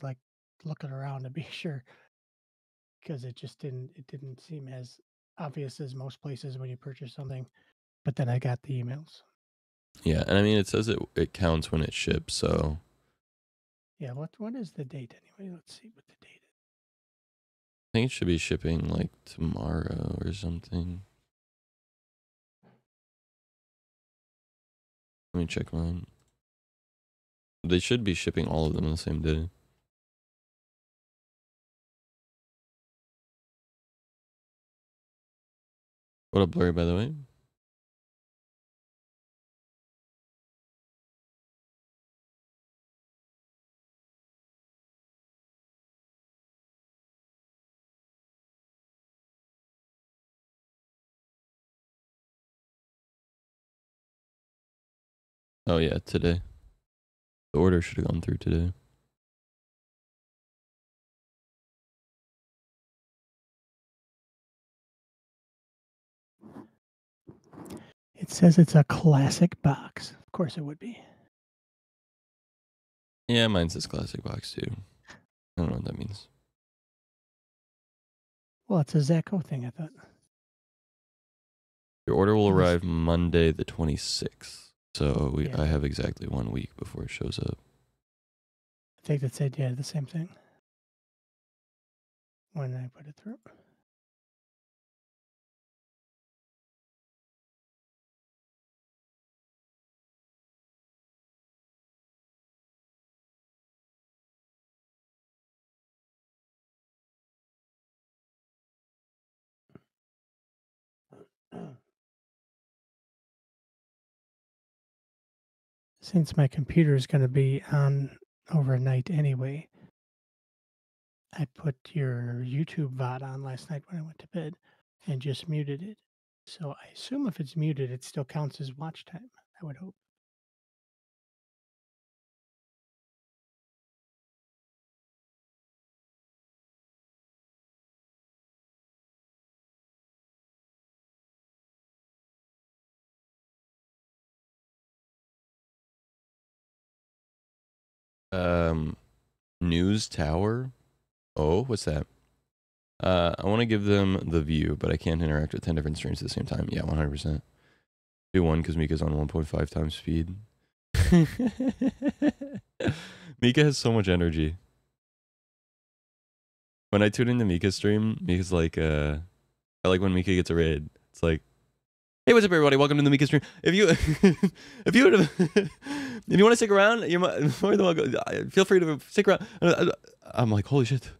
like looking around to be sure because it didn't seem as obvious as most places when you purchase something. But then I got the emails. Yeah, and I mean, it says it counts when it ships, so Yeah, what is the date anyway? Let's see what the date is. I think it should be shipping like tomorrow or something. Let me check mine. They should be shipping all of them on the same day. What up, Blurry, by the way? Oh yeah, today. The order should have gone through today. It says it's a classic box. Of course it would be. Yeah, mine says classic box too. I don't know what that means. Well, it's a Zacho thing, I thought. Your order will At least, arrive Monday the 26th. So yeah. I have exactly 1 week before it shows up. I think that said, yeah, the same thing when I put it through. Since my computer is going to be on overnight anyway, I put your YouTube VOD on last night when I went to bed and just muted it. So I assume if it's muted, it still counts as watch time. I would hope. News Tower. Oh, what's that? I want to give them the view, but I can't interact with 10 different streams at the same time. Yeah, 100%. Do one because Mika's on 1.5 times speed. Mika has so much energy. When I tune into Mika's stream, Mika's like, I like when Mika gets a raid. It's like, hey, what's up, everybody? Welcome to the Mika stream. If you, if you, if you want to stick around, you're more than welcome. Feel free to stick around. I'm like, holy shit,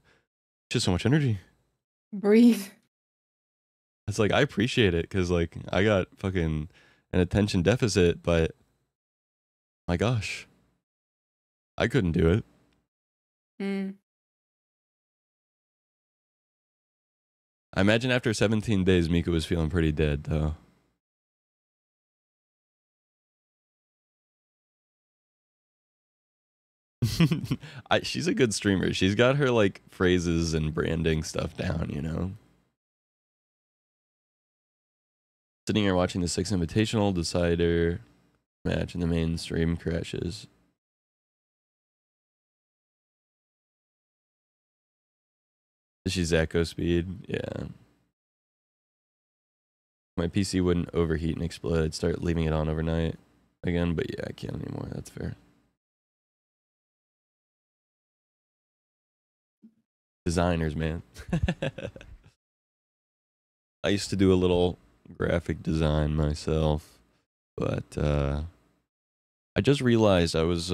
just so much energy. Breathe. It's like I appreciate it because like I got fucking an attention deficit, but my gosh, I couldn't do it. Mm. I imagine after 17 days, Mika was feeling pretty dead, though. She's a good streamer. She's got her like phrases and branding stuff down, you know. Sitting here watching the Six Invitational Decider match and the main stream crashes. She's Echo speed, yeah. My PC wouldn't overheat and explode. I'd start leaving it on overnight again, but yeah, I can't anymore. That's fair. Designers, man. I used to do a little graphic design myself, but I just realized I was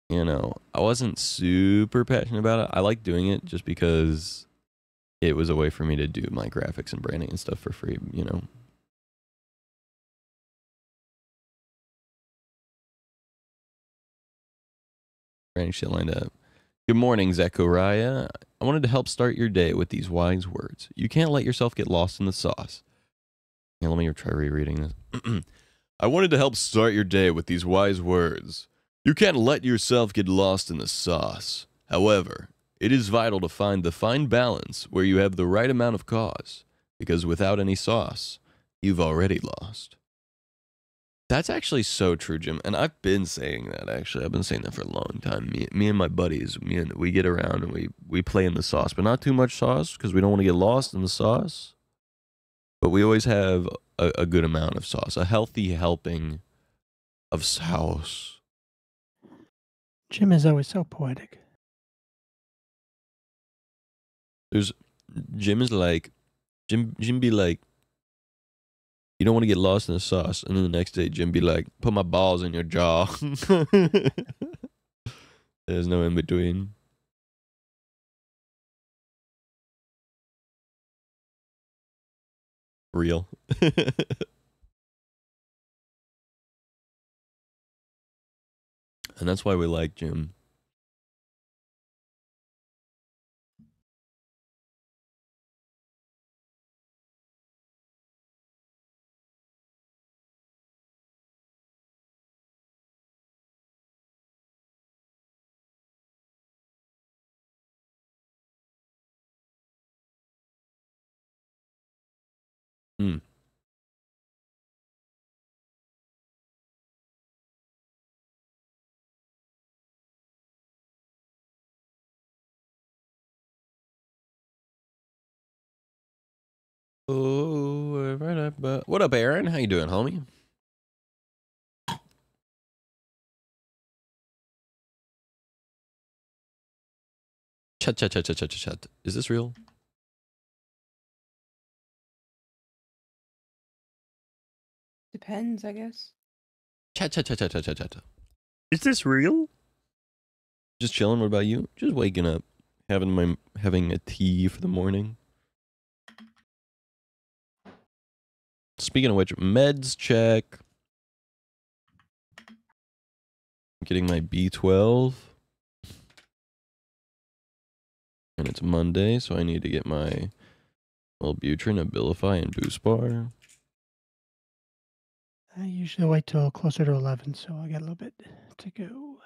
you know, I wasn't super passionate about it. I like doing it just because it was a way for me to do my graphics and branding and stuff for free, you know. Branding shit lined up. Good morning, Zechariah. I wanted to help start your day with these wise words. You can't let yourself get lost in the sauce. Yeah, let me try rereading this. I wanted to help start your day with these wise words. You can't let yourself get lost in the sauce. However, it is vital to find the fine balance where you have the right amount of cause, because without any sauce, you've already lost. That's actually so true, Jim. And I've been saying that, actually. I've been saying that for a long time. Me and my buddies, we get around and we play in the sauce, but not too much sauce because we don't want to get lost in the sauce. But we always have a good amount of sauce, a healthy helping of sauce. Jim is always so poetic. Jim is like, Jim be like, you don't want to get lost in the sauce. And then the next day, Jim be like, put my balls in your jaw. There's no in between. Real. And that's why we like Jim. Hmm. Oh, what up, Aaron? How you doing, homie? Chat. Is this real? Depends, I guess. Chat. Is this real? Just chilling. What about you? Just waking up, having a tea for the morning. Speaking of which, meds check. I'm getting my B12. And it's Monday, so I need to get my Wellbutrin, Abilify, and Boost Bar. I usually wait till closer to 11, so I got a little bit to go.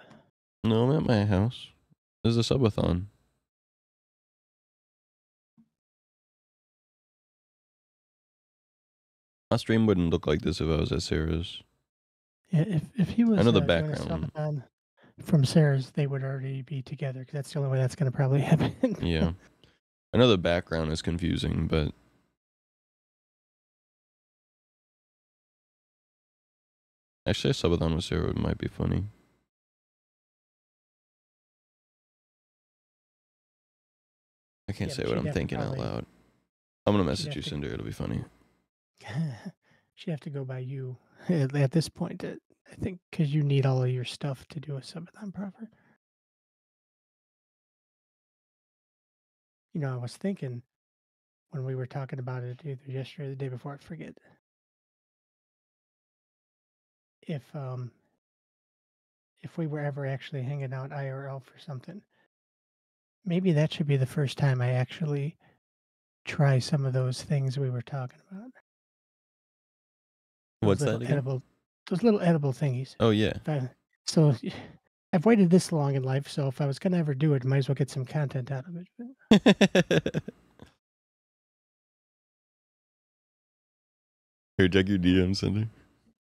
No, I'm at my house. There's a subathon. My stream wouldn't look like this if I was at Sarah's. Yeah, if he was I know the doing a background. subathon from Sarah's, they would already be together because that's the only way that's going to probably happen. Yeah. I know the background is confusing, but actually a subathon with Sarah might be funny. I can't say what I'm thinking out loud. I'm going to message you, Cinder. It'll be funny. She'd have to go by you at this point, I think, because you need all of your stuff to do a subathon proper. You know, I was thinking when we were talking about it either yesterday or the day before, I forget. If we were ever actually hanging out IRL for something, maybe that should be the first time I actually try some of those things we were talking about. What's that again? Those little edible thingies. Oh, yeah. So I've waited this long in life, so if I was going to ever do it, I might as well get some content out of it. Here, check your DM, Cinder.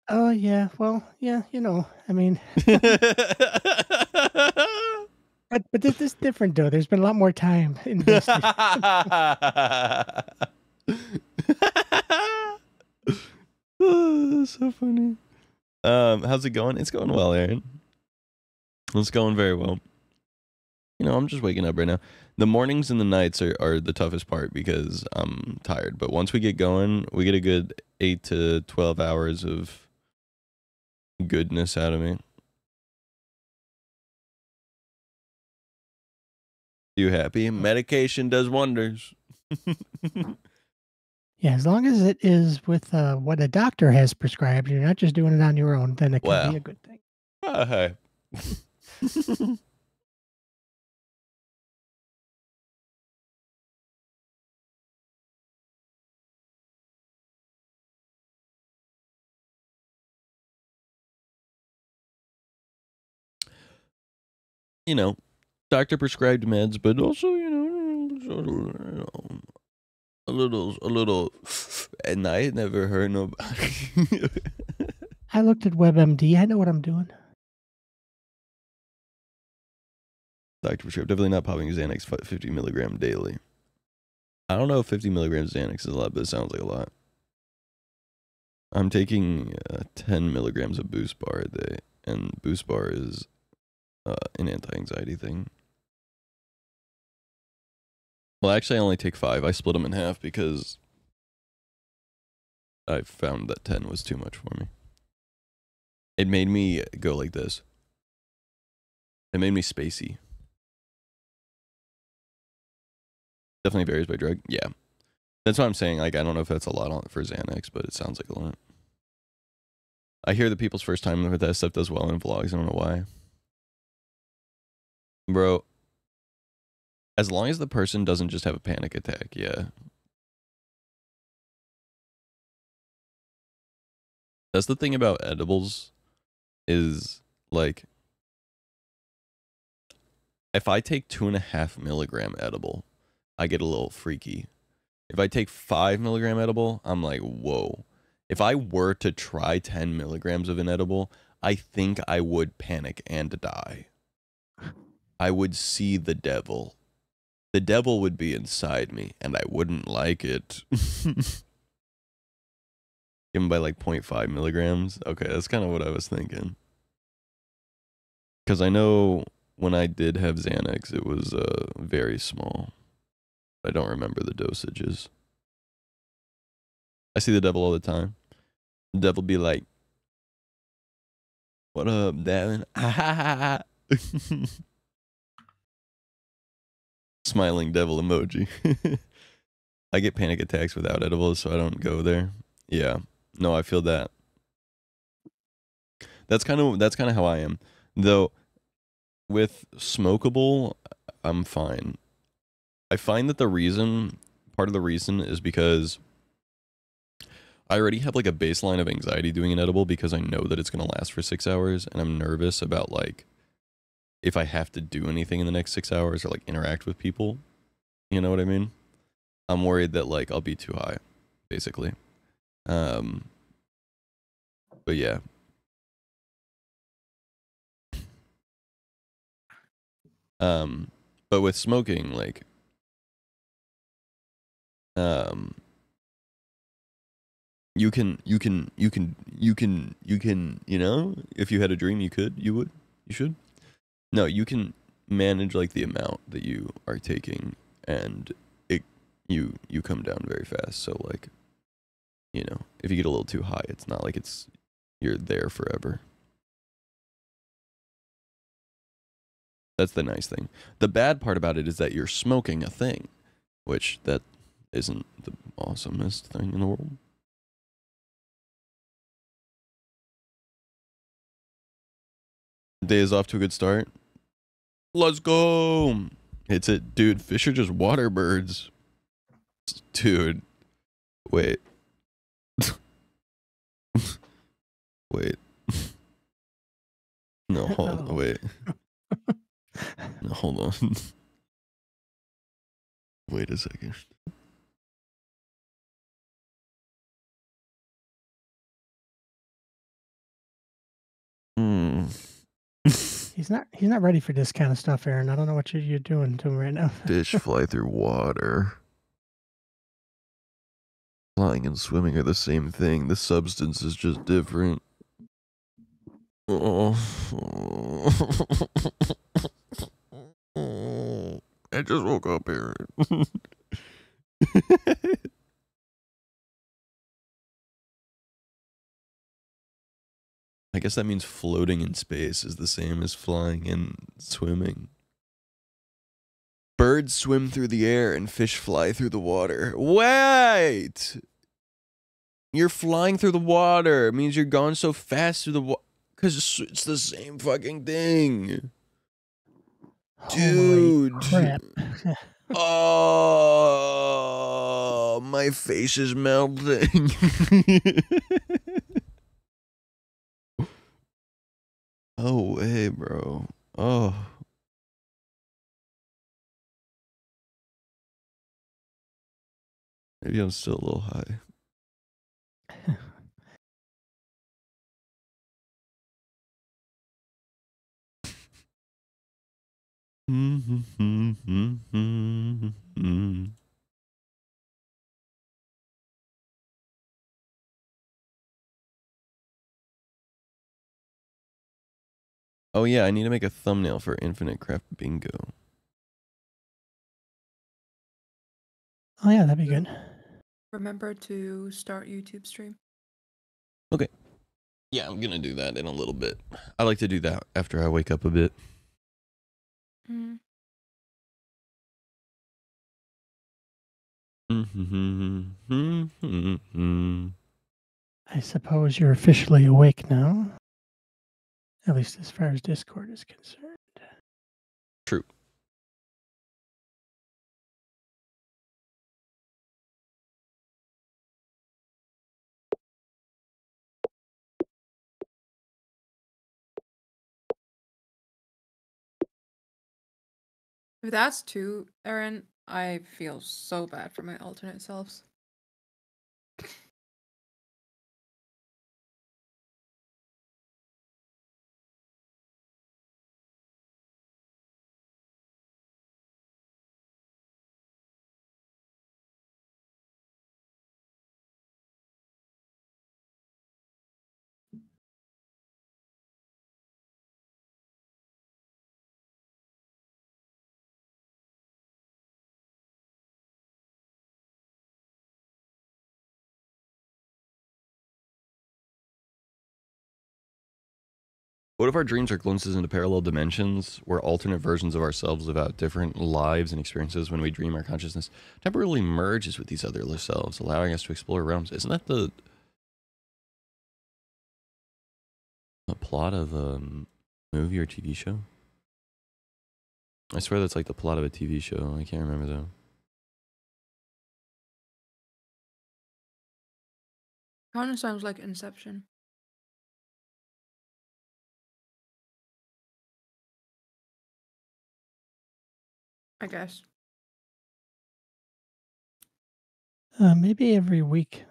Oh, yeah. Well, yeah, you know, I mean. But this is different, though. There's been a lot more time invested. Oh, that's so funny. How's it going? It's going well, Aaron. It's going very well. You know, I'm just waking up right now. The mornings and the nights are the toughest part because I'm tired. But once we get going, we get a good 8 to 12 hours of goodness out of me. You happy? Medication does wonders. Yeah, as long as it is with what a doctor has prescribed, you're not just doing it on your own, then it can be a good thing. Hey. You know, doctor prescribed meds, but also, you know, a little, and I never heard nobody. I looked at WebMD. I know what I'm doing. Dr. Prescription, definitely not popping Xanax 50 milligram daily. I don't know if 50 milligrams Xanax is a lot, but it sounds like a lot. I'm taking 10 milligrams of Boost Bar a day, and Boost Bar is an anti-anxiety thing. Well, actually, I only take 5. I split them in half because I found that 10 was too much for me. It made me go like this. It made me spacey. Definitely varies by drug. Yeah. That's what I'm saying. Like, I don't know if that's a lot on for Xanax, but it sounds like a lot. I hear that people's first time with that stuff does well in vlogs. I don't know why. Bro, as long as the person doesn't just have a panic attack, yeah. That's the thing about edibles is, like, if I take 2.5 milligram edible, I get a little freaky. If I take 5 milligram edible, I'm like, whoa. If I were to try 10 milligrams of an edible, I think I would panic and die. I would see the devil. The devil would be inside me, and I wouldn't like it. Given by like 0.5 milligrams. Okay, that's kind of what I was thinking. Because I know when I did have Xanax, it was very small. I don't remember the dosages. I see the devil all the time. The devil be like, "What up, Davin?" Smiling devil emoji. I get panic attacks without edibles, so I don't go there. Yeah. No, I feel that. That's kind of how I am. Though with smokable, I'm fine. I find that part of the reason is because I already have like a baseline of anxiety doing an edible because I know that it's going to last for 6 hours, and I'm nervous about like if I have to do anything in the next 6 hours or like interact with people. You know what I mean? I'm worried that like I'll be too high, basically. But yeah. But with smoking, like, you know, if you had a dream, you should. No, you can manage like the amount that you are taking, and you come down very fast. So like, you know, if you get a little too high, it's not like you're there forever. That's the nice thing. The bad part about it is that you're smoking a thing, which that isn't the awesomest thing in the world. Day is off to a good start. Let's go. It's it, dude. Fish are just water birds. Dude, wait. Wait. No, hold on. Wait. No, hold on. Wait a second. He's not ready for this kind of stuff, Aaron. I don't know what you're doing to him right now. Fish fly through water. Flying and swimming are the same thing. The substance is just different. Oh. I just woke up here. I guess that means floating in space is the same as flying and swimming. Birds swim through the air and fish fly through the water. Wait! You're flying through the water. It means you're going so fast through the water. Because it's the same fucking thing. Holy Dude. crap. Oh, my face is melting. Oh, way, bro. Oh. Maybe I'm still a little high. Oh yeah, I need to make a thumbnail for Infinite Craft Bingo. Oh yeah, that'd be good. Remember to start YouTube stream. Okay. Yeah, I'm gonna do that in a little bit. I like to do that after I wake up a bit. Mm. I suppose you're officially awake now. At least as far as Discord is concerned. True. If that's two, Aaron, I feel so bad for my alternate selves. What if our dreams are glimpses into parallel dimensions where alternate versions of ourselves live out different lives and experiences? When we dream, our consciousness temporarily merges with these other selves, allowing us to explore realms. Isn't that the plot of a movie or TV show? I swear that's like the plot of a TV show. I can't remember though. Kind of sounds like Inception. I guess. Maybe every week,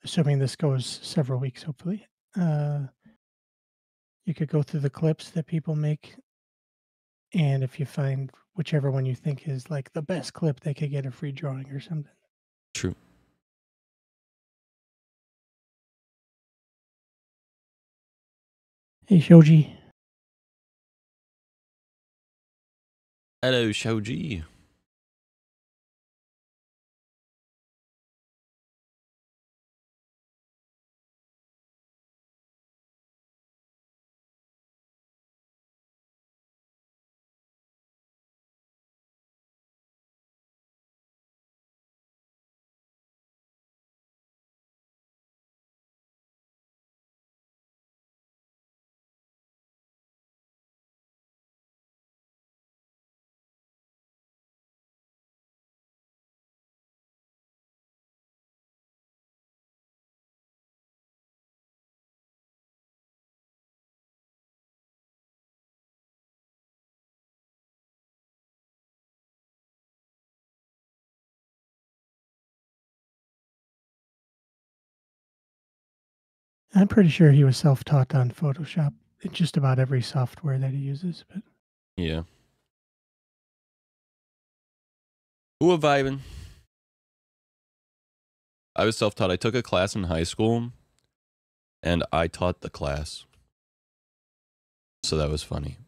assuming this goes several weeks, hopefully, you could go through the clips that people make, and if you find whichever one you think is like the best clip, they could get a free drawing or something. True. Hey, Shoji. Hello, Shoji. I'm pretty sure he was self-taught on Photoshop in just about every software that he uses. But Yeah. Ooh, vibing. I was self-taught. I took a class in high school, and I taught the class. So that was funny.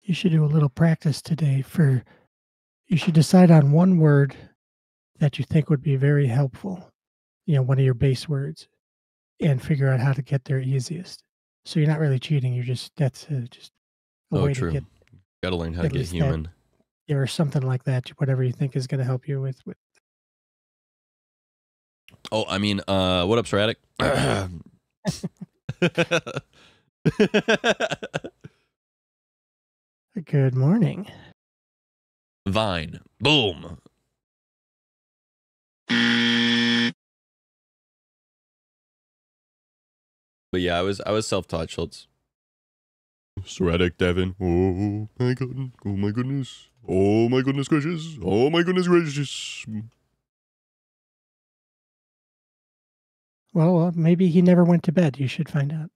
you should do a little practice today for. You should decide on one word that you think would be very helpful. One of your base words, and figure out how to get there easiest. So you're not really cheating. You're just just a Oh, way to true. get Gotta learn how to at get least that, human. or something like that. Whatever you think is going to help you with. Oh, I mean, what up, Sporadic? Good morning. Vine. Boom. But yeah, I was self-taught, Schultz. Sporadic Devin. Oh my god. Oh my goodness. Oh my goodness gracious. Oh my goodness gracious. Well, maybe he never went to bed. You should find out.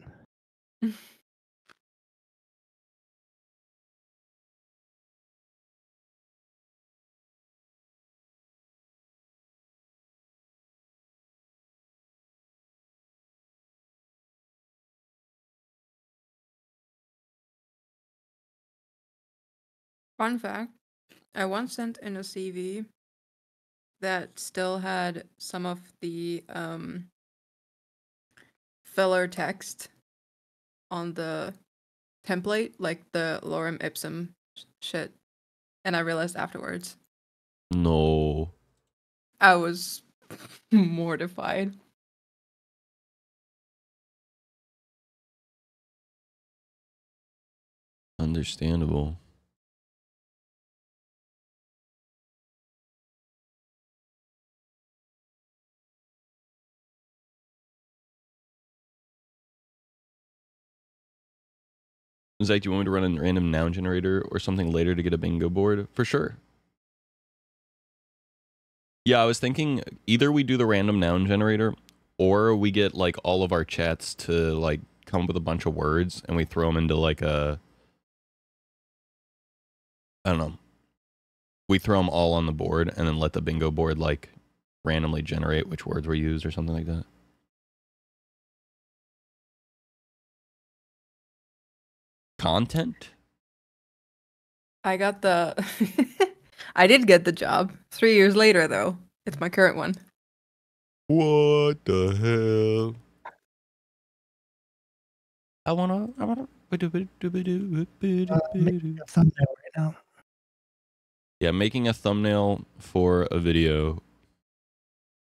Fun fact, I once sent in a CV that still had some of the filler text on the template, like the lorem ipsum shit. And I realized afterwards. No. I was mortified. Understandable. Zach, do you want me to run a random noun generator or something later to get a bingo board? For sure. Yeah, I was thinking either we do the random noun generator or we get like all of our chats to like come up with a bunch of words and we throw them into like a, I don't know. We throw them all on the board and then let the bingo board like randomly generate which words were used or something like that. Content? I got the I did get the job. 3 years later though. It's my current one. What the hell? I wanna Making a thumbnail right now. Yeah, making a thumbnail for a video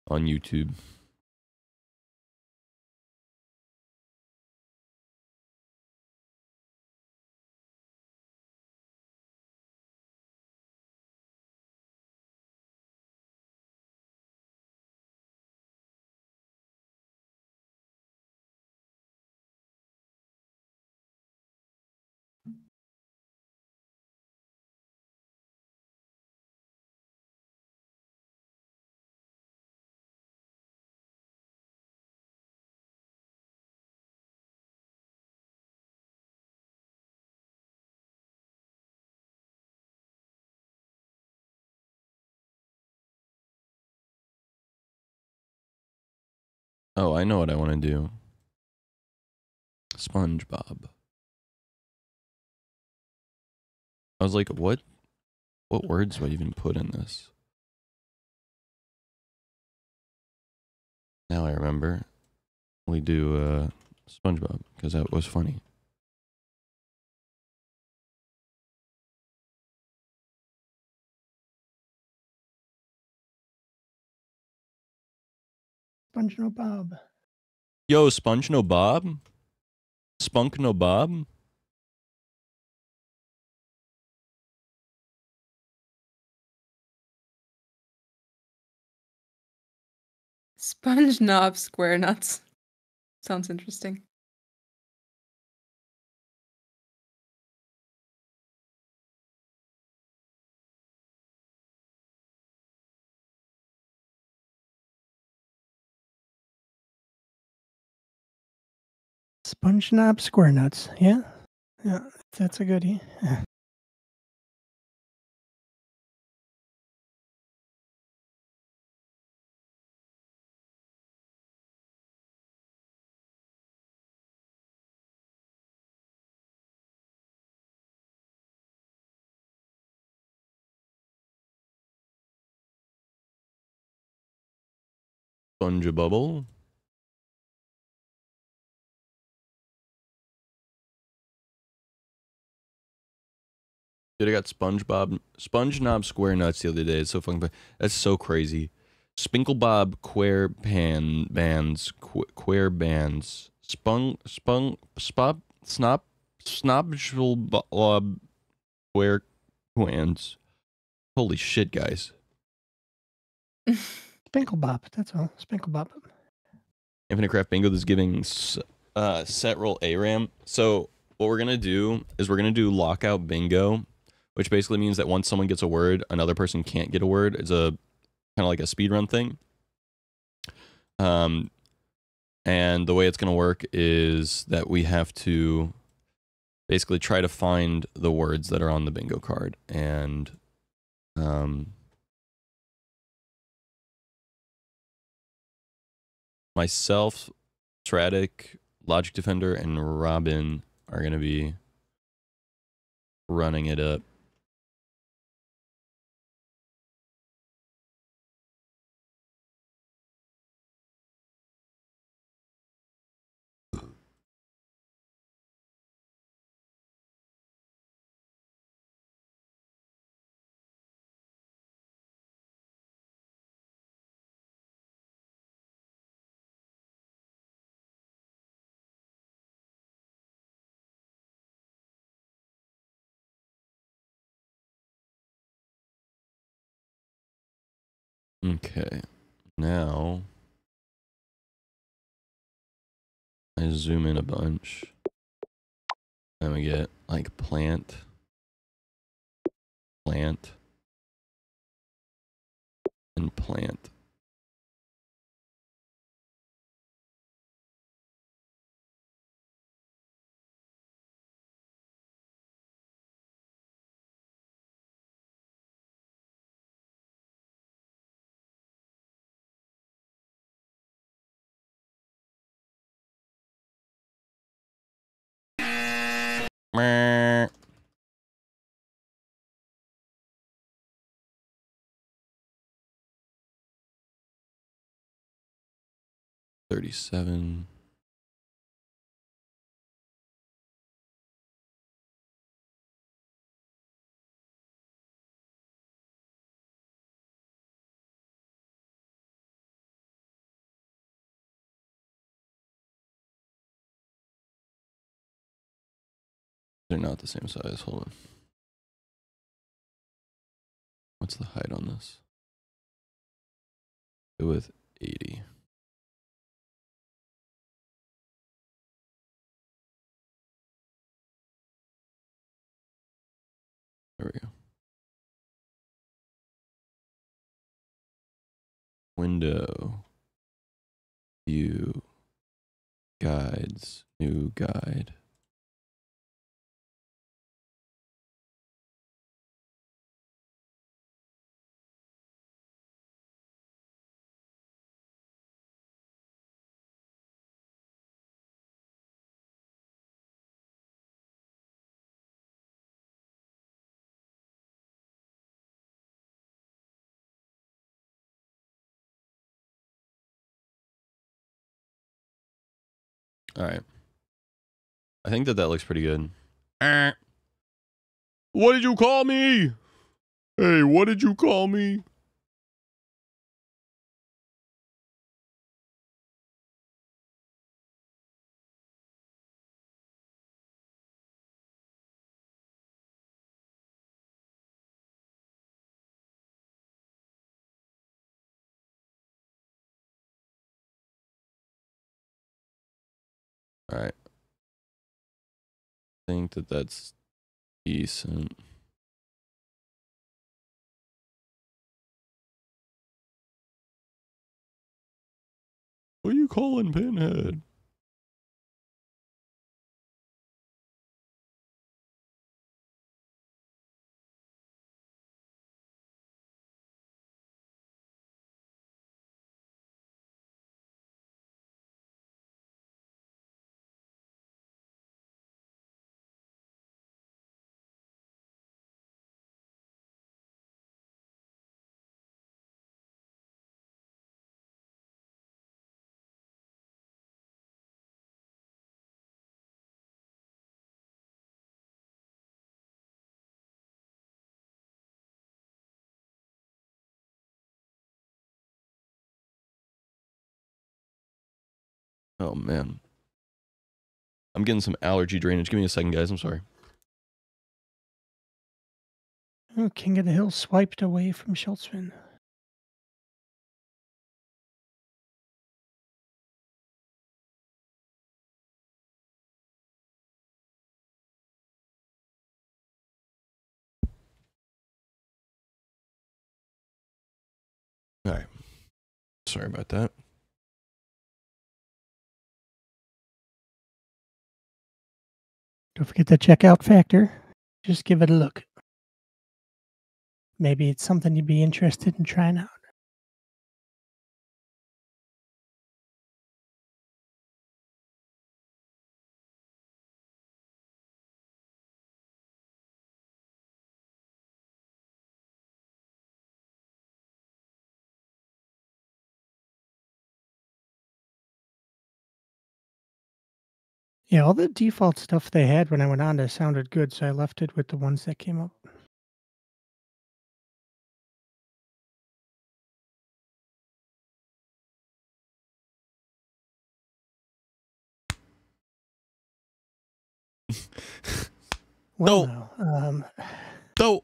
on YouTube. Oh, I know what I want to do. SpongeBob. I was like, what words do I even put in this? Now I remember. We do SpongeBob because that was funny. Sponge no Bob. Yo, Sponge no Bob? Spunk no Bob? Sponge knob square nuts. Sounds interesting. Sponge knob square nuts. Yeah. Yeah. That's a goodie. SpongeBubble? Dude, I got Sponge Knob Square Nuts the other day. It's so fucking. That's so crazy. Spinkle Quare Bands, Quare Bands, Spop, Snobjul Quare Quans. Holy shit, guys. Spinkle Bob. That's all. Spinkle Bob. Infinite Craft Bingo is giving set roll ARAM. So what we're gonna do is we're gonna do lockout bingo, which basically means that once someone gets a word, another person can't get a word. It's a kind of like a speedrun thing. And the way it's gonna work is that we have to basically try to find the words that are on the bingo card, and myself, Tradic, Logic Defender, and Robin are gonna be running it up. Okay, now I zoom in a bunch. Then we get like plant, plant, and plant. Meh. 37. They're not the same size. Hold on. What's the height on this? Go with 80. There we go. Window. View. Guides. New guide. All right. I think that looks pretty good. What did you call me? Hey, what did you call me? All right. I think that that's decent. What are you calling Pinhead? Oh, man. I'm getting some allergy drainage. Give me a second, guys. I'm sorry. Oh, King of the Hill swiped away from Schultzman. All right. Sorry about that. Don't forget the checkout factor. Just give it a look. Maybe it's something you'd be interested in trying out. Yeah, all the default stuff they had when I went on there sounded good, so I left it with the ones that came up. Well, No. no. No.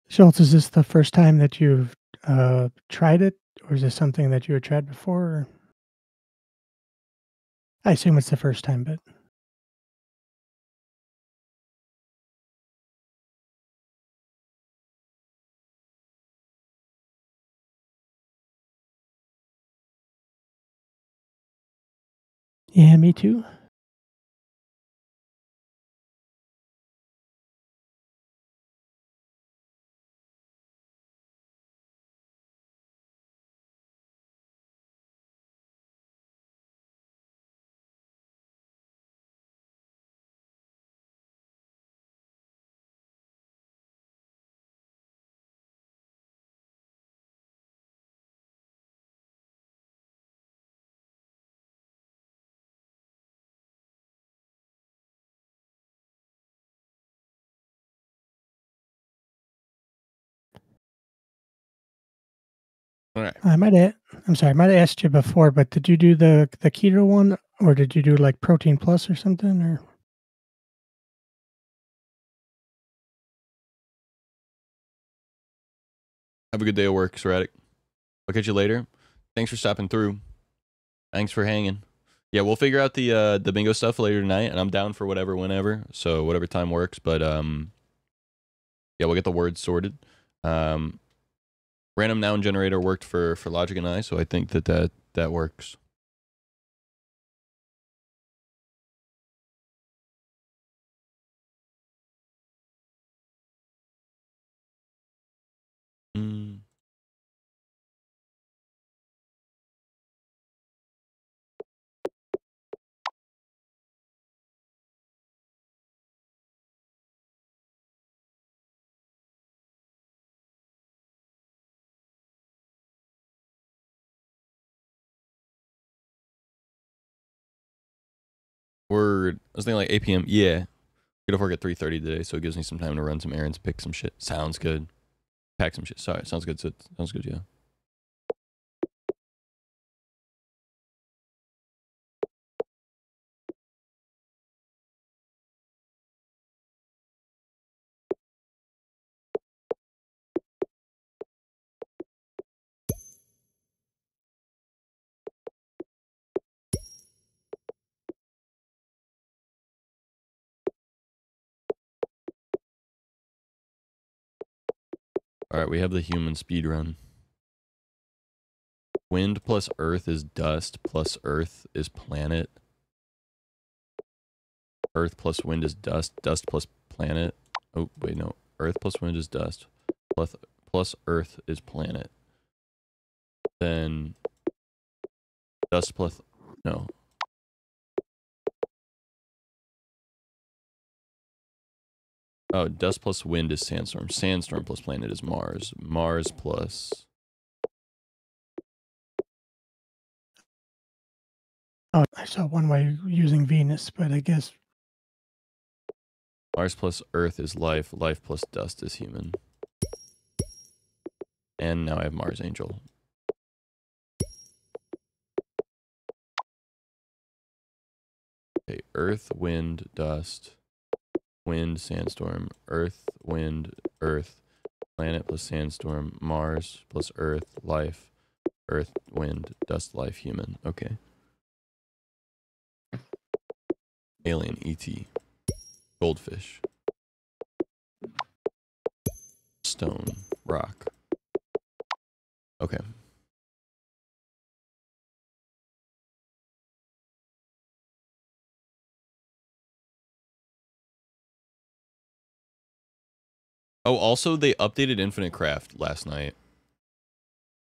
Schultz, is this the first time that you've tried it, or is this something that you had tried before? Or? I assume it's the first time, but yeah, me too. All right. I'm sorry, I might have asked you before, but did you do the keto one, or did you do like protein plus or something? Or Have a good day at work, Sporadic. I'll catch you later. Thanks for stopping through. Thanks for hanging. Yeah, we'll figure out the bingo stuff later tonight, and I'm down for whatever, whenever. So whatever time works. But yeah, we'll get the words sorted. Random noun generator worked for Logic and I, so I think that works. Mm. Word. I was thinking like 8 p.m. Yeah. Get off work at 3:30 today, so it gives me some time to run some errands, pick some shit. Sounds good. Pack some shit. Sorry, sounds good. Sounds good, yeah. All right, we have the human speed run. Wind plus earth is dust plus earth is planet. Earth plus wind is dust. Dust plus planet. Oh, wait, no. Earth plus wind is dust. Plus earth is planet. Then dust plus... No. Oh, dust plus wind is sandstorm. Sandstorm plus planet is Mars. Mars plus... oh, I saw one way using Venus, but I guess Mars plus earth is life. Life plus dust is human. And now I have Mars Angel. Okay, earth, wind, dust, wind, sandstorm, earth, wind, earth, planet plus sandstorm, Mars plus earth, life, earth, wind, dust, life, human. Okay. Alien, ET, goldfish, stone, rock. Okay. Oh, also they updated Infinite Craft last night.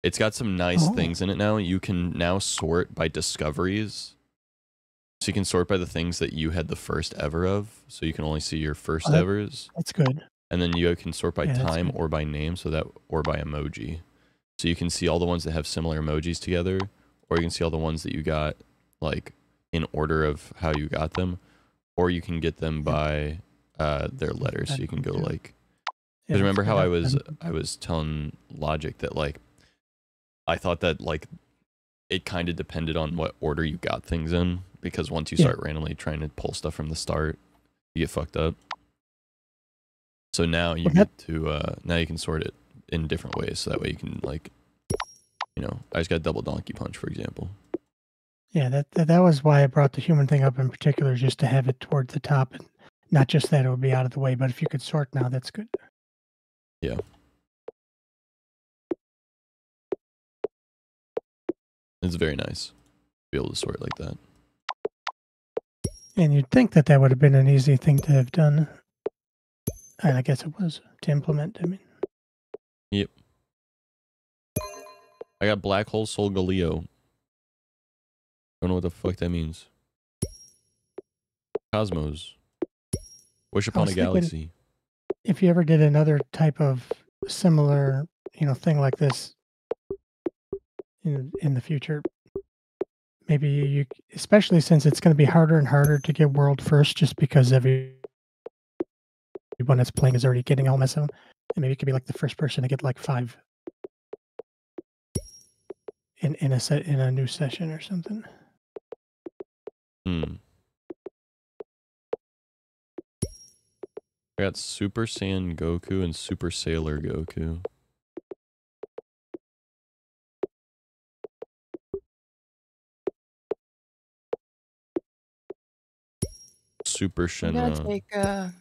It's got some nice things in it now. You can now sort by discoveries. So you can sort by the things that you had the first ever of. So you can only see your first evers. That's good. And then you can sort by Yeah, time or by name, or by emoji. So you can see all the ones that have similar emojis together, or you can see all the ones that you got like in order of how you got them, or you can get them by their letters. So you can go like, because remember how I was telling Logic that like I thought that like it kind of depended on what order you got things in, because once you start randomly trying to pull stuff from the start, you get fucked up. So now you get to now you can sort it in different ways, so that way you can like, you know, I just got double donkey punch, for example. Yeah, that was why I brought the human thing up in particular, just to have it towards the top, and not just that it would be out of the way, but if you could sort now, that's good. Yeah. It's very nice to be able to sort like that. And you'd think that that would have been an easy thing to have done. And I guess it was to implement, I mean. Yep. I got Black Hole Soul Galileo. Don't know what the fuck that means. Cosmos. Wish upon a galaxy. If you ever did another type of similar, thing like this in the future, maybe you, especially since it's going to be harder and harder to get world first, just because everyone that's playing is already getting all mess of them, and maybe it could be like the first person to get like 5 in a new session or something. I got Super Saiyan Goku and Super Sailor Goku. Super Shenron.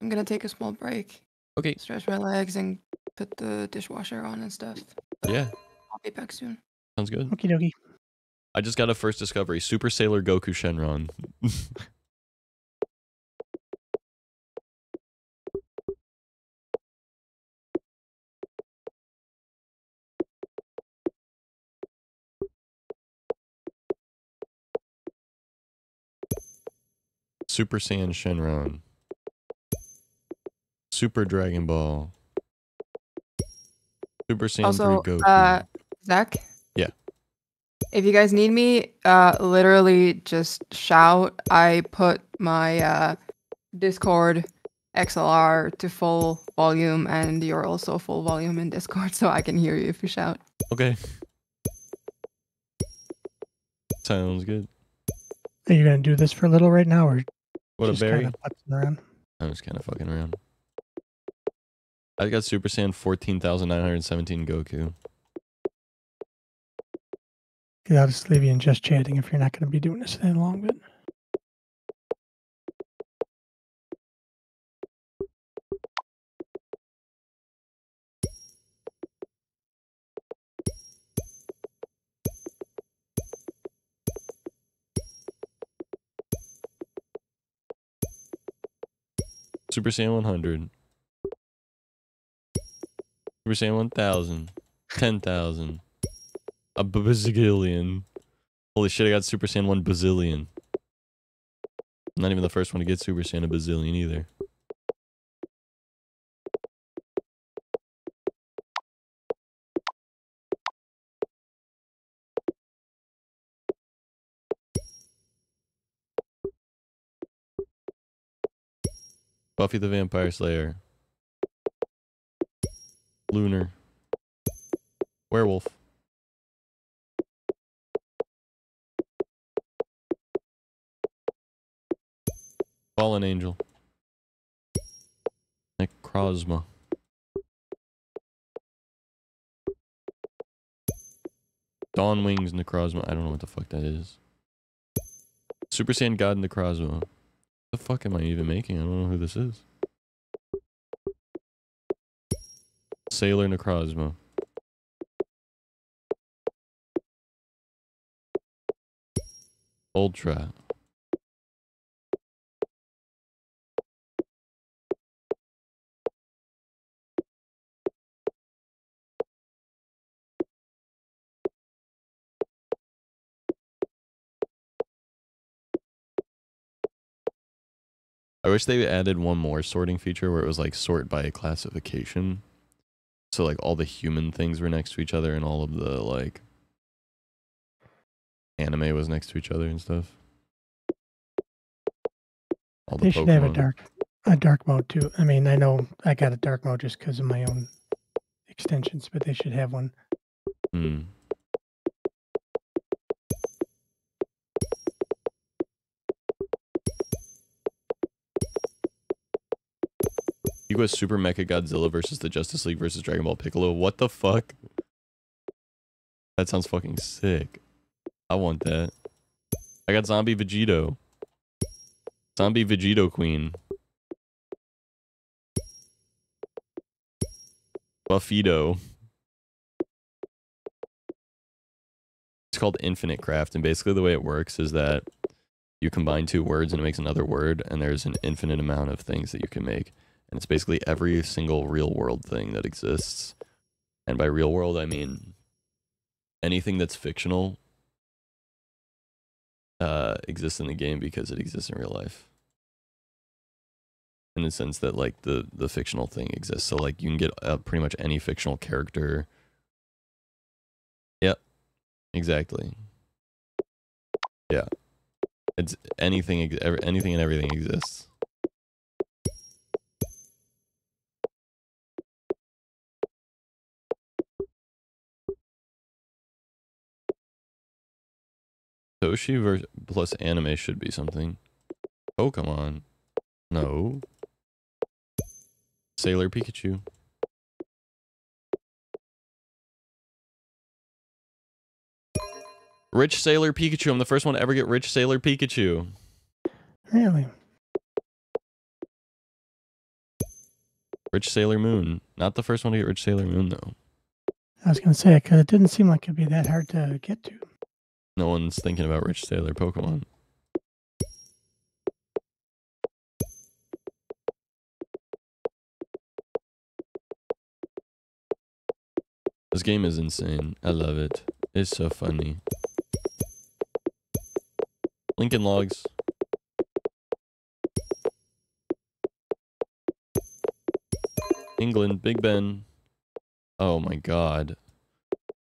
I'm gonna take a small break. Okay. Stretch my legs and put the dishwasher on and stuff. Yeah. I'll be back soon. Sounds good. Okie dokie. I just got a first discovery. Super Sailor Goku Shenron. Super Saiyan Shenron. Super Dragon Ball. Super Saiyan 3 Goku. Zach? Yeah. If you guys need me, literally just shout. I put my Discord XLR to full volume, and you're also full volume in Discord, so I can hear you if you shout. Okay. Sounds good. Are you going to do this for a little right now, or What just a berry? kind of putzing around? I'm just kind of fucking around. I got Super Saiyan 14,917 Goku. I'll just leave you in just chatting if you're not going to be doing this that long, but. Super Saiyan 100. Super Saiyan 1000. 10,000. A bazillion. Holy shit, I got Super Saiyan 1 bazillion. I'm not even the first one to get Super Saiyan a bazillion either. Buffy the Vampire Slayer. Lunar. Werewolf. Fallen Angel. Necrozma. Dawn Wings Necrozma. I don't know what the fuck that is. Super Saiyan God Necrozma. What the fuck am I even making? I don't know who this is. Sailor Necrozma. Ultra. I wish they added one more sorting feature where it was like sort by classification. So like all the human things were next to each other and all of the like anime was next to each other and stuff. All the They should have Pokemon. a dark mode too. I mean, I know I got a dark mode just because of my own extensions, but they should have one. Hmm. You go Super Mecha Godzilla versus the Justice League versus Dragon Ball Piccolo. What the fuck? That sounds fucking sick. I want that. I got Zombie Vegito. Zombie Vegito Queen. Buffito. It's called Infinite Craft, and basically the way it works is that you combine two words and it makes another word, and there's an infinite amount of things that you can make. And it's basically every single real world thing that exists. And by real world, I mean anything that's fictional exists in the game because it exists in real life. In the sense that like the fictional thing exists. So like you can get pretty much any fictional character. Yep, exactly. Yeah, it's anything and everything exists. Toshi plus anime should be something. Pokemon. No. Sailor Pikachu. Rich Sailor Pikachu. I'm the first one to ever get Rich Sailor Pikachu. Really? Rich Sailor Moon. Not the first one to get Rich Sailor Moon, though. I was going to say it because it didn't seem like it'd be that hard to get to. No one's thinking about Rich Sailor Pokemon. This game is insane. I love it. It's so funny. Lincoln Logs. England, Big Ben. Oh my god.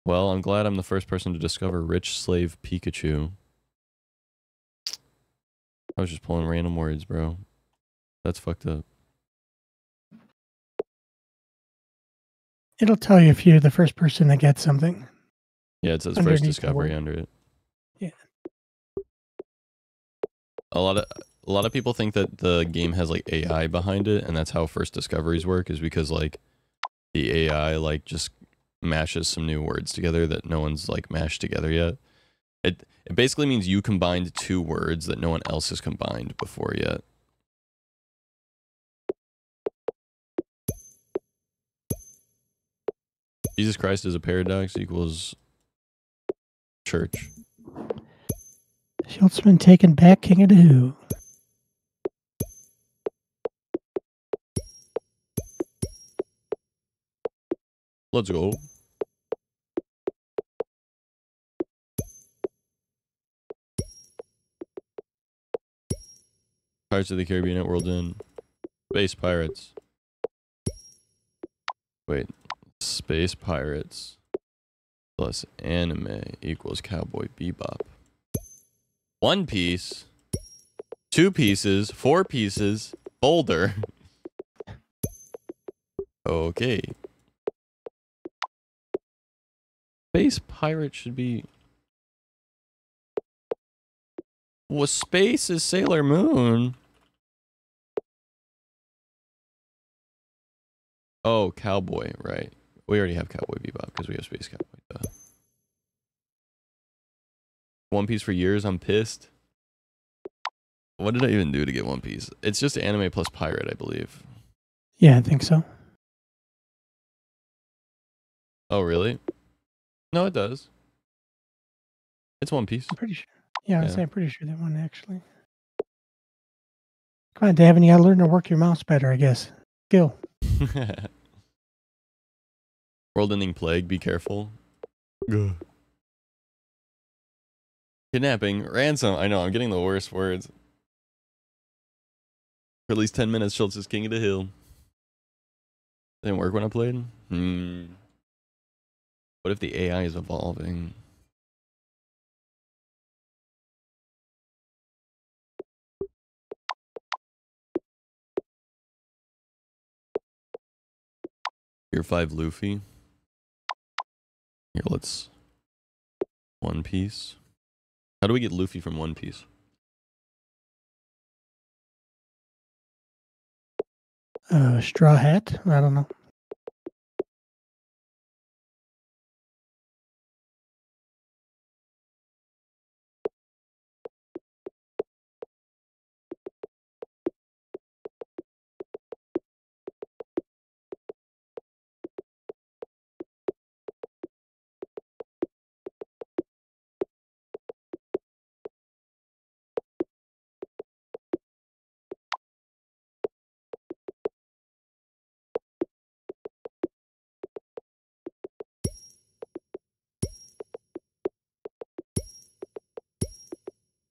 Well, I'm glad I'm the first person to discover Rich Slave Pikachu. I was just pulling random words, bro. That's fucked up. It'll tell you if you're the first person to get something. Yeah, it says first Underneath the discovery word. under it. Yeah. A lot of people think that the game has like AI behind it, and that's how first discoveries work, is because like the AI like just mashes some new words together that no one's like mashed together yet. It basically means you combined two words that no one else has combined before yet. Jesus Christ is a paradox equals church. Schultzman taking back King of the Who. Let's go. Pirates of the Caribbean at World's End. Space Pirates. Wait. Space Pirates plus anime equals Cowboy Bebop. 1 piece. 2 pieces. 4 pieces. Boulder. Okay. Space Pirate should be... Well, space is Sailor Moon. Oh, Cowboy, right. We already have Cowboy Bebop because we have Space Cowboy. Duh. One Piece for years, I'm pissed. What did I even do to get One Piece? It's just anime plus pirate, I believe. Yeah, I think so. Oh, really? No, it does. It's One Piece. I'm pretty sure. Yeah, Yeah. I'm pretty sure that one actually. Come on, Davin, you gotta learn to work your mouse better, I guess. Skill. World-ending plague, be careful. Ugh. Kidnapping, ransom. I know, I'm getting the worst words. For at least 10 minutes, Schultz is king of the hill. Didn't work when I played? What if the AI is evolving? Tier 5 Luffy. Here, let's... One Piece. How do we get Luffy from One Piece? Straw Hat? I don't know.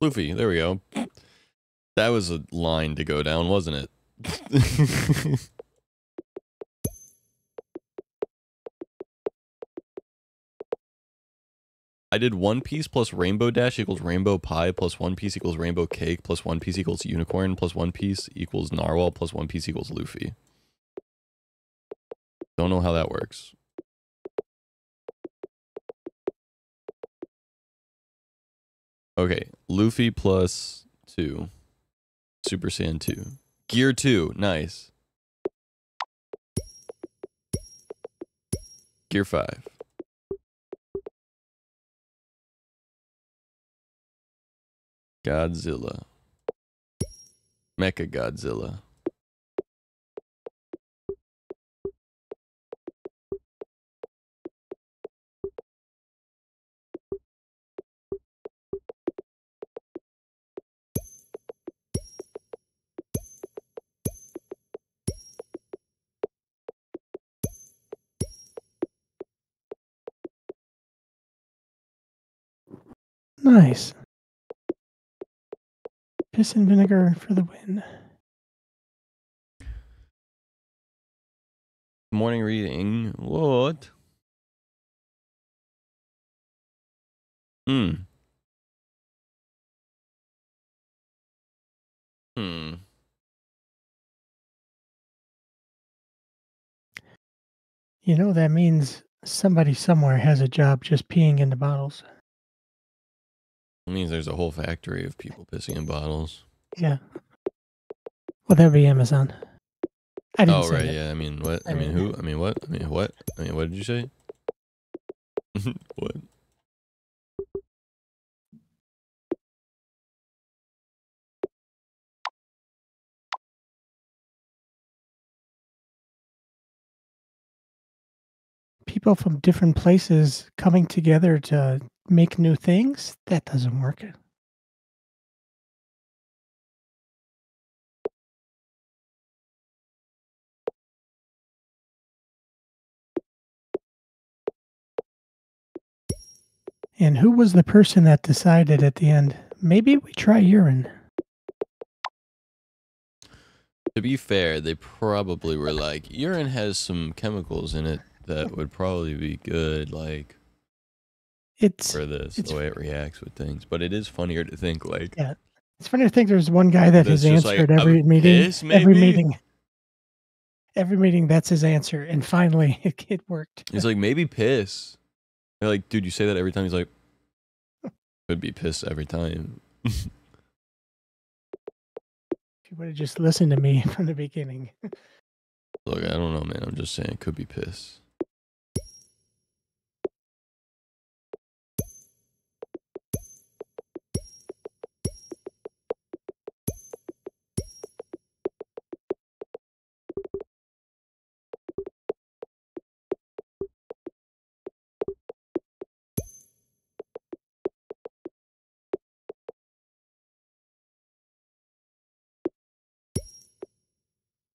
Luffy, there we go. That was a line to go down, wasn't it? I did One Piece plus Rainbow Dash equals Rainbow Pie plus One Piece equals Rainbow Cake plus One Piece equals Unicorn plus One Piece equals Narwhal plus One Piece equals Luffy. Don't know how that works. Okay, Luffy plus 2. Super Saiyan 2. Gear 2, nice. Gear 5. Godzilla. Mecha Godzilla. Nice. Piss and vinegar for the win. Morning reading. What? Hmm. You know, that means somebody somewhere has a job just peeing into bottles. It means there's a whole factory of people pissing in bottles. Yeah. Well, that would be Amazon. I didn't Oh, say right, that. yeah. I mean, what? I mean, who? I mean, what? I mean, what? I mean, what did you say? What? People from different places coming together to make new things? That doesn't work. And who was the person that decided at the end, maybe we try urine? To be fair, they probably were like, urine has some chemicals in it that would probably be good, like, It's for this, the way it reacts with things. But it is funnier to think, like, yeah. It's funny to think there's one guy that that's has just like, answered every meeting. piss, maybe? Every meeting, that's his answer. And finally, it worked. He's like, maybe piss. They're like, dude, you say that every time. He's like, could be piss every time. If you would have just listened to me from the beginning. Look, I don't know, man. I'm just saying, could be piss.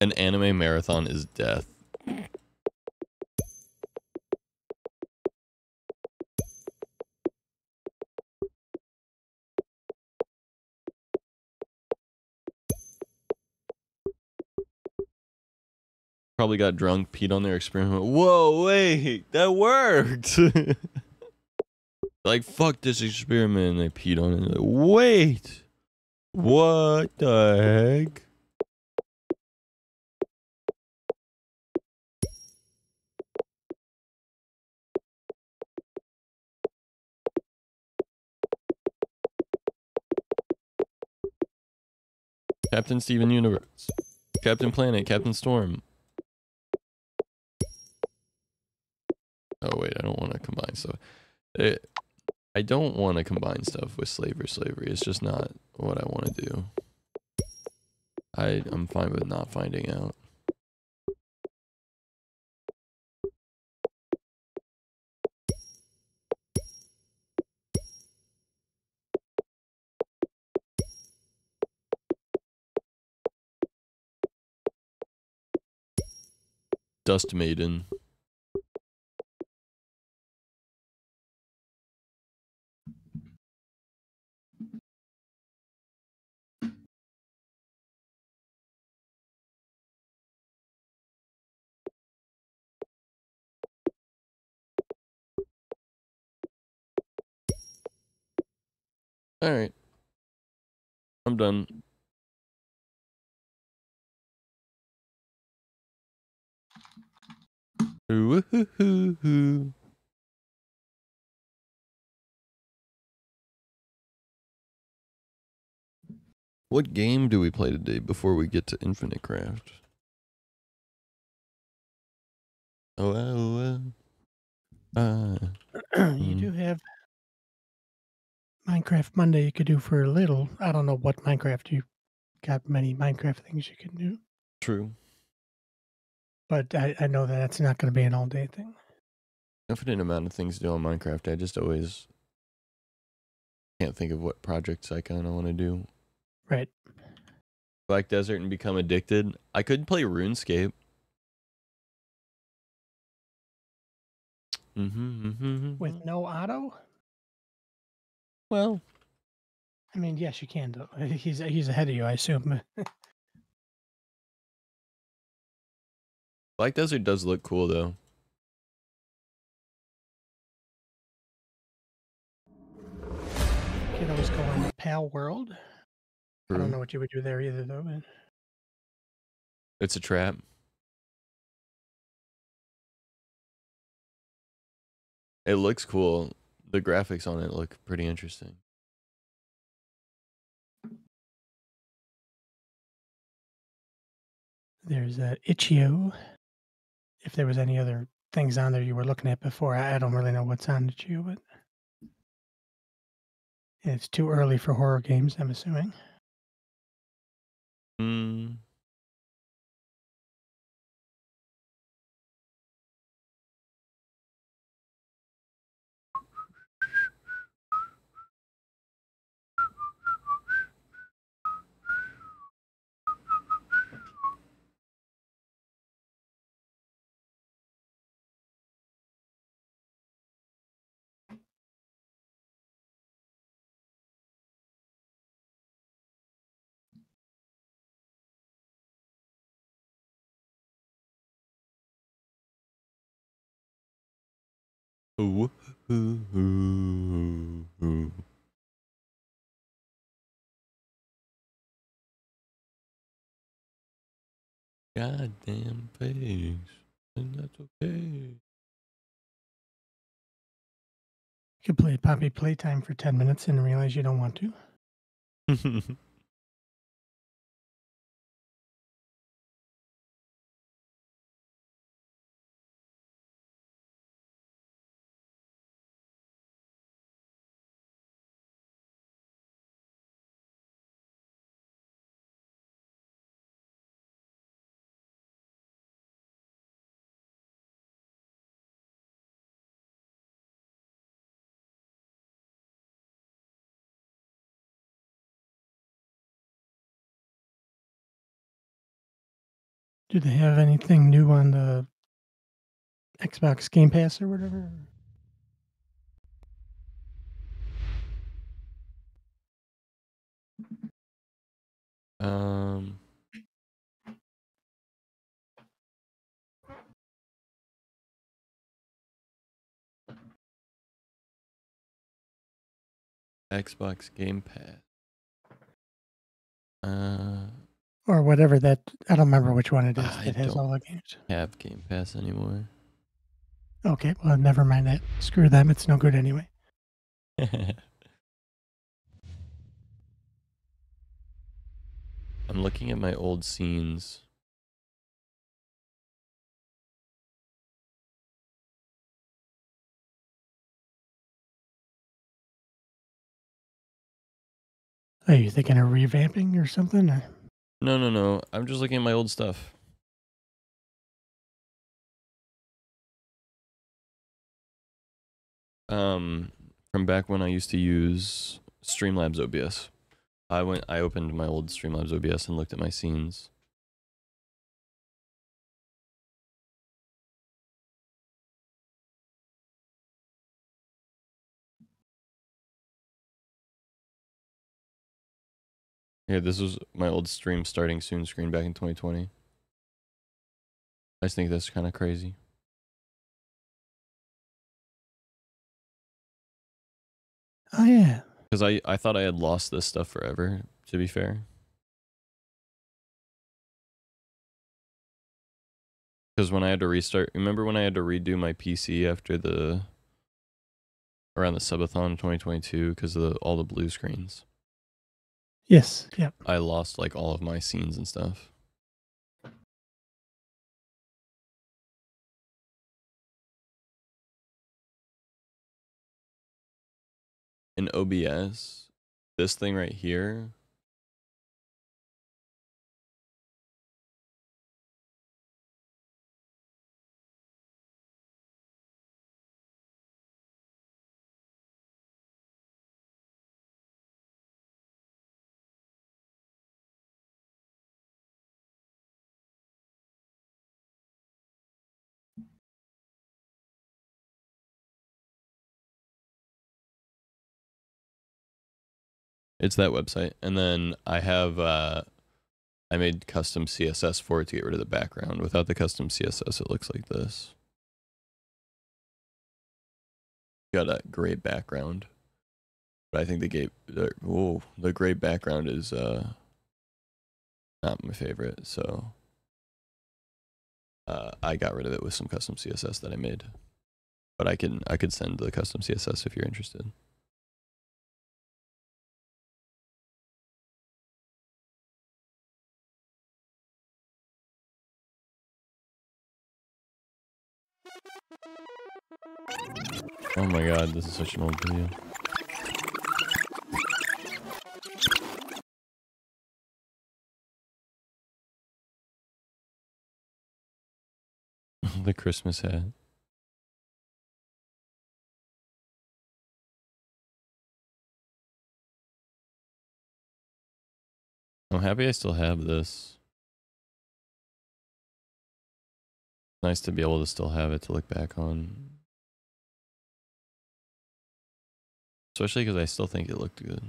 An anime marathon is death. Probably got drunk, peed on their experiment. Whoa, wait, that worked. Like, fuck this experiment. And they peed on it. Like, wait, what the heck? Captain Steven Universe. Captain Planet. Captain Storm. Oh, wait, I don't want to combine stuff. I don't want to combine stuff with slavery. It's just not what I want to do. I'm fine with not finding out. Dust Maiden. All right. I'm done. Woo-hoo-hoo-hoo. What game do we play today before we get to Infinite Craft? You do have Minecraft Monday you could do for a little. I don't know what Minecraft you got many Minecraft things you can do. True. But I know that that's not going to be an all day thing. Infinite amount of things to do on Minecraft. I just always can't think of what projects I kind of want to do. Right. Black Desert and become addicted. I could play RuneScape. With no auto? Well, I mean, yes, you can do. He's ahead of you, I assume. Black Desert does look cool though. You could always go on the PAL world. True. I don't know what you would do there either, though. But... It's a trap. It looks cool. The graphics on it look pretty interesting. There's Itch.io. If there was any other things on there you were looking at before, I don't really know what's on Itch.io, but it's too early for horror games, I'm assuming. Ooh. Goddamn face. And that's okay. You could play Poppy Playtime for 10 minutes and realize you don't want to. Do they have anything new on the Xbox Game Pass or whatever? Um, Xbox Game Pass. Or whatever that, I don't remember which one it is I that has don't all the games. have Game Pass anymore. Okay, well, never mind that. Screw them. It's no good anyway. I'm looking at my old scenes. Are you thinking of revamping or something? Or? No. I'm just looking at my old stuff. From back when I used to use Streamlabs OBS. I opened my old Streamlabs OBS and looked at my scenes. Here, this was my old stream starting soon screen back in 2020. I just think that's kind of crazy. Oh, yeah. Because I thought I had lost this stuff forever, to be fair. Because when I had to restart, remember when I had to redo my PC after around the subathon 2022 because of all the blue screens? Yes. Yep. I lost like all of my scenes and stuff. In OBS, this thing right here, it's that website. And then I have I made custom CSS for it to get rid of the background. Without the custom CSS, it looks like this. Got a gray background. But I think the gray background is not my favorite, so I got rid of it with some custom CSS that I made. But I could send the custom CSS if you're interested. Oh my god, this is such an old video. The Christmas hat. I'm happy I still have this. Nice to be able to still have it to look back on. Especially because I still think it looked good.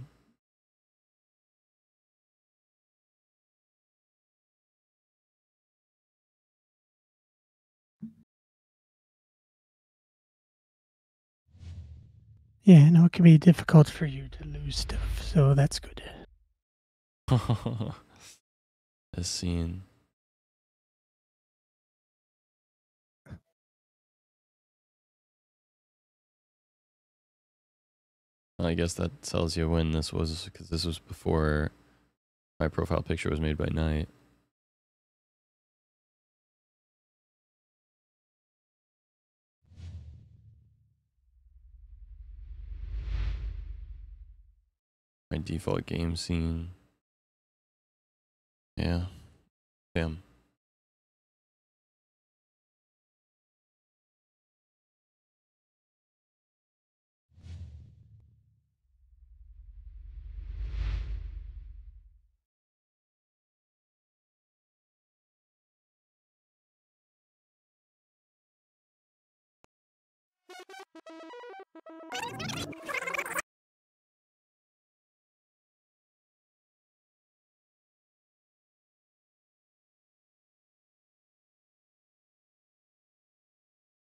Yeah, no, it can be difficult for you to lose stuff, so that's good. This scene. I guess that tells you when this was, because this was before my profile picture was made by night. My default game scene. Yeah. Damn.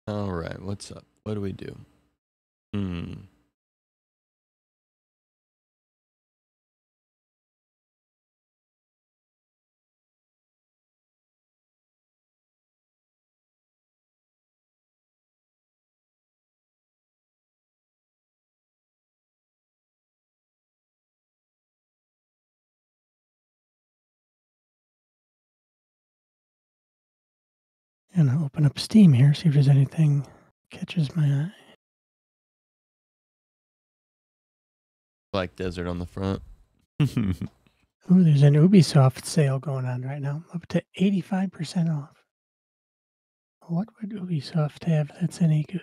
All right, what's up? What do we do? And I'll open up Steam here, see if there's anything catches my eye. Black Desert on the front. Ooh, there's an Ubisoft sale going on right now, up to 85% off. What would Ubisoft have that's any good?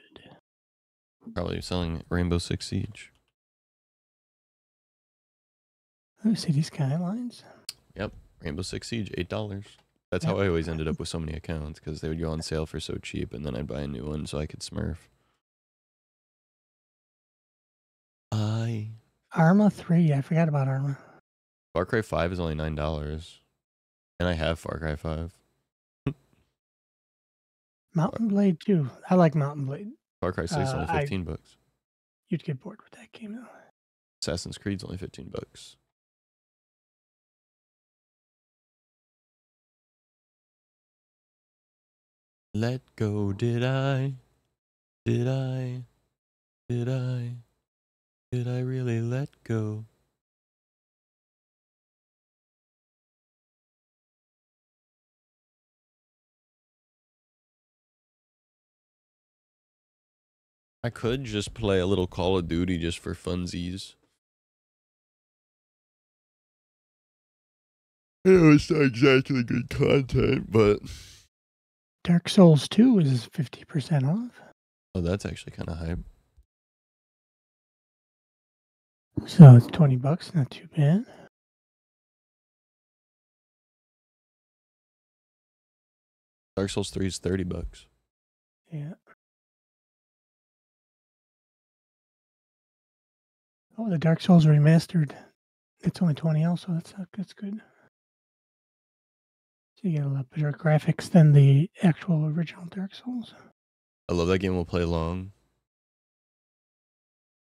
Probably selling Rainbow Six Siege. Oh, City Skylines? Yep, Rainbow Six Siege, $8. That's Yep. how I always ended up with so many accounts, because they would go on sale for so cheap, and then I'd buy a new one so I could smurf. Arma 3, I forgot about Arma. Far Cry 5 is only $9. And I have Far Cry 5. Mountain Blade 2. I like Mountain Blade. Far Cry 6 is only $15. You'd get bored with that game, though. Assassin's Creed's only $15. Let go, did I? Did I? Did I? Did I really let go? I could just play a little Call of Duty just for funsies. It's not exactly good content, but... Dark Souls 2 is 50% off. Oh, that's actually kind of hype. So it's $20, not too bad. Dark Souls 3 is $30. Yeah. Oh, the Dark Souls remastered. It's only 20 also. That's good. So you get a lot better graphics than the actual original Dark Souls. I love that game. Will play long.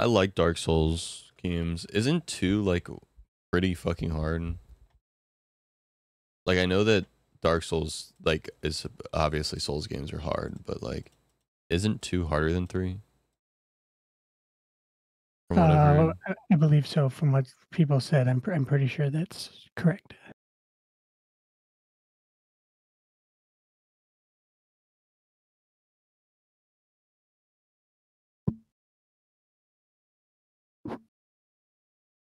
I like Dark Souls games. Isn't 2 like pretty fucking hard? Like, I know that Dark Souls like is obviously Souls games are hard, but like, isn't 2 harder than 3? From what I've heard. I believe so. From what people said, I'm pretty sure that's correct.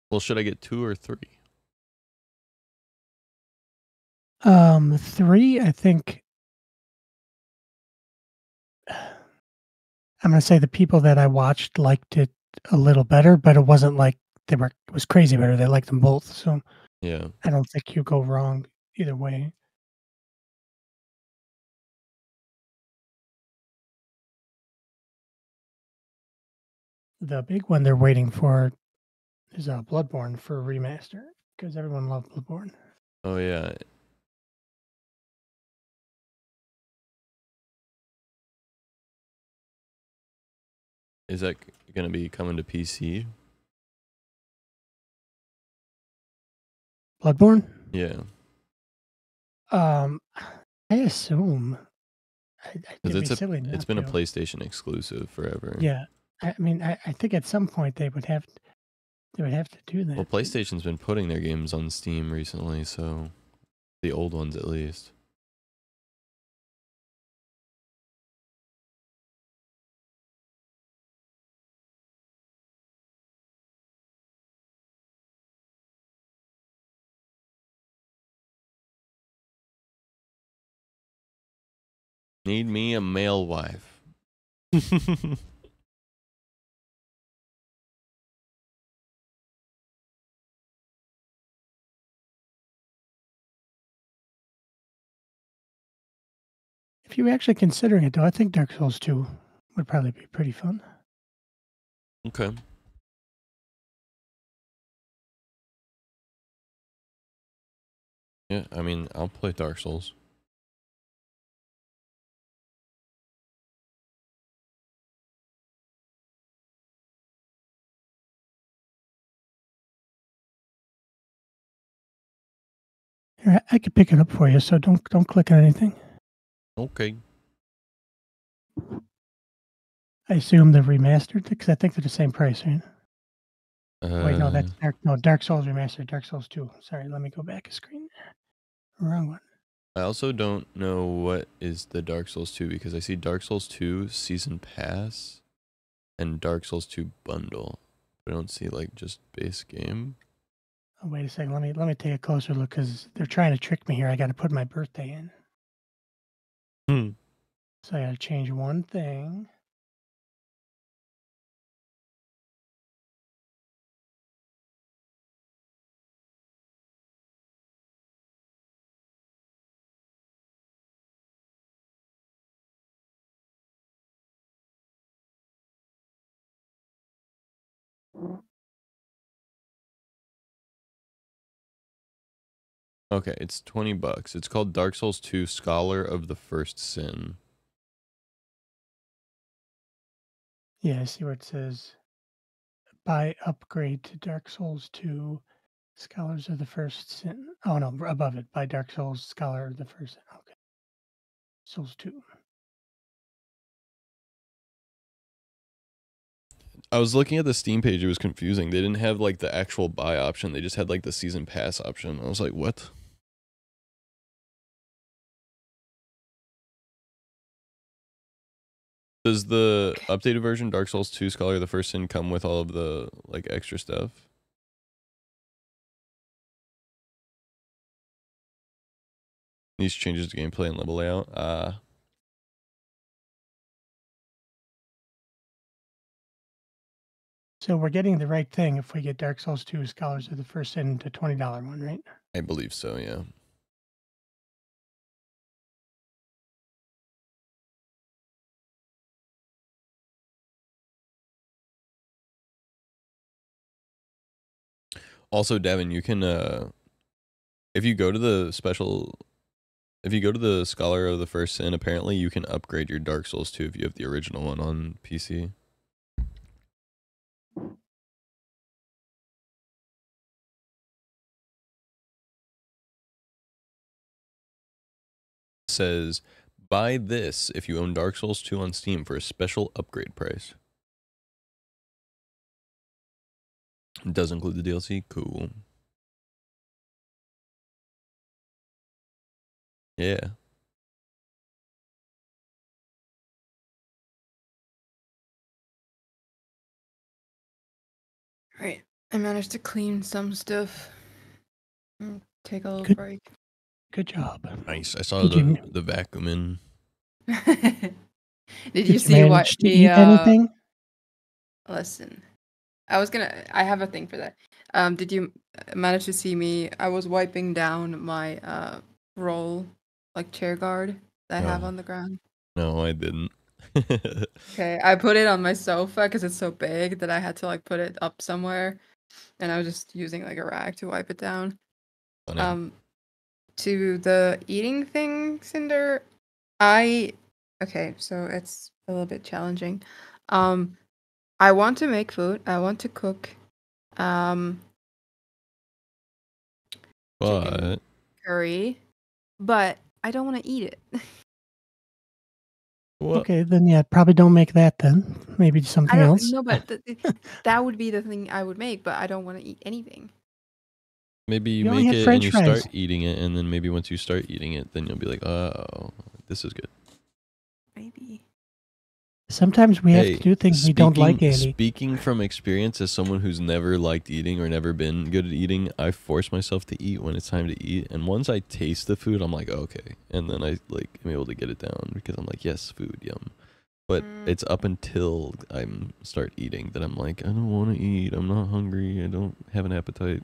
Well, should I get 2 or 3? 3, I think. I'm gonna say the people that I watched liked it a little better, but it wasn't like it was crazy better. They liked them both, so Yeah. I don't think you go wrong either way. The big one they're waiting for is Bloodborne for remaster because everyone loved Bloodborne. Oh yeah. Is that gonna be coming to PC? Bloodborne? Yeah. I assume. Because Silly it's not been a to. PlayStation exclusive forever. Yeah, I mean, I think at some point they would have to do that. Well, PlayStation's been putting their games on Steam recently, so the old ones at least. Need me a male wife. If you're actually considering it, though, I think Dark Souls 2 would probably be pretty fun. Okay. Yeah, I mean, I'll play Dark Souls. Here, I could pick it up for you, so don't click on anything. Okay. I assume they're remastered because I think they're the same price, right? Wait, no, that's Dark Souls remastered. Dark Souls 2. Sorry, let me go back a screen. Wrong one. I also don't know what is the Dark Souls 2 because I see Dark Souls 2 Season Pass and Dark Souls 2 Bundle. I don't see like just base game. Oh, wait a second. Let me take a closer look because they're trying to trick me here. I got to put my birthday in. So I got to change one thing. Okay, it's $20. It's called Dark Souls 2 Scholar of the First Sin. Yeah, I see where it says buy upgrade to Dark Souls 2 Scholars of the First Sin. Oh no, above it. Buy Dark Souls Scholar of the First Sin. Okay. Souls 2. I was looking at the Steam page, it was confusing. They didn't have like the actual buy option, they just had like the season pass option. I was like, what? Does the updated version Dark Souls 2 Scholar of the First Sin come with all of the like extra stuff? These changes to gameplay and level layout. So we're getting the right thing if we get Dark Souls 2 Scholars of the First Sin to $20 one, right? I believe so, yeah. Also, Devin, you can if you go to the Scholar of the First Sin, apparently you can upgrade your Dark Souls 2 if you have the original one on PC. It says buy this if you own Dark Souls 2 on Steam for a special upgrade price. It does include the DLC. Cool. Yeah. Right. I managed to clean some stuff. Take a little Good. break. Good job. Nice. I saw Did the vacuum in. Did you you see what manage to eat anything? Listen, I have a thing for that. Did you manage to see me? I was wiping down my roll, like chair guard that I have No. on the ground. No, I didn't. Okay, I put it on my sofa because it's so big that I had to like put it up somewhere, and I was just using like a rag to wipe it down. Funny. To the eating thing, Cinder, okay, so it's a little bit challenging. I want to make food. I want to cook chicken But curry, but I don't want to eat it. what? Okay, then yeah, probably don't make that then. Maybe something I don't else. know, but that would be the thing I would make, but I don't want to eat anything. Maybe you You only make had it and French you fries. start eating it, and then maybe once you start eating it, then you'll be like, oh, this is good. Maybe. Sometimes we have to do things we don't like, Andy. Speaking from experience as someone who's never liked eating or never been good at eating, I force myself to eat when it's time to eat. And once I taste the food, I'm like, okay. And then I like am able to get it down because I'm like, yes, food, yum. But it's up until I start eating that I'm like, I don't want to eat. I'm not hungry. I don't have an appetite.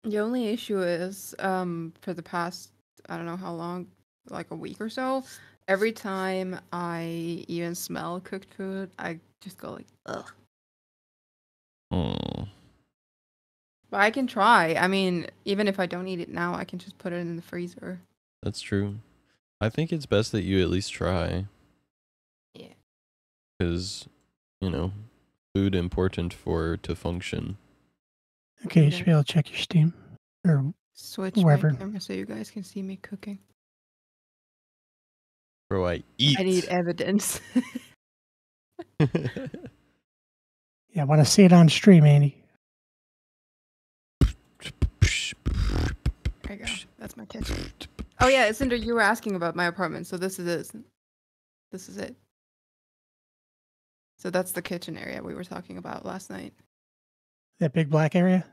The only issue is, for the past, I don't know how long, like a week or so, every time I even smell cooked food, I just go like, ugh. Oh, But I can try. I mean, even if I don't eat it now, I can just put it in the freezer. that's true. I think it's best that you at least try. Yeah. Because, you know, food important to function. Okay, you Okay. should be able to check your Steam or Switch wherever. my camera so you guys can see me cooking. Bro, I eat. I need evidence. Yeah, I want to see it on stream, Andy. There you go. That's my kitchen. Oh yeah, Cinder, you were asking about my apartment, so this is it. This is it. So that's the kitchen area we were talking about last night. That big black area?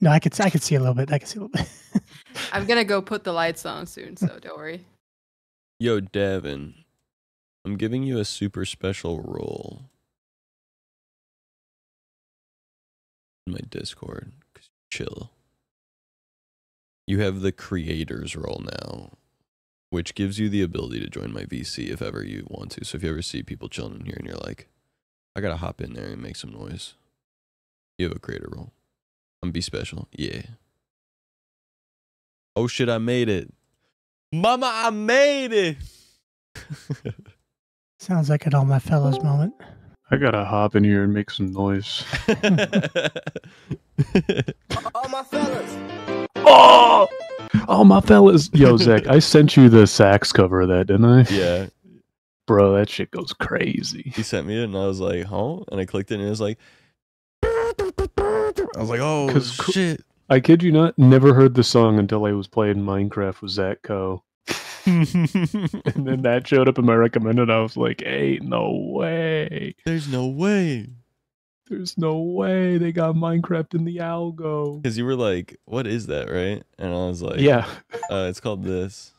No, I could see a little bit. I could see a little bit. I'm gonna go put the lights on soon, so don't worry. Yo, Devin, I'm giving you a super special role in my Discord. 'Cause chill. You have the creator's role now, which gives you the ability to join my VC if ever you want to. So if you ever see people chilling in here and you're like, I gotta hop in there and make some noise, you have a creator role. I'm be special. Yeah. Oh shit, I made it. Mama, I made it. Sounds like an All My Fellows moment. I gotta hop in here and make some noise. All my fellas. Oh! Oh, my fellas. Yo, Zach, I sent you the sax cover of that, didn't I? Yeah. Bro, that shit goes crazy. He sent me it and I was like, huh? And I clicked it and it was like, I was like, oh 'Cause shit. I kid you not, never heard the song until I was playing Minecraft with Zach Co. And then that showed up in my recommended. I was like, hey, no way. There's no way. There's no way they got Minecraft in the algo. Because you were like, what is that, right? And I was like, Yeah. it's called this.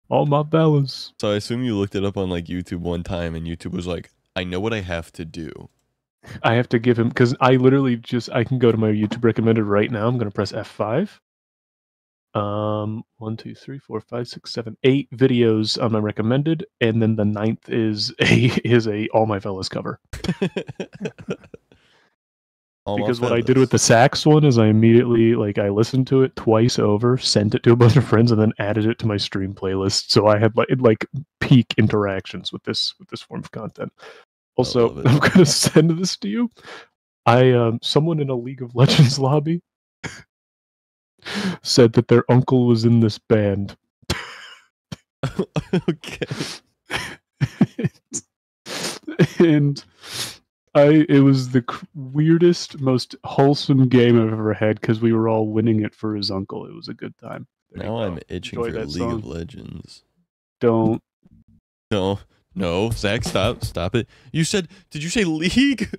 All my fellas. So I assume you looked it up on like YouTube one time and YouTube was like, I know what I have to do. I have to give him, because I literally I can go to my YouTube recommended right now. I'm going to press F5. 1, 2, 3, 4, 5, 6, 7, 8 videos on my recommended, and then the 9th is a All My Fellas cover. Because what I did with the sax one is I immediately, like, I listened to it twice over, sent it to a bunch of friends, and then added it to my stream playlist. So I had like peak interactions with this form of content. Also, I'm gonna send this to you. Someone in a League of Legends lobby said that their uncle was in this band. Okay. And it was the weirdest, most wholesome game I've ever had because we were all winning it for his uncle. It was a good time. Now I'm itching for League of Legends. Don't. No, Zach, stop it. You said, did you say League?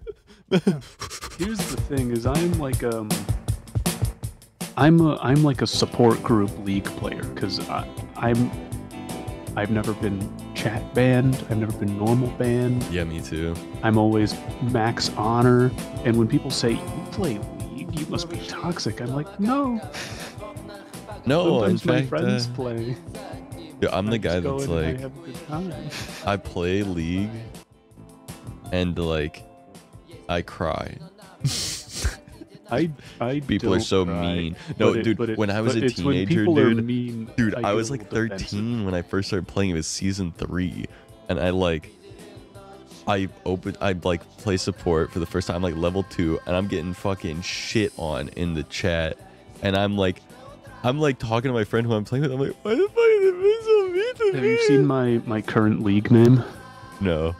Here's the thing: is I'm like a support group League player because I've never been chat banned. I've never been normal banned. Yeah, me too. I'm always max honor. And when people say you play League, you must be toxic. I'm like, no. No, sometimes in my fact, friends play. Yeah, I'm the guy that's like, I have a good time. I play League, and like, I cry. People are so mean. No, dude, when I was a teenager, dude, I was like 13 when I first started playing. It was season 3, and I play support for the first time, like level 2, and I'm getting fucking shit on in the chat, and I'm like talking to my friend who I'm playing with. I'm like, why the fuck is it so mean to me? Have you seen my current League name? No.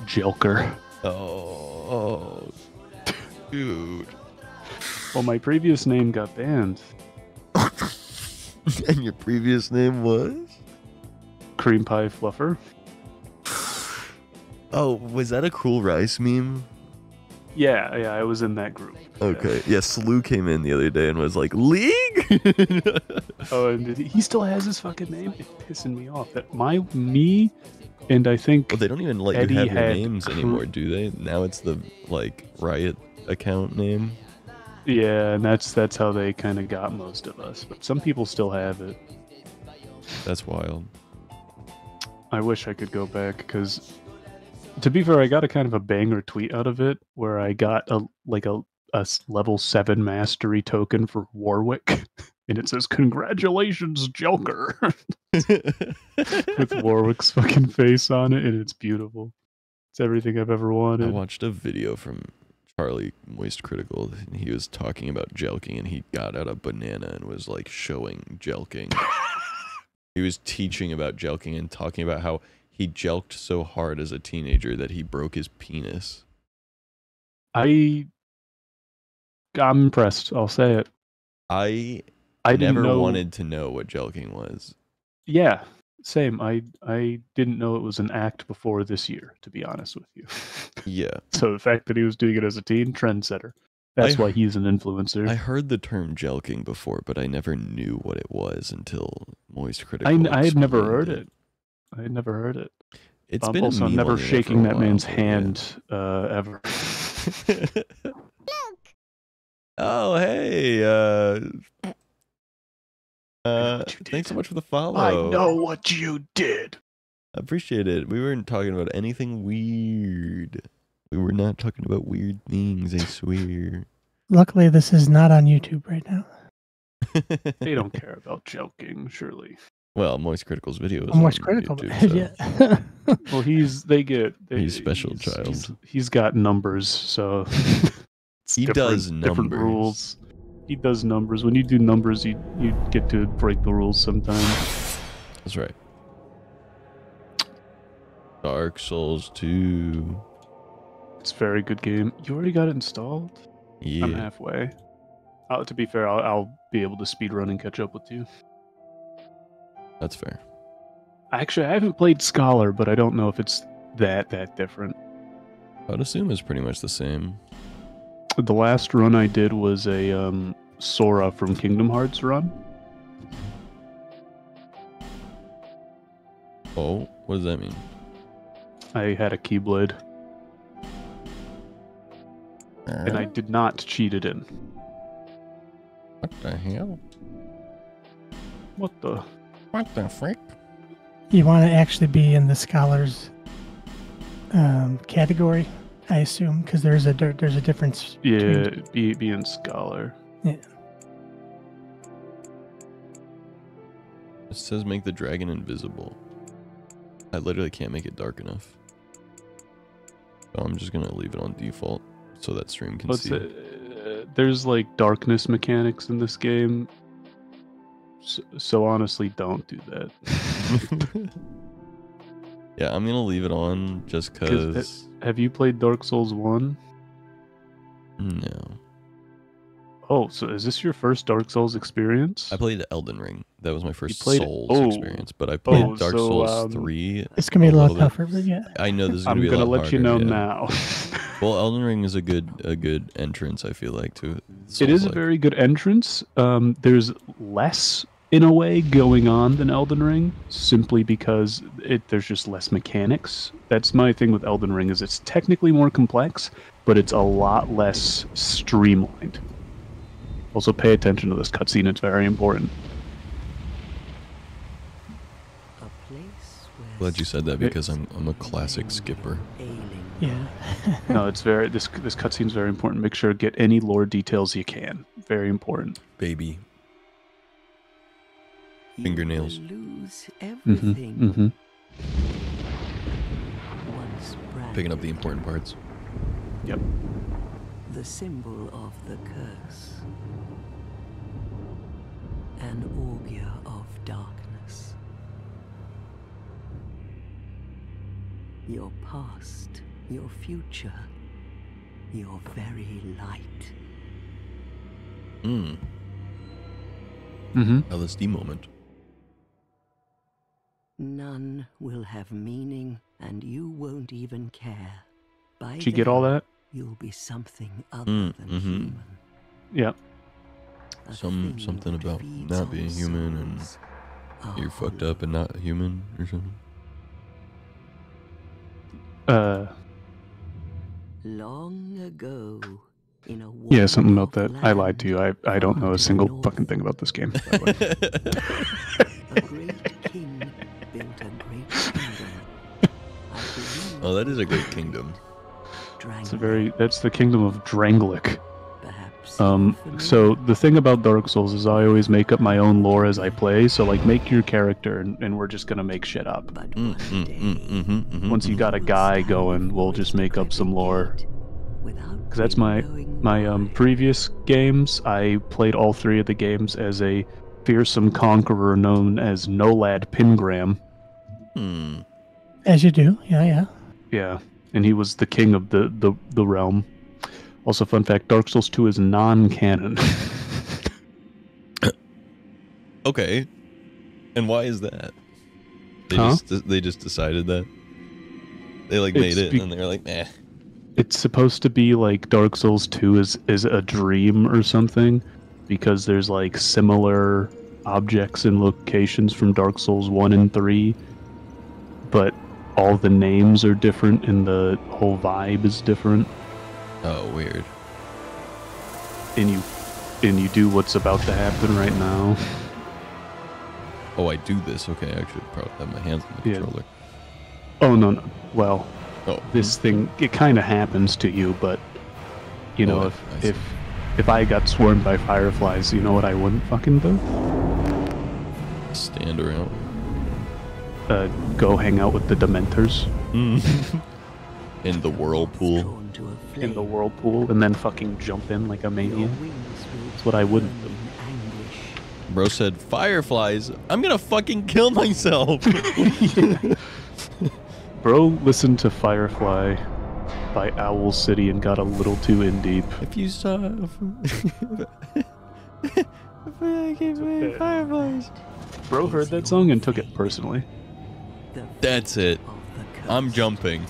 Joker. Oh, dude. Well, my previous name got banned. And your previous name was? Cream Pie Fluffer. Oh, was that a Cruel Rice meme? Yeah, I was in that group. Okay. Yeah, Slew came in the other day and was like, League? Oh, and he still has his fucking name? It's pissing me off. That me and I think Well, they don't even let Eddie you have your had names anymore, do they? Now it's the, like, Riot account name. Yeah, and that's how they kind of got most of us. But some people still have it. That's wild. I wish I could go back because, to be fair, I got a kind of a banger tweet out of it where I got a level 7 mastery token for Warwick, and it says "Congratulations, Joker," with Warwick's fucking face on it, and it's beautiful. It's everything I've ever I wanted. watched a video from Charlie Moist Critical. And he was talking about jelking, and he got out a banana and was like showing jelking. He was teaching about jelking and talking about how he jelked so hard as a teenager that he broke his penis. I'm impressed. I'll say it. I didn't never know. wanted to know what jelking was. Yeah, same. I didn't know it was an act before this year, to be honest with you. Yeah. So the fact that he was doing it as a teen, trendsetter. That's why he's an influencer. I heard the term jelking before, but I never knew what it was until Moist Critical. I had never explained heard it. I had never heard it. It's I'm been a also meme never on the internet for shaking a that while, man's but yeah. hand ever. Oh, hey. Thanks so much for the follow. I know what you did. I appreciate it. We weren't talking about anything weird. We were not talking about weird things, I swear. Luckily, this is not on YouTube right now. They don't care about joking, surely. Well, Moist Critical's video is Moist on Critical, YouTube, so yeah. Well, he's special child. He's got numbers, so it's He does different numbers. rules. He does numbers. When you do numbers, you get to break the rules sometimes. That's right. Dark Souls 2. It's a very good game. You already got it installed? I'm Yeah. halfway. To be fair, I'll be able to speedrun and catch up with you. That's fair. Actually, I haven't played Scholar, but I don't know if it's that different. I'd assume it's pretty much the same. The last run I did was a Sora from Kingdom Hearts run. Oh, what does that mean? I had a Keyblade, and I did not cheat it in. What the hell? What the? What the frick? You want to actually be in the scholars category, I assume, because there's a difference. Yeah, be in Scholar. Yeah. It says make the dragon invisible. I literally can't make it dark enough. So I'm just gonna leave it on default so that stream can see it. There's like darkness mechanics in this game. So honestly, don't do that. Yeah, I'm gonna leave it on just cause. Have you played Dark Souls 1? No. Oh, so is this your first Dark Souls experience? I played Elden Ring. That was my first played- Souls oh. experience, but I played Dark so, Souls 3. It's gonna be a lot little bit. tougher, but yeah. I know this is gonna I'm be a gonna lot let you know harder, yeah. now. Well, Elden Ring is a good entrance, I feel like, to It is a Souls-like. very good entrance. There's less, in a way, going on than Elden Ring, simply because there's just less mechanics. That's my thing with Elden Ring, is it's technically more complex, but it's a lot less streamlined. Also, pay attention to this cutscene; it's very important. Glad you said that because I'm a classic skipper. Yeah. No, it's this cutscene's very important. Make sure to get any lore details you can. Very important. Baby. Fingernails. Lose Mm-hmm. everything. Mm-hmm. Once Picking up the important parts. Yep. the symbol of the curse. An augur of darkness. Your past, your future, your very light. LSD moment. None will have meaning, and you won't even care. By Did you get all then, that? You'll be something other than human. Yeah. A Something thing that about feeds not on being human and souls, a you're fucked hollow. up and not human or something. Long ago, in a Yeah, something about walled that. I lied to you. land I don't know far a to single the fucking north, thing about this game. By the way. a great king Oh, that is a great kingdom. That's the kingdom of Drangleic. Perhaps So the thing about Dark Souls is I always make up my own lore as I play. So like, make your character, and we're just gonna make shit up. Once you got a guy going, we'll just make up some lore. Because that's my previous games. I played all 3 of the games as a fearsome conqueror known as Nolad Pingram. As you do, yeah. Yeah, and he was the king of the realm. Also, fun fact: Dark Souls 2 is non-canon. Okay, and why is that? They just decided that they like made it, and they're like, nah. It's supposed to be like Dark Souls 2 is a dream or something, because there's like similar objects and locations from Dark Souls 1 and 3, but all the names are different and the whole vibe is different. Oh, weird. And you do what's about to happen right now. Oh, I do this. Okay, I should probably have my hands on the controller. Oh, no. Well, oh. This thing, it kind of happens to you, but, you know, if I got swarmed by fireflies, you know what I wouldn't fucking do? Stand around. Go hang out with the Dementors. In the whirlpool. In the whirlpool, and then fucking jump in like a maniac. That's what I wouldn't do. Bro said, fireflies? I'm gonna fucking kill myself! Bro listened to Firefly by Owl City and got a little too in deep. If you saw... fireflies. Bro heard that song and took it personally. That's it. I'm jumping.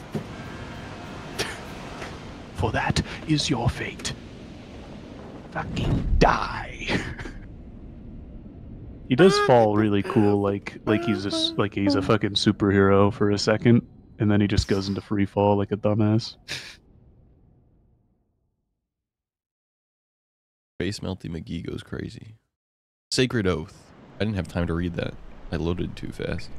For that is your fate. Fucking die. He does fall really cool, like he's a fucking superhero for a second, and then he just goes into free fall like a dumbass. Face Melty McGee goes crazy. Sacred Oath. I didn't have time to read that. I loaded too fast.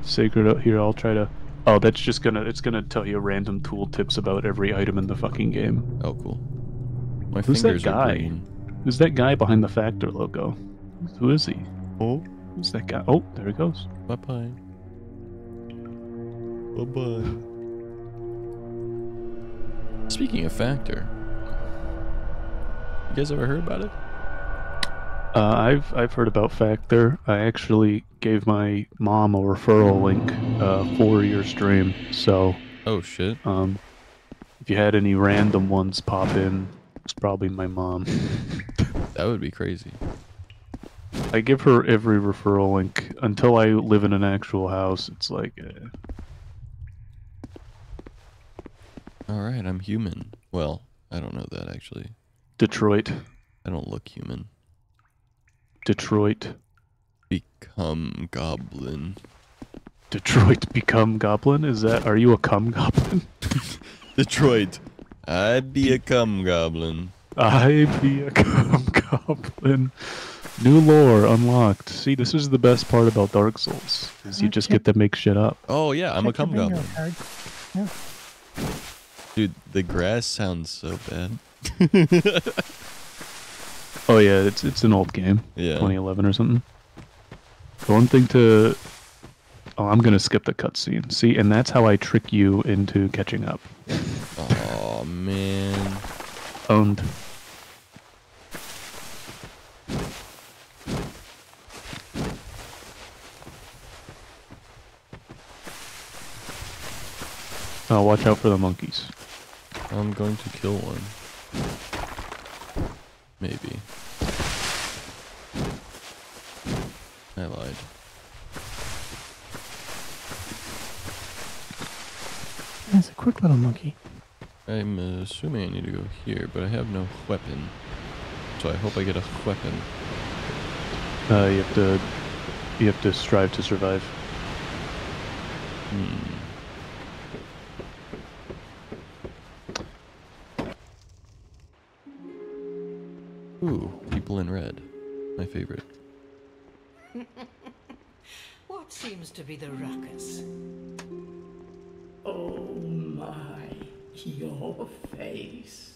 Sacred Oath. Here, I'll try to. Oh, that's just it's gonna tell you random tool tips about every item in the fucking game. Oh, cool. My Who's fingers that guy? are green. Who's that guy behind the Factor logo? Who is he? Oh, who's that guy? Oh, there he goes. Bye-bye. Bye-bye. Speaking of Factor, you guys ever heard about it? I've heard about Factor. I actually gave my mom a referral link for your stream. So. Oh shit. If you had any random ones pop in, it's probably my mom. That would be crazy. I give her every referral link until I live in an actual house. It's like. All right, I'm human. Well, I don't know that actually. Detroit. I don't look human. Detroit. Become goblin. Detroit become goblin? Are you a cum goblin? Detroit. I be a cum goblin. I be a cum goblin. New lore unlocked. See, this is the best part about Dark Souls, is you just get to make shit up. Oh yeah, I'm a cum goblin. Yeah. Dude, the grass sounds so bad. Oh yeah, it's an old game. Yeah. 2011 or something. The one thing to... Oh, I'm gonna skip the cutscene. See, and that's how I trick you into catching up. Oh man. Owned. Oh, watch out for the monkeys. I'm going to kill one. Maybe. I lied. That's a quick little monkey. I'm assuming I need to go here, but I have no weapon. So I hope I get a weapon. You have to strive to survive. Ooh, people in red. My favorite. What seems to be the ruckus? Oh, Why, your face.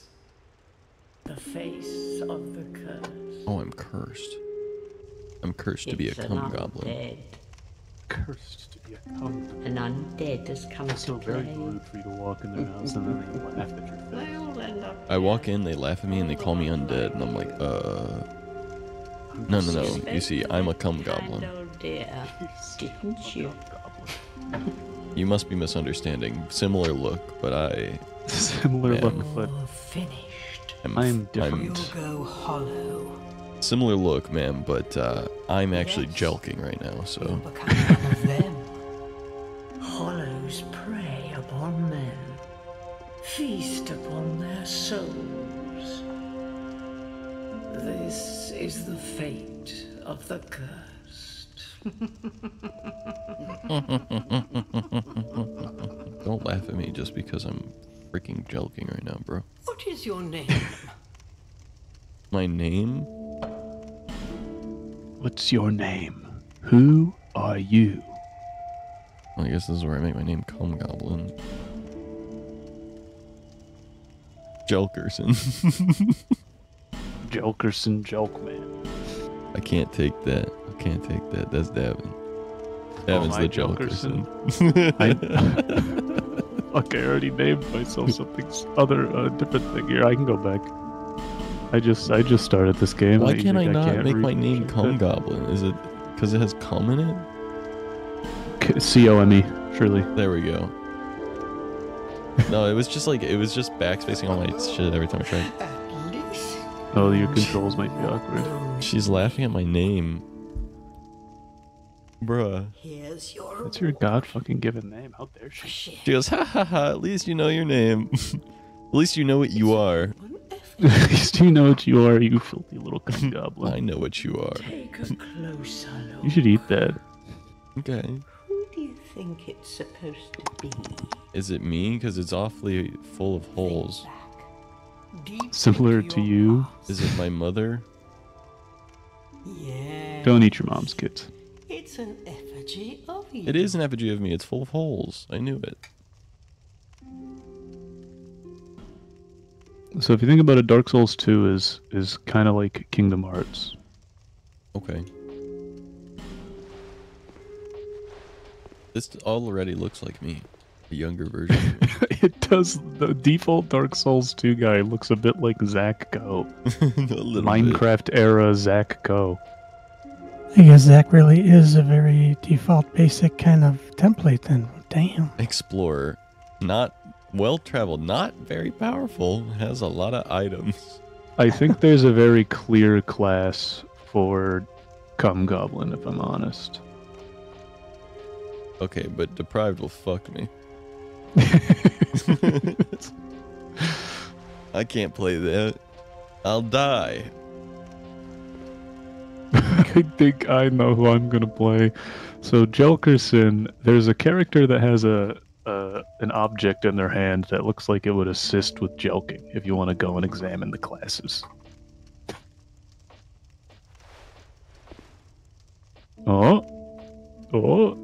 The face of the curse. Oh, I'm cursed. I'm cursed to be a It's an cum goblin. undead. Cursed to be a cum. An undead has come It's so to very play. rude for you to walk in their house and then they laugh at your face. They'll end up I walk in, they laugh at me, and they call me undead, and I'm like, No. You see, I'm a cum goblin. Oh dear, didn't you? You must be misunderstanding. Similar look, but Similar Man. look, but You're finished. I'm different. You'll go hollow. Similar look, ma'am, but I'm actually Yes. jelking right now, You'll so become one of them. Hollows prey upon men. Feast upon their souls. This is the fate of the cursed. don't laugh at me just because I'm freaking jelking right now, bro. What is your name? My name? What's your name? Who are you? Well, I guess this is where I make my name cum goblin. Jelkerson. Jelkerson Jelkman. I can't take that. I can't take that. That's Davin. Davin's my the Jelkerson. Jelkerson. Fuck, I already named myself something different thing. Here, I can go back. I just started this game. Why and can't I think not can't make my read name shit. cum goblin? Is it because it has cum in it? C-O-M-E, surely. There we go. No, it was just backspacing all my shit every time I tried. At least. Oh, your controls might be awkward. She's laughing at my name. Bruh. Here's your That's your god fucking given name. How dare she? shit. She goes, ha ha ha, at least you know your name. At least you know what you are. At least you know what you are, you filthy little cum goblin. I know what you are. Take a closer look. You should eat that. Okay. Who do you think it's supposed to be? Is it me? Because it's awfully full of holes. Back. Deep Similar into to your you. past. Is it my mother? Yeah. Don't eat your mom's kids. It's an effigy of you. It is an effigy of me. It's full of holes. I knew it. So if you think about it, Dark Souls 2 is kind of like Kingdom Hearts. Okay. This already looks like me. A younger version of me. It does. The default Dark Souls 2 guy looks a bit like Zach Go. A little bit. Minecraft era Zach Go. I guess Zach really is a very default, basic kind of template then. Damn. Explorer. Not well-traveled. Not very powerful. Has a lot of items. I think there's a very clear class for Cum Goblin, if I'm honest. Okay, but deprived will fuck me. I can't play that. I'll die. I think I know who I'm gonna play. So Jelkerson, there's a character that has an object in their hand that looks like it would assist with jelking if you want to go and examine the classes. Oh.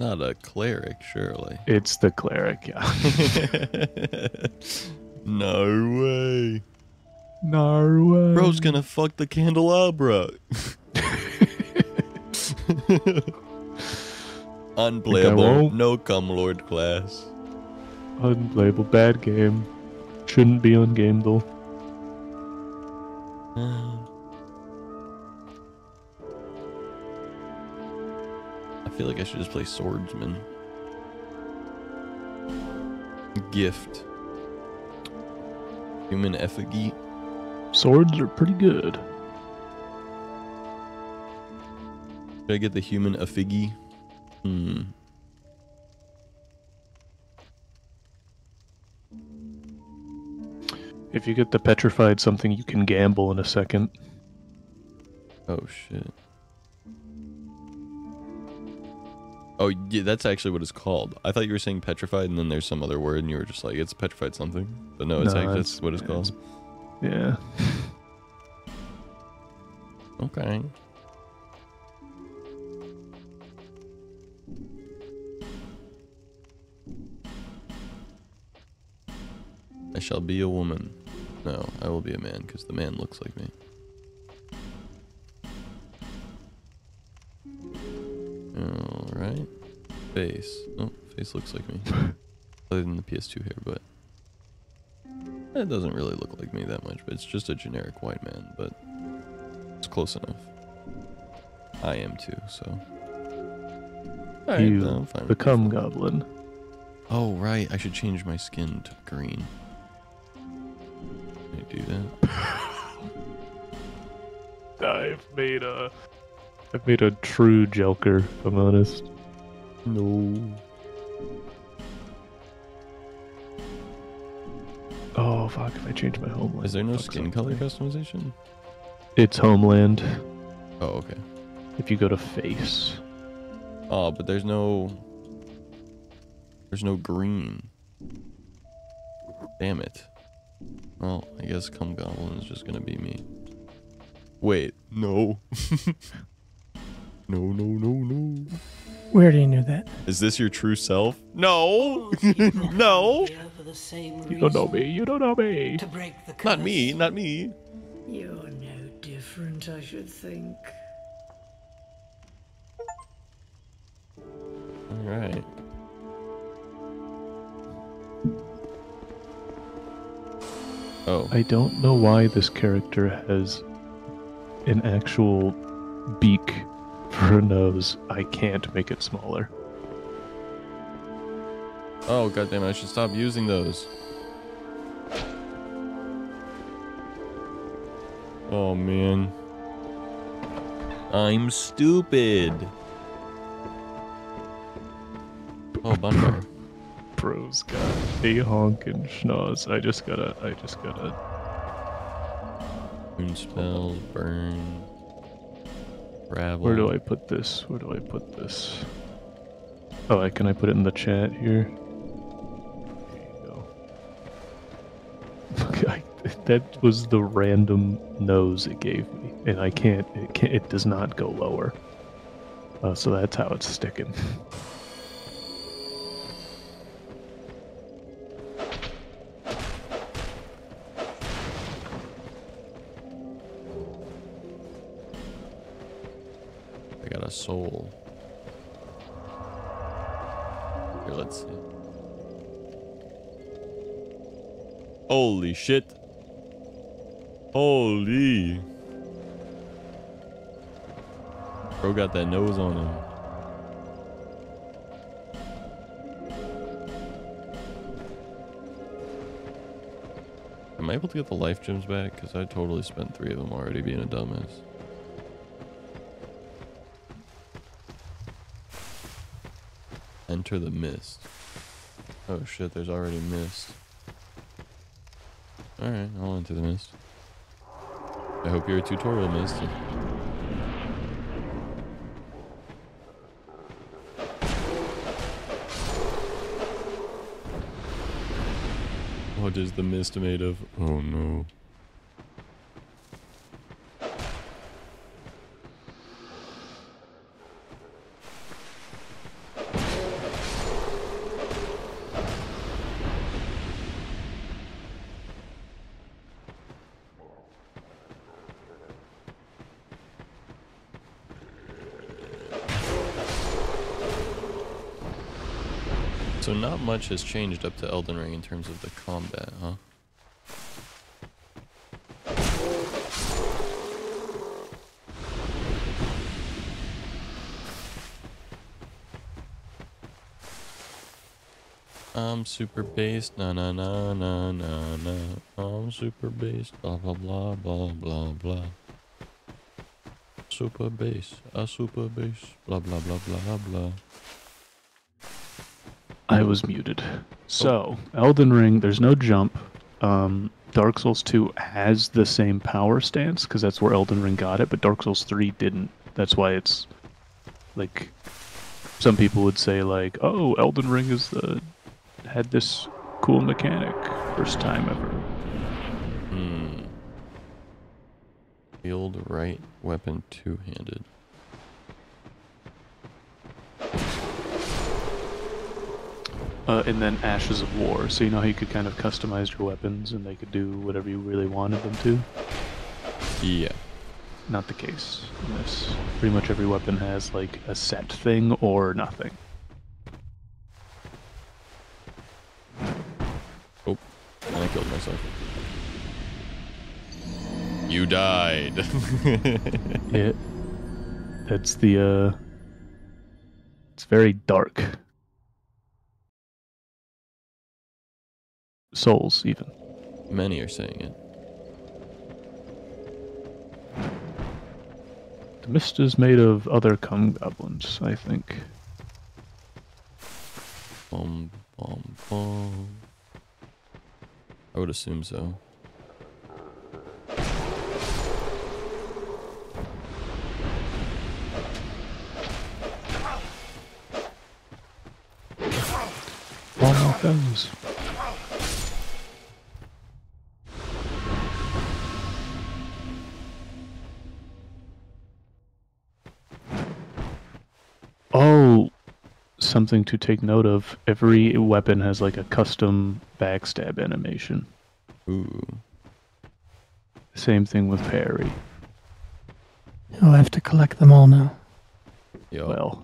Not a cleric, surely. It's the cleric, yeah. No way. Narwhal. Bro's gonna fuck the candelabra. Unplayable. won't. No cum lord class. Unplayable, bad game. Shouldn't be ungameable. I feel like I should just play swordsman. Gift. Human effigy. Swords are pretty good. Should I get the human effigy? If you get the petrified something, you can gamble in a second. Oh shit. Oh yeah, that's actually what it's called. I thought you were saying petrified and then there's some other word and you were just like, it's petrified something. But no, it's No, actually it's- that's what it's called. Yeah. Okay. I shall be a woman. No, I will be a man because the man looks like me. Alright. Face. Oh, face looks like me. Other than the PS2 hair, but it doesn't really look like me that much, but it's just a generic white man, but it's close enough. I am too, so. Alright, You I'm fine with become that. goblin. Oh, right. I should change my skin to green. Can I do that? I've made a true Joker, if I'm honest. No. Oh fuck, if I change my homeland. Is there no fuck skin something. color customization? It's homeland. Oh, okay. If you go to face. Oh, but there's no green. Damn it. Well, I guess Come Goblin is just gonna be me. Wait, no. No. We already knew that. Is this your true self? No! No! You don't know me, you don't know me. To break the curse. Not me, not me. You're no different, I should think. Alright. Oh. I don't know why this character has an actual beak for a nose. I can't make it smaller. Oh, goddamn, I should stop using those. Oh, man. I'm stupid. Oh, bonfire. Bro's got a honkin' schnoz. I just gotta. Moon spell, burn, gravel. Where do I put this? Oh, can I put it in the chat here? There you go. That was the random nose it gave me, and it does not go lower. So that's how it's sticking. I got a soul. Here, let's see. Holy shit. Holy. Bro got that nose on him. Am I able to get the life gems back? Because I totally spent 3 of them already being a dumbass. Enter the mist. Oh shit, there's already mist. Alright, I'll enter the mist. I hope you're a tutorial mist. What is the mist made of? Oh no. So not much has changed up to Elden Ring in terms of the combat, huh? I'm super based, na na na na na na. I'm super based, blah blah blah blah blah blah. Super bass, super bass, blah blah blah blah blah. I was muted. So, Elden Ring, there's no jump. Dark Souls 2 has the same power stance, because that's where Elden Ring got it, but Dark Souls 3 didn't. That's why it's, like, some people would say, like, oh, Elden Ring had this cool mechanic. First time ever. Wield right weapon two-handed. And then Ashes of War. So you know how you could kind of customize your weapons and they could do whatever you really wanted them to? Yeah. Not the case in this. Pretty much every weapon has like a set thing or nothing. Oh, and I killed myself. You died. Yeah. That's the, it's very dark. Souls, even. Many are saying it. The mist is made of other cum goblins, I think. Bum, bum, bum. I would assume so. All my foes. Oh, something to take note of. Every weapon has like a custom backstab animation. Ooh. Same thing with parry. I'll have to collect them all now. Yo. Well,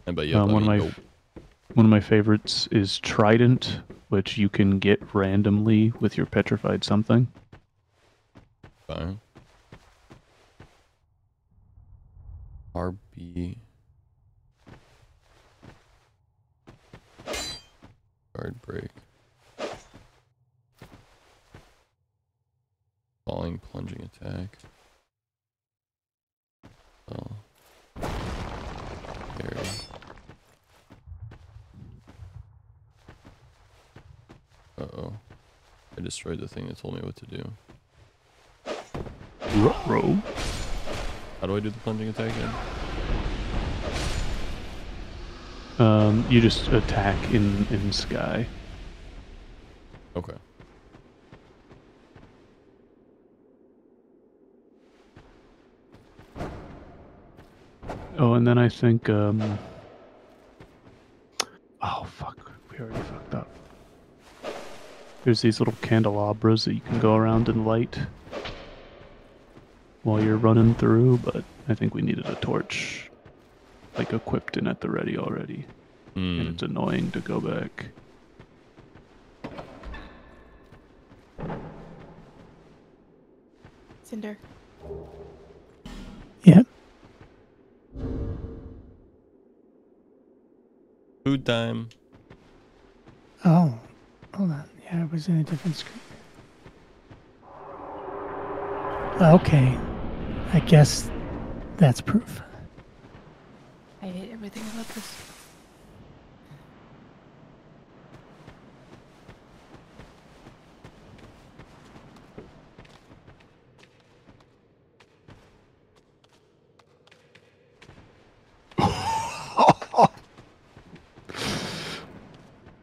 I bet you have one of my favorites is Trident, which you can get randomly with your petrified something. Fine. RB. Guard break. Falling, plunging attack. Oh. Parry. Uh-oh. I destroyed the thing that told me what to do. Ruh-roh. How do I do the plunging attack again? You just attack in sky. Okay. Oh, and then I think, oh fuck, we already fucked up. There's these little candelabras that you can go around and light while you're running through, but I think we needed a torch, like, equipped and at the ready already. And it's annoying to go back. Cinder. Yep. Food time. Oh, hold on. Yeah, it was in a different screen. Okay. I guess that's proof. I hate everything about this.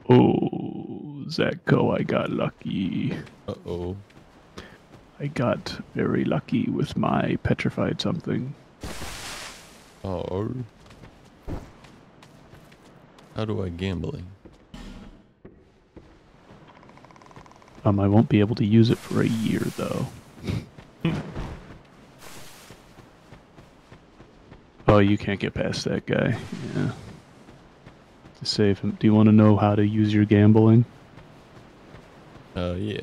Oh, Zacko, I got lucky. Uh-oh. I got very lucky with my petrified something. Oh. How do I gambling? I won't be able to use it for a year, though. Oh, you can't get past that guy. Yeah. To save him. Do you want to know how to use your gambling? Yeah.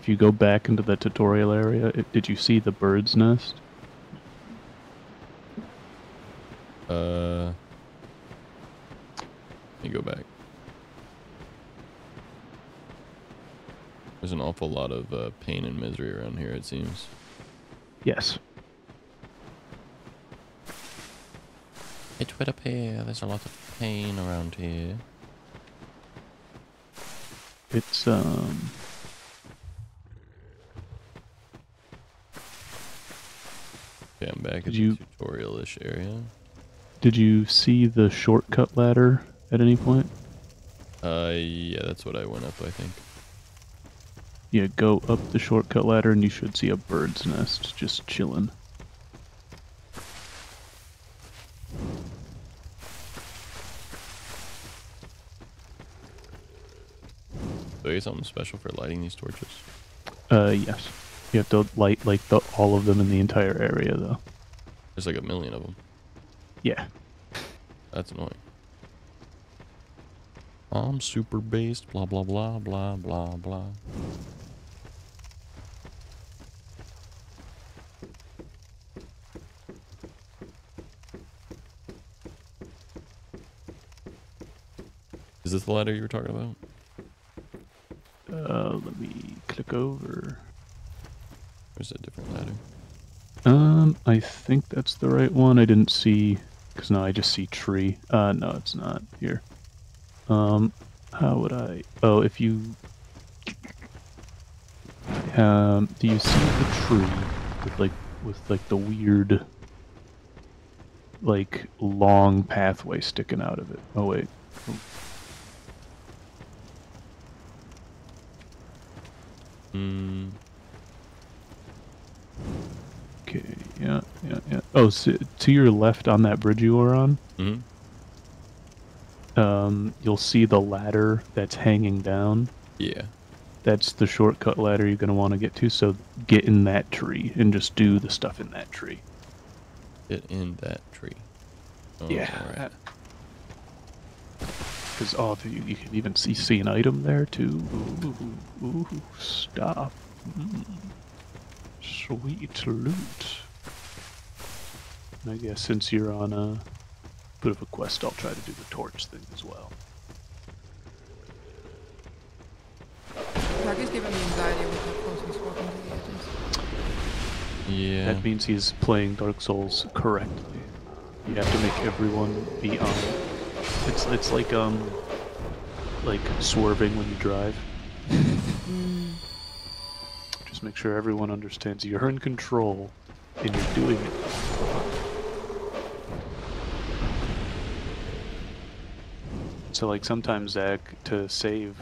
If you go back into the tutorial area, did you see the bird's nest? Let me go back. There's an awful lot of pain and misery around here, it seems. Yes. It would appear there's a lot of pain around here. It's, Okay, I'm back at Did the you- tutorial-ish area. Did you see the shortcut ladder at any point? Yeah, that's what I went up, I think. Yeah, go up the shortcut ladder and you should see a bird's nest just chilling. Do you get something special for lighting these torches? Yes. You have to light like all of them in the entire area though. There's like a million of them. Yeah. That's annoying. I'm super based, blah, blah, blah, blah, blah, blah. Is this the ladder you were talking about? Let me click over. Or is that a different ladder? I think that's the right one. I didn't see, because now I just see tree. No, it's not here. How would I? Oh, if you, do you see the tree with like the weird, like long pathway sticking out of it? Oh wait. Hmm. Okay, yeah. Oh, so to your left on that bridge you were on, you'll see the ladder that's hanging down. Yeah. That's the shortcut ladder you're going to want to get to, so get in that tree and just do the stuff in that tree. Get in that tree. Oh, Yeah. alright. Because you can even see an item there too. Ooh, stop. Sweet loot. And I guess since you're on a bit of a quest, I'll try to do the torch thing as well. Mark is giving me anxiety with how close he's walking to the edges. Yeah. That means he's playing Dark Souls correctly. You have to make everyone be on. It's like swerving when you drive. Just make sure everyone understands you're in control and you're doing it. So like sometimes, Zach, to save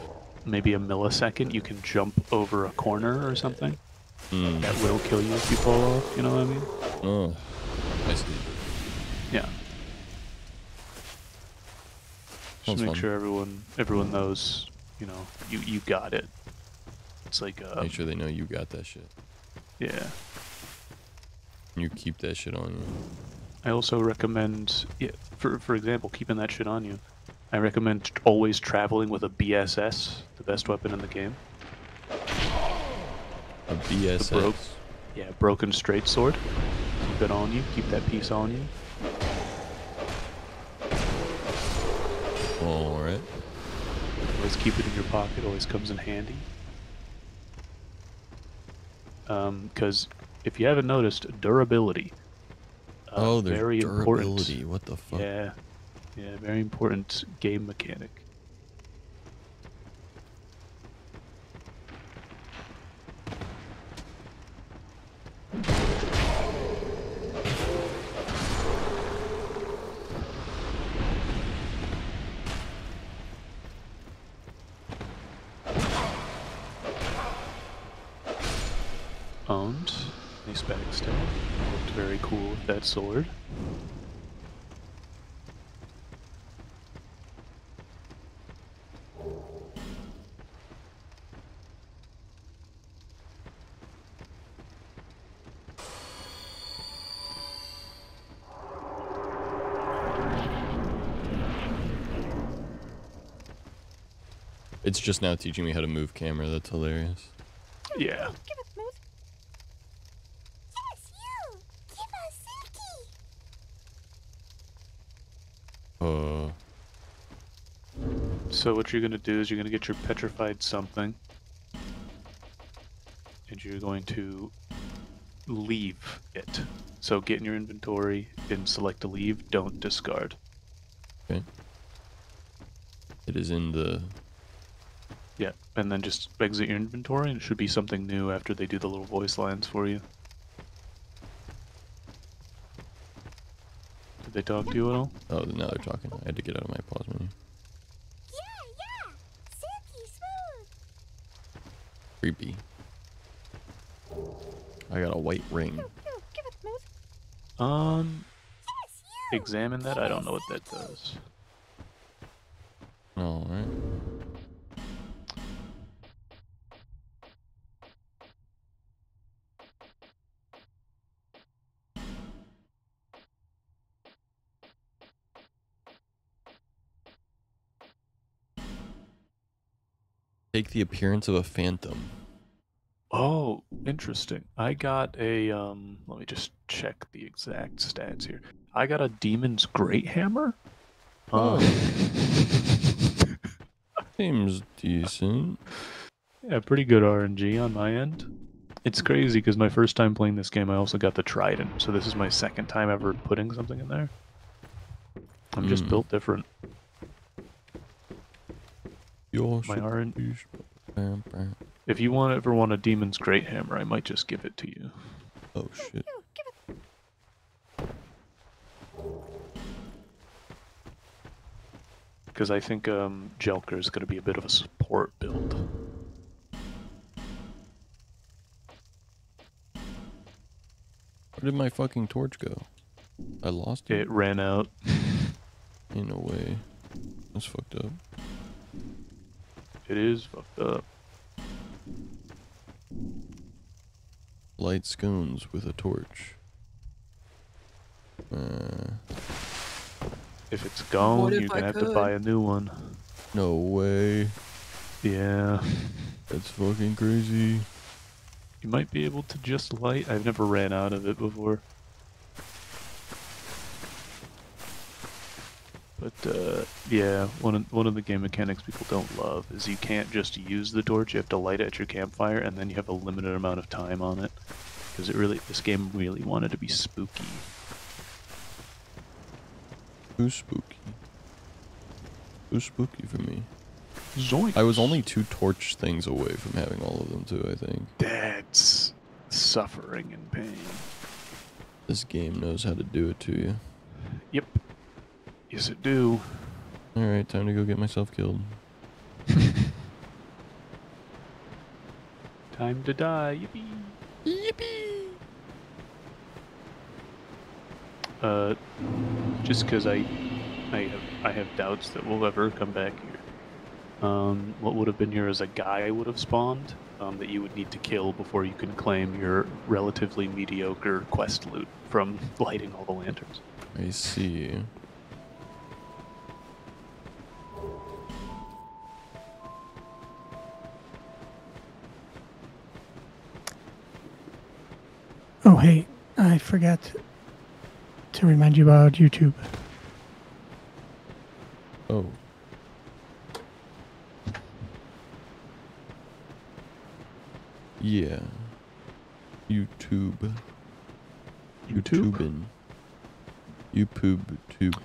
maybe a millisecond, you can jump over a corner or something. That will kill you if you fall off, you know what I mean? Oh, I see. Yeah. Just That's make fun. sure everyone knows, you know, you got it. It's like Make sure they know you got that shit. yeah. You keep that shit on you. I also recommend, yeah, for example, keeping that shit on you. I recommend always traveling with a BSS, the best weapon in the game. A BSS. Broken straight sword. Keep it on you. Keep that piece on you. Alright. Always keep it in your pocket. Always comes in handy. Because if you haven't noticed, durability. Oh, there's very durability. important. What the fuck? Yeah, very important game mechanic. Owned. Nice backstab. Looked very cool with that sword. It's just now teaching me how to move camera. That's hilarious. Yeah. So what you're going to do is you're going to get your petrified something. And you're going to leave it. So get in your inventory and select to leave. Don't discard. Okay. It is in the... Yeah, and then just exit your inventory and it should be something new after they do the little voice lines for you. Did they talk to you at all? Oh, now they're talking. I had to get out of my pause menu. Yeah, silky smooth. Creepy. I got a white ring. Examine that? I don't know what that does. Alright. Take the appearance of a phantom. Oh, interesting. I got a let me just check the exact stats here. I got a Demon's Great Hammer. Seems decent. Yeah, pretty good RNG on my end. It's crazy because my first time playing this game, I also got the Trident, so this is my second time ever putting something in there. I'm just built different. My RNG. If you ever want a Demon's Great Hammer, I might just give it to you. Oh shit. Because I think Jelker is going to be a bit of a support build. Where did my fucking torch go? I lost it. It ran out. In a way. That's fucked up. It is fucked up. Light scones with a torch. If it's gone, What if you're going to I have to could? buy a new one. No way. Yeah. That's fucking crazy. You might be able to just light. I've never ran out of it before. But yeah, one of the game mechanics people don't love is you can't just use the torch. You have to light it at your campfire, and then you have a limited amount of time on it. Because this game really wanted to be spooky. Too spooky. Too spooky for me. Zoinks. I was only 2 torch things away from having all of them too, I think. That's suffering and pain. This game knows how to do it to you. Yep. Yes, it do. Alright, time to go get myself killed. Time to die. Yippee. Yippee. Just because I have doubts that we'll ever come back here. What would have been here is a guy would have spawned that you would need to kill before you can claim your relatively mediocre quest loot from lighting all the lanterns. I see. Oh, hey, I forgot to remind you about YouTube. Oh. Yeah. YouTube. YouTubing. YouTube tube.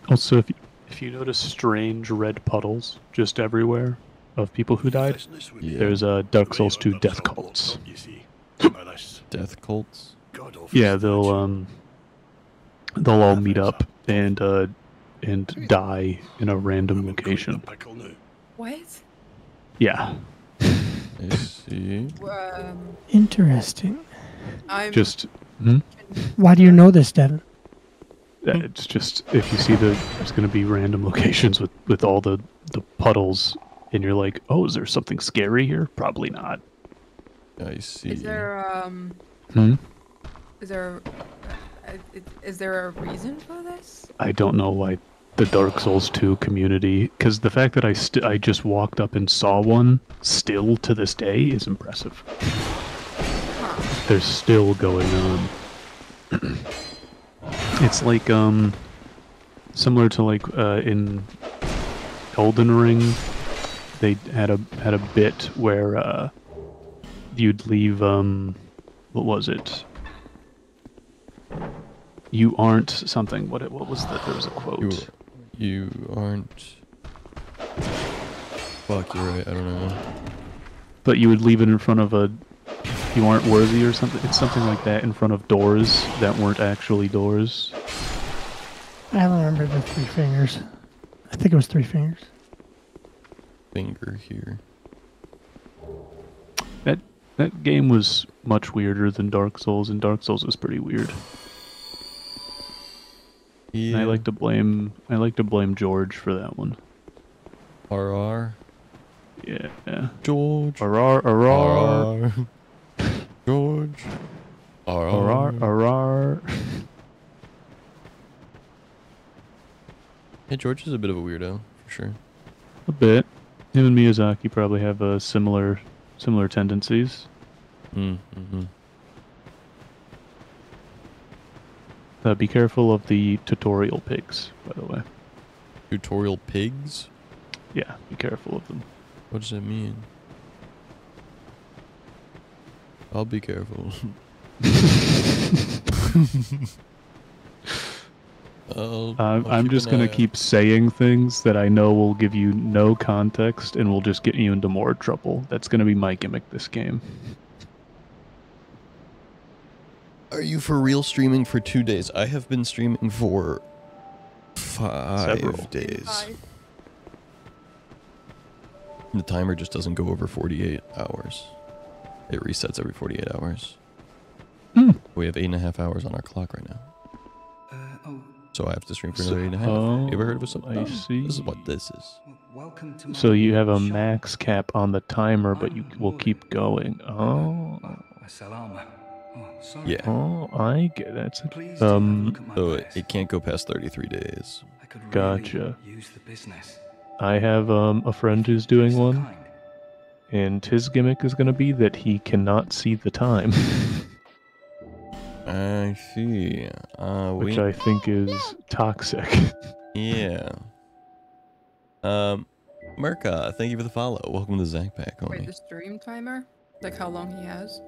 Also, if you notice strange red puddles just everywhere of people who died, Yeah. there's Dark Souls 2 death cults. Death cults? Yeah, they'll all meet up and die in a random location. What? Yeah, I see. Interesting. I'm just Why do you know this, Devin? it's just if you see there's going to be random locations with all the puddles, and you're like, oh, is there something scary here? Probably not. I see. Is there Hmm? is there a reason for this? I don't know why the Dark Souls 2 community, because the fact that I just walked up and saw one still to this day is impressive. They're still going on. It's like similar to like in Elden Ring, they had a bit where you'd leave what was it? You aren't something. What was that? There was a quote. You aren't. Fuck, you're right. I don't know. But you would leave it in front of a. You aren't worthy or something. It's something like that in front of doors that weren't actually doors. I don't remember the 3 fingers. I think it was 3 fingers. Finger here. That game was much weirder than Dark Souls, and Dark Souls is pretty weird. Yeah. And I like to blame George for that one. RR. Yeah. George. RR. George. RR. Hey, George is a bit of a weirdo, for sure. A bit. Him and Miyazaki probably have similar tendencies. Mm-hmm. Be careful of the tutorial pigs, by the way. Tutorial pigs? Yeah, be careful of them. What does that mean? I'll be careful. I'm just going to keep saying things that I know will give you no context and will just get you into more trouble. That's going to be my gimmick this game. Are you for real streaming for 2 days? I have been streaming for 5 days. The timer just doesn't go over 48 hours. It resets every 48 hours. We have 8.5 hours on our clock right now. So I have to stream for another 8.5. You ever heard of something? I see. This is what this is. So you have a max cap on the timer, but you will keep going. Oh. Yeah. Oh, I get that. So it can't go past 33 days. Gotcha. I have a friend who's doing one, and his gimmick is going to be that he cannot see the time. I see. Which I think is toxic. Yeah. Merca, thank you for the follow. Welcome to Zach Pack, homie. Wait, the stream timer? Like how long he has?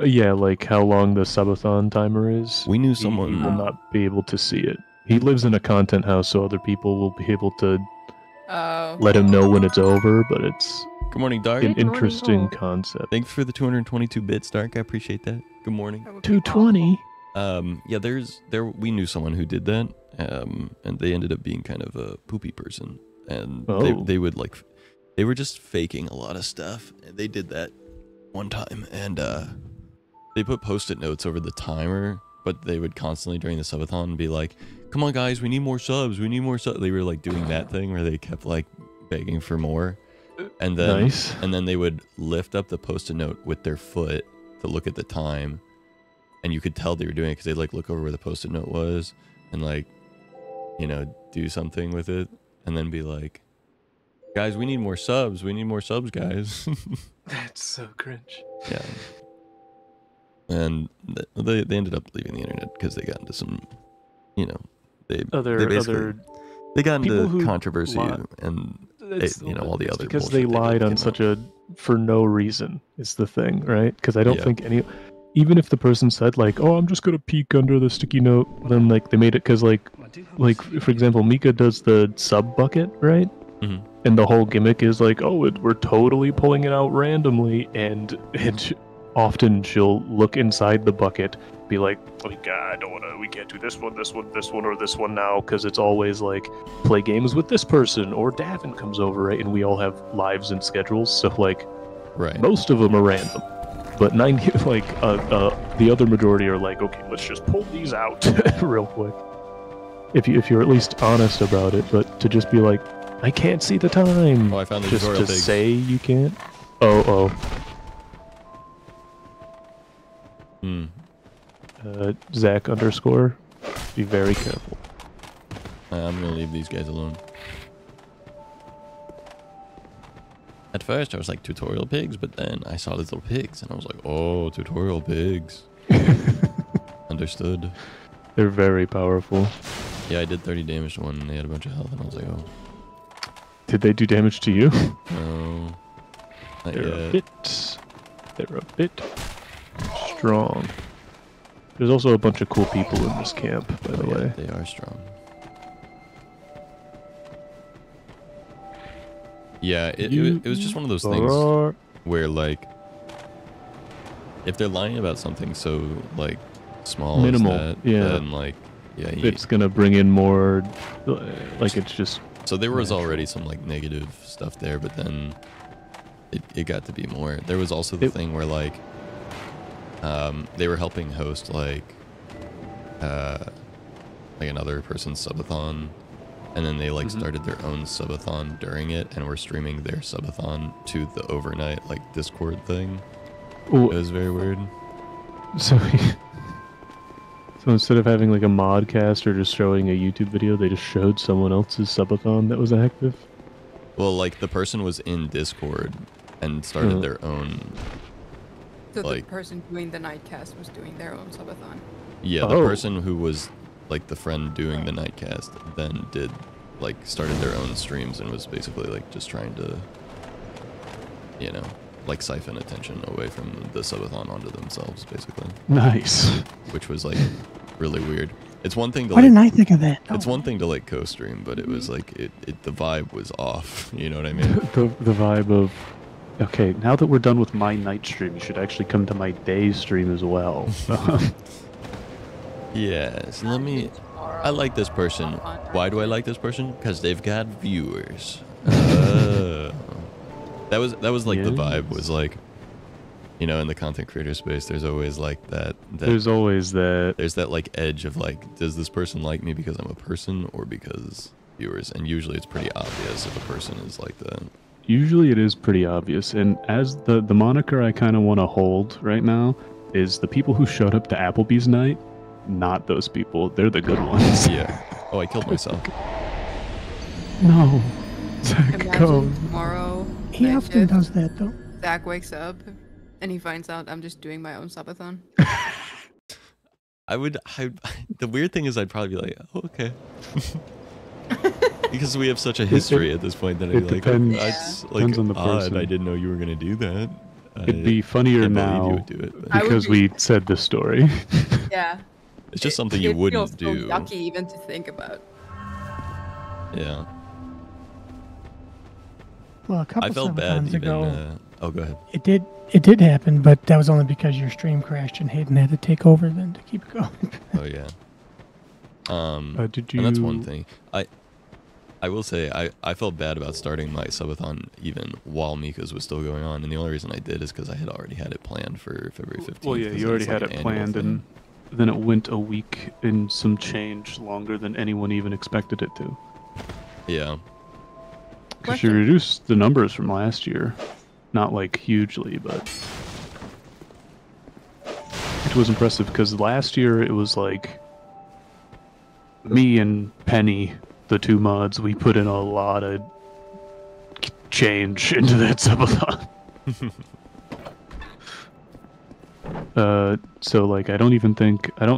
Yeah, like how long the subathon timer is. We knew someone He will not be able to see it. He lives in a content house, so other people will be able to let him know when it's over, but it's Good morning, Dark. an interesting concept. Thanks for the 222 bits, Dark. I appreciate that. Good morning. 220? Yeah, we knew someone who did that, and they ended up being kind of a poopy person. And they were just faking a lot of stuff. And they did that one time, and they put post-it notes over the timer, but they would constantly during the subathon be like, come on guys, we need more subs, we need more subs. They were like doing that thing where they kept like begging for more, and then they would lift up the post-it note with their foot to look at the time, and you could tell they were doing it because they'd like look over where the post-it note was and like, you know, do something with it, and then be like, guys, we need more subs, guys. That's so cringe. Yeah. And they ended up leaving the internet because they got into some, you know, they got into controversy and all the other because they lied on such for no reason is the thing, right? Because I don't think even if the person said like, oh, I'm just gonna peek under the sticky note, then like they made it because like for example, Mika does the sub bucket, right? Mm-hmm. And the whole gimmick is like, oh, we're totally pulling it out randomly, and often she'll look inside the bucket, be like, oh my god, we can't do this one, or this one now, because it's always like, play games with this person, or Davin comes over, right? And we all have lives and schedules, so like, most of them are random. But the other majority are like, okay, let's just pull these out real quick. If you're at least honest about it, but to just be like, I can't see the time. Oh, I found the just tutorial to pigs. say you can't. Oh. Zach _ be very careful. I'm gonna leave these guys alone. At first I was like tutorial pigs, but then I saw little pigs and I was like, oh, tutorial pigs. Understood. They're very powerful. Yeah, I did 30 damage to one and they had a bunch of health and I was like, oh. Did they do damage to you? No. They're a bit strong. There's also a bunch of cool people in this camp, by the way. They are strong. Yeah, it was just one of those things where, like, if they're lying about something so, like, small minimal, as that, then, like, yeah. It's gonna bring in more, like, it's just... So there was already some, like, negative stuff there, but then it got to be more. There was also the thing where, like, they were helping host, like another person's subathon, and then they, like, started their own subathon during it, and were streaming their subathon to the overnight, like, Discord thing. Ooh. It was very weird. So instead of having, like, a modcast or just showing a YouTube video, they just showed someone else's subathon that was active? Well, like the person was in Discord and started their own. So Like, the person doing the nightcast was doing their own subathon. yeah, the person who was like the friend doing the nightcast then did like started their own streams and was basically like just trying to, you know, like siphon attention away from the subathon onto themselves, basically. Nice. Which was like really weird. It's one thing to Why didn't I think of that? It's one thing to like co-stream, but it was like the vibe was off. You know what I mean? The vibe of, okay, now that we're done with my night stream, you should actually come to my day stream as well. Yes. Let me. I like this person. Why do I like this person? Because they've got viewers. That was like the vibe. Was like, you know, in the content creator space, there's always like that. There's always that. There's that like edge of like, does this person like me because I'm a person or because viewers? And usually it's pretty obvious if a person is like that. Usually it is pretty obvious, and as the moniker I kind of want to hold right now is the people who showed up to Applebee's night. Not those people. They're the good ones. Yeah. Oh, I killed myself. No. Zach, go. Imagine tomorrow. He night often shift, does that, though. Zach wakes up and he finds out I'm just doing my own subathon. The weird thing is I'd probably be like, oh, okay. Because we have such a history at this point that I'd be like, depends, that's depends like on the odd. person. I didn't know you were gonna do that. It'd be funnier now you would do it, because we said this story. Yeah. It's just something you wouldn't feels do. so yucky even to think about. Yeah. Well, a couple I felt bad subathons even. ago, Oh, go ahead. it did happen, but that was only because your stream crashed and Hayden had to take over then to keep it going. Oh yeah. Did you? And that's one thing. I will say I felt bad about starting my subathon even while Mika's was still going on, and the only reason I did is because I had already had it planned for February 15th. Well, yeah, you already had it planned, and then it went a week and some change longer than anyone even expected it to. Yeah. Because you reduced the numbers from last year, not like hugely, but it was impressive because last year it was like me and Penny, the two mods, we put in a lot of change into that subathon. So like I don't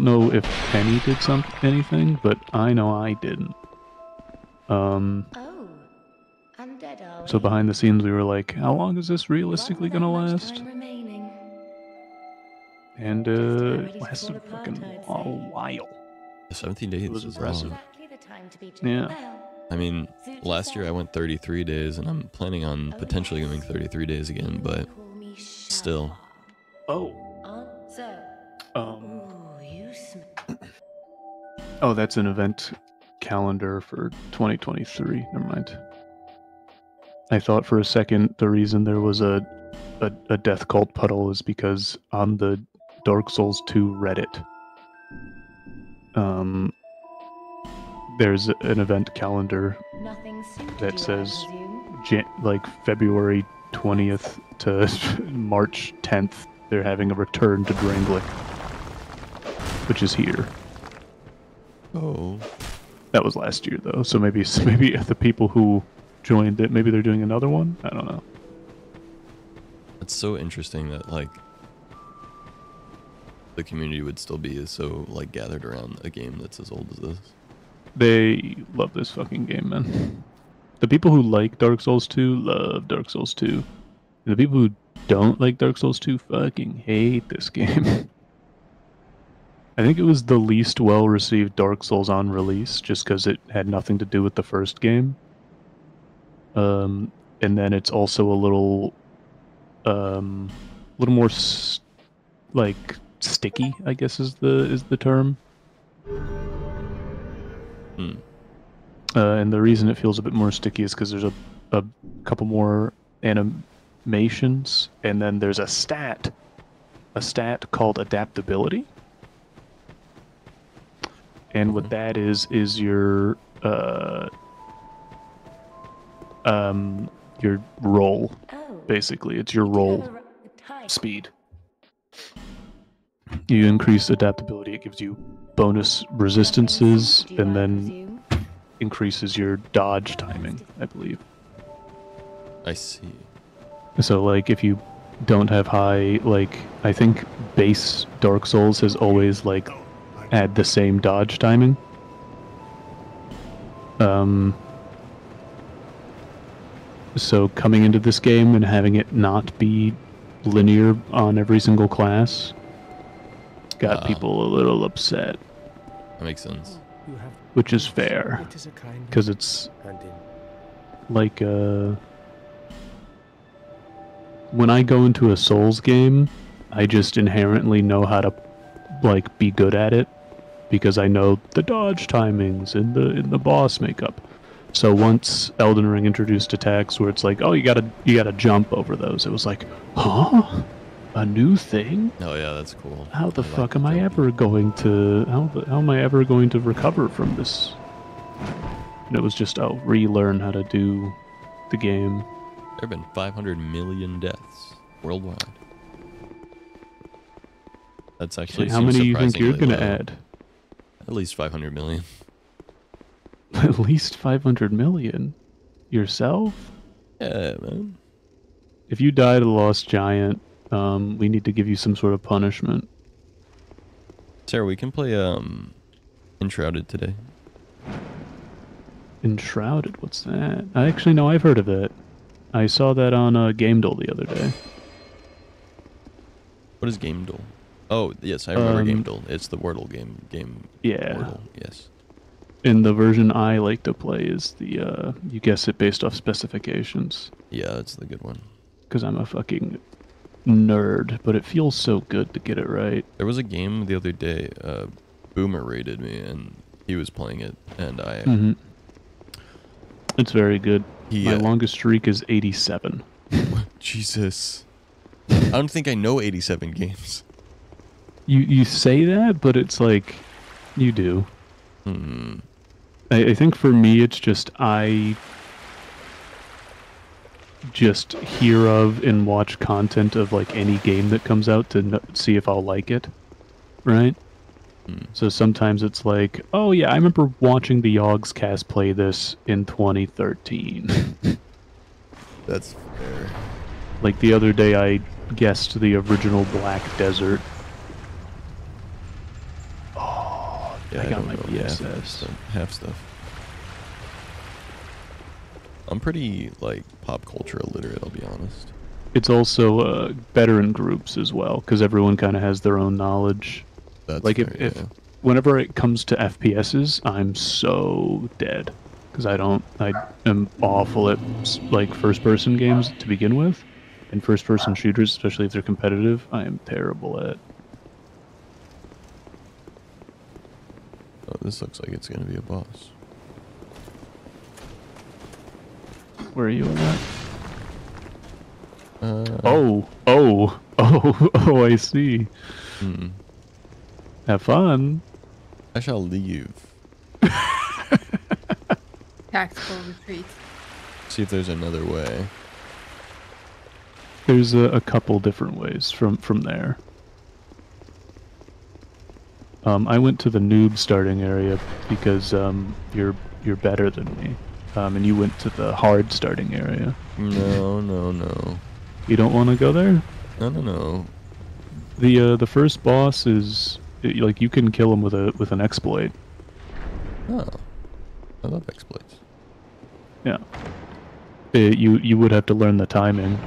know if Penny did anything, but I know I didn't. Oh, undead are we? So behind the scenes we were like, how long is this realistically gonna last? And it lasted a fucking while. 17 days. It was impressive. Long. Yeah. I mean, last year I went 33 days, and I'm planning on potentially going 33 days again, but still. Oh. Ooh, you Oh, that's an event calendar for 2023. Never mind. I thought for a second the reason there was a death cult puddle is because on the Dark Souls 2 Reddit, there's an event calendar that says like February 20th to March 10th they're having a return to Drangleic, which is here. Oh. That was last year though, so maybe the people who joined it, maybe they're doing another one. I don't know. It's so interesting that like the community would still be so like gathered around a game that's as old as this. They love this fucking game, man. The people who like Dark Souls 2 love Dark Souls 2. And the people who don't like Dark Souls 2 fucking hate this game. I think it was the least well-received Dark Souls on release, just because it had nothing to do with the first game. And then it's also a little more like sticky, I guess is the term. And the reason it feels a bit more sticky is because there's a couple more animations, and then there's a stat called adaptability. And what that is your roll. Basically, it's your roll speed. You increase adaptability, it gives you bonus resistances, and then increases your dodge timing, I believe. I see. So, like, if you don't have high, like, I think base Dark Souls has always, like, had the same dodge timing. So coming into this game and having it not be linear on every single class got people a little upset. That makes sense. Which is fair. Because it's like, when I go into a Souls game, I just inherently know how to, like, be good at it. Because I know the dodge timings in the boss makeup. So once Elden Ring introduced attacks where it's like, oh, you gotta jump over those, it was like, huh? A new thing? Oh yeah, that's cool. How the fuck am I ever going to how am I ever going to recover from this? And it was just, oh, relearn how to do the game. There have been 500 million deaths worldwide. That's actually how many do you think you're gonna low. add? At least 500 million. At least 500 million? Yourself? Yeah, man. If you die to the Lost Giant, we need to give you some sort of punishment. Sarah, we can play Enshrouded today. Enshrouded? What's that? I actually know I've heard of it. I saw that on GameDole the other day. What is GameDole? Oh, yes, I remember GameDole. It's the Wordle game. Yeah. Wordle, yes. And the version I like to play is the, you guess it based off specifications. Yeah, that's the good one. Because I'm a fucking nerd, but it feels so good to get it right. There was a game the other day, Boomer rated me, and he was playing it, and I... Mm-hmm. It's very good. My longest streak is 87. Jesus. I don't think I know 87 games. You say that, but it's like, you do. Hmm. I think for me, it's just I just hear of and watch content of like any game that comes out to see if I'll like it, right? So sometimes it's like, oh yeah, I remember watching the Yogscast play this in 2013. That's fair. Like the other day, I guessed the original Black Desert. Oh, yeah, I got my BSS. Half stuff. I'm pretty, like, pop culture illiterate, I'll be honest. It's also better in groups as well, because everyone kind of has their own knowledge. That's like, fair, if yeah. whenever it comes to FPSs, I'm so dead. Because I am awful at, like, first-person games to begin with. And first-person shooters, especially if they're competitive, I am terrible at. Oh, this looks like it's going to be a boss. Where are you at? Oh, I see. Have fun. I shall leave. Tactical retreat. See if there's another way. There's a couple different ways from there. I went to the noob starting area because you're better than me, and you went to the hard starting area. No. You don't want to go there? No. The first boss is like you can kill him with an exploit. Oh, I love exploits. Yeah. You would have to learn the timing.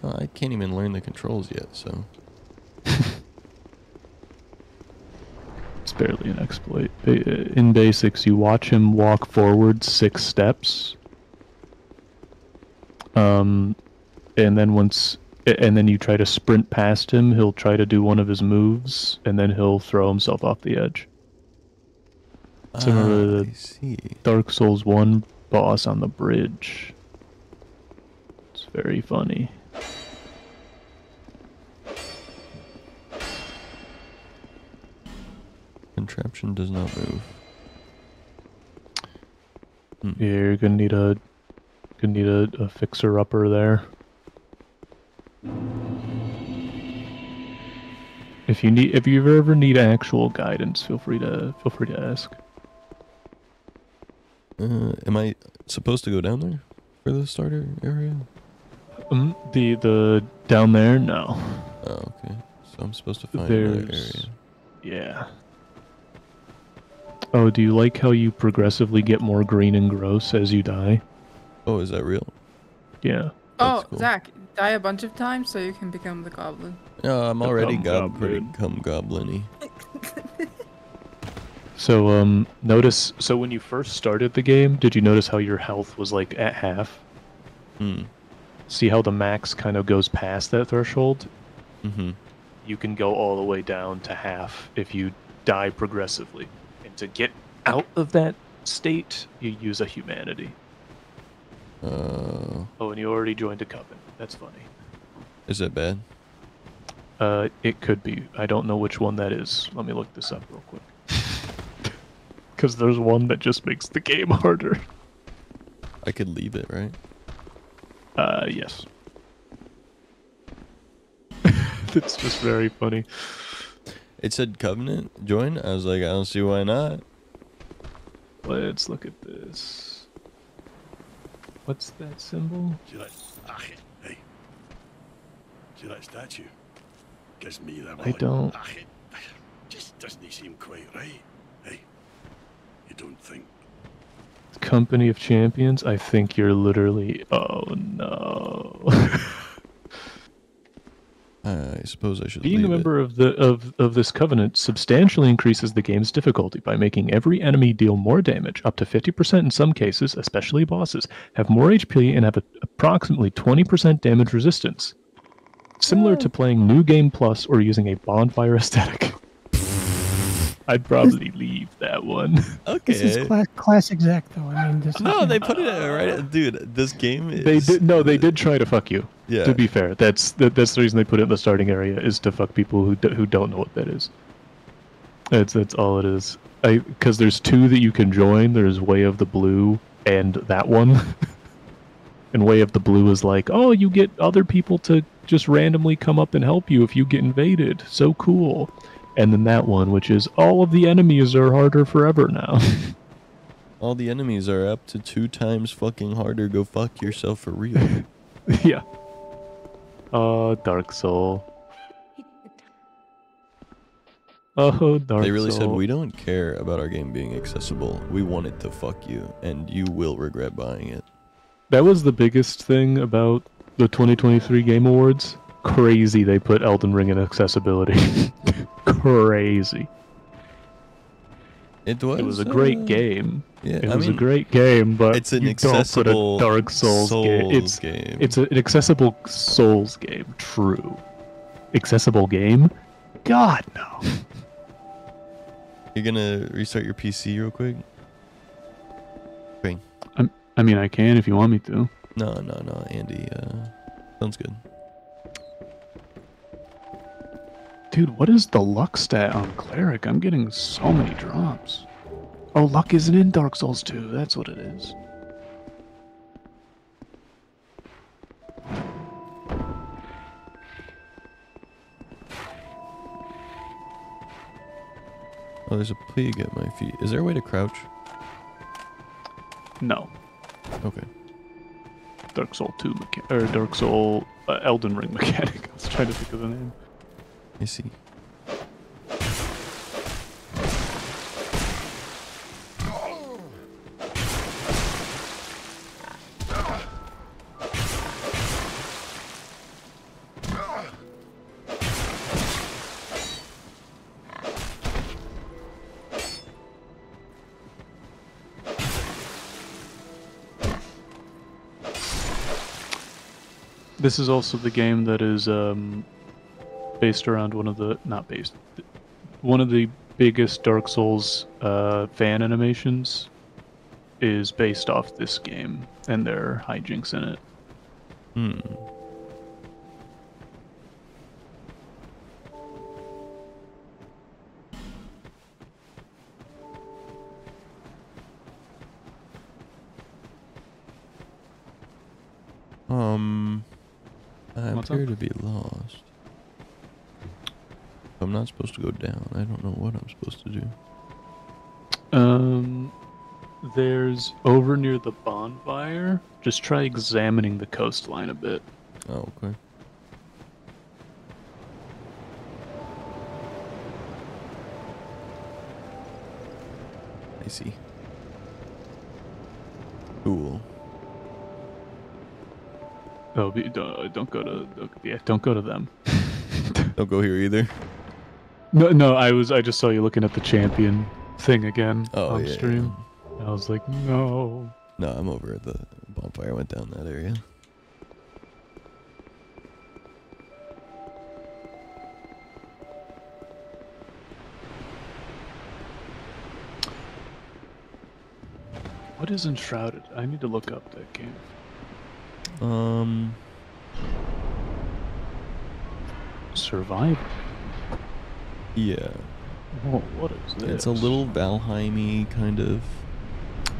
Well, I can't even learn the controls yet, so... It's barely an exploit. In basics, you watch him walk forward 6 steps. And then you try to sprint past him, he'll try to do one of his moves, and then he'll throw himself off the edge. Similar to the Dark Souls 1 boss on the bridge. It's very funny. Contraption does not move. Yeah, you're gonna need a fixer-upper there. If you ever need actual guidance, feel free to ask. Am I supposed to go down there for the starter area? The down there? No. Oh, okay. So I'm supposed to find another area. Yeah. Oh, do you like how you progressively get more green and gross as you die? Oh, is that real? Yeah. Oh, cool. Zach, die a bunch of times so you can become the goblin. No, I'm already goblin. become goblin-y. So, notice, so when you first started the game, did you notice how your health was like at half? Hmm. See how the max kind of goes past that threshold? Mm-hmm. You can go all the way down to half if you die progressively. And to get out of that state, you use a humanity. Oh, and you already joined a coven. That's funny. Is that bad? It could be. I don't know which one that is. Let me look this up real quick. Because there's one that just makes the game harder. I could leave it, right? Yes. It's just very funny. It said Covenant join. I was like, I don't see why not. Let's look at this. What's that symbol? See that? Hey. See that statue? Gives me the I don't. Just doesn't seem quite right. Hey, you don't think? Company of Champions? I think you're literally... Oh, no. I suppose I should Being leave a member of this covenant substantially increases the game's difficulty by making every enemy deal more damage, up to 50% in some cases, especially bosses, have more HP and have approximately 20% damage resistance. Similar to playing New Game Plus or using a bonfire aesthetic. I'd probably leave that one. Okay. This is classic Zach, though. I mean, this No, is, they put it right, dude. This game is. They did. No, they did try to fuck you. Yeah. To be fair, that's the reason they put it in the starting area is to fuck people who don't know what that is. That's all it is. Because there's two that you can join. There's Way of the Blue and that one. And Way of the Blue is like, oh, you get other people to just randomly come up and help you if you get invaded. So cool. And then that one, which is all of the enemies are harder forever now. All the enemies are up to 2 times fucking harder. Go fuck yourself for real. Yeah. Dark Soul. Oh, Dark Soul. They really said, we don't care about our game being accessible. We want it to fuck you, and you will regret buying it. That was the biggest thing about the 2023 Game Awards. Crazy they put Elden Ring in accessibility. Crazy. It was a great game. Yeah, it was a great game, but it's an you accessible don't put a Dark Souls game. It's an accessible Souls game. True. Accessible game? God no. You're gonna restart your PC real quick? Okay. I mean, I can if you want me to. No, Andy. Sounds good. Dude, what is the luck stat on Cleric? I'm getting so many drops. Oh, luck isn't in Dark Souls 2. That's what it is. Oh, there's a pig at my feet. Is there a way to crouch? No. Okay. Dark Soul 2 or Dark Soul Elden Ring mechanic. I was trying to think of the name. I see. This is also the game that is based around one of the biggest Dark Souls fan animations is based off this game and their hijinks in it. I appear to be lost. I'm not supposed to go down. I don't know what I'm supposed to do. There's over near the bonfire. Just try examining the coastline a bit. Oh, okay. I see. Cool. Oh, don't go to don't go to them. Don't go here either. No, I just saw you looking at the champion thing again on yeah, stream. Yeah. I was like, no. No, I'm over at the bonfire. I went down that area. What is Enshrouded? I need to look up that game. Survival. Yeah. Whoa, what is this? It's a little Valheim-y kind of.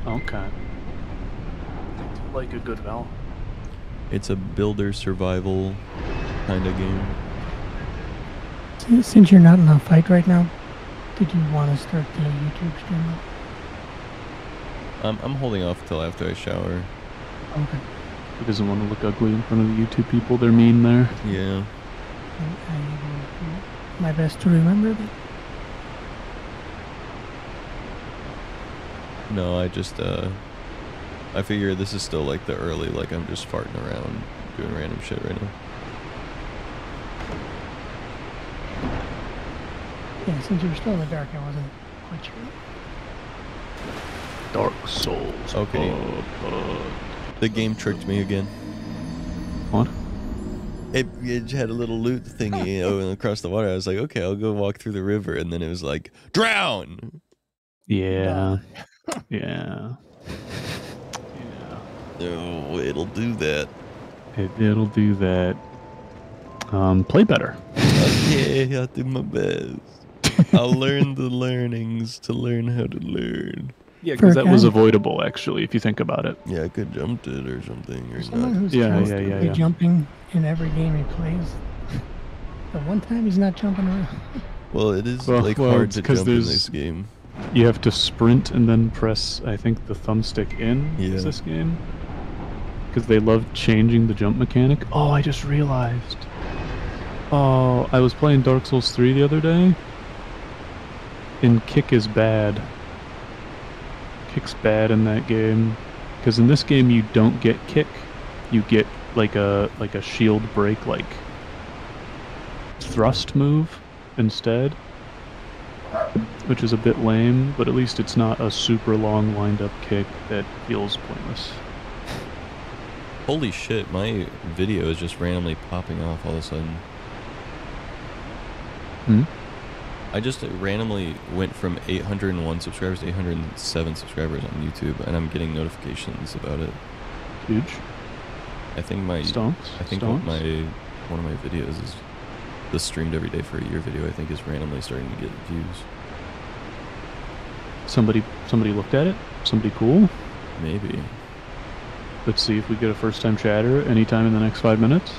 Okay. Like a good Val. It's a builder survival kind of game. Since you're not in a fight right now, did you want to start the YouTube stream? I'm holding off till after I shower. Okay. He doesn't want to look ugly in front of the YouTube people. They're mean there. Yeah. I will do my best to remember that. No, I just, I figure this is still like the early, like I'm just farting around doing random shit right now. Yeah, since you were still in the dark, I wasn't quite sure. Dark Souls. Okay. The game tricked me again. What? It had a little loot thingy across the water. I was like, okay, I'll go walk through the river. And then it was like, drown! Yeah. Yeah. Oh, it'll do that. It'll do that. Play better. Okay, I'll do my best. I'll learn the learnings to learn how to learn. Yeah, because that was avoidable, actually, if you think about it. Yeah, I could jump it or something. Or Someone not. who's Yeah. jumping in every game he plays. The one time he's not jumping around. Well, it is hard to jump in this game. You have to sprint and then press, I think, the thumbstick in this game. Because they love changing the jump mechanic. Oh, I just realized. Oh, I was playing Dark Souls 3 the other day. And kick is bad. Kick's bad in that game. Because in this game you don't get kick. You get like a shield break, like thrust move instead. Which is a bit lame, but at least it's not a super long wind-up kick that feels pointless. Holy shit, my video is just randomly popping off all of a sudden. I just randomly went from 801 subscribers to 807 subscribers on YouTube, and I'm getting notifications about it. Huge. I think my one of my videos is the streamed every day for a year video. I think is randomly starting to get views. Somebody looked at it? Somebody cool? Maybe. Let's see if we get a first-time chatter anytime in the next 5 minutes.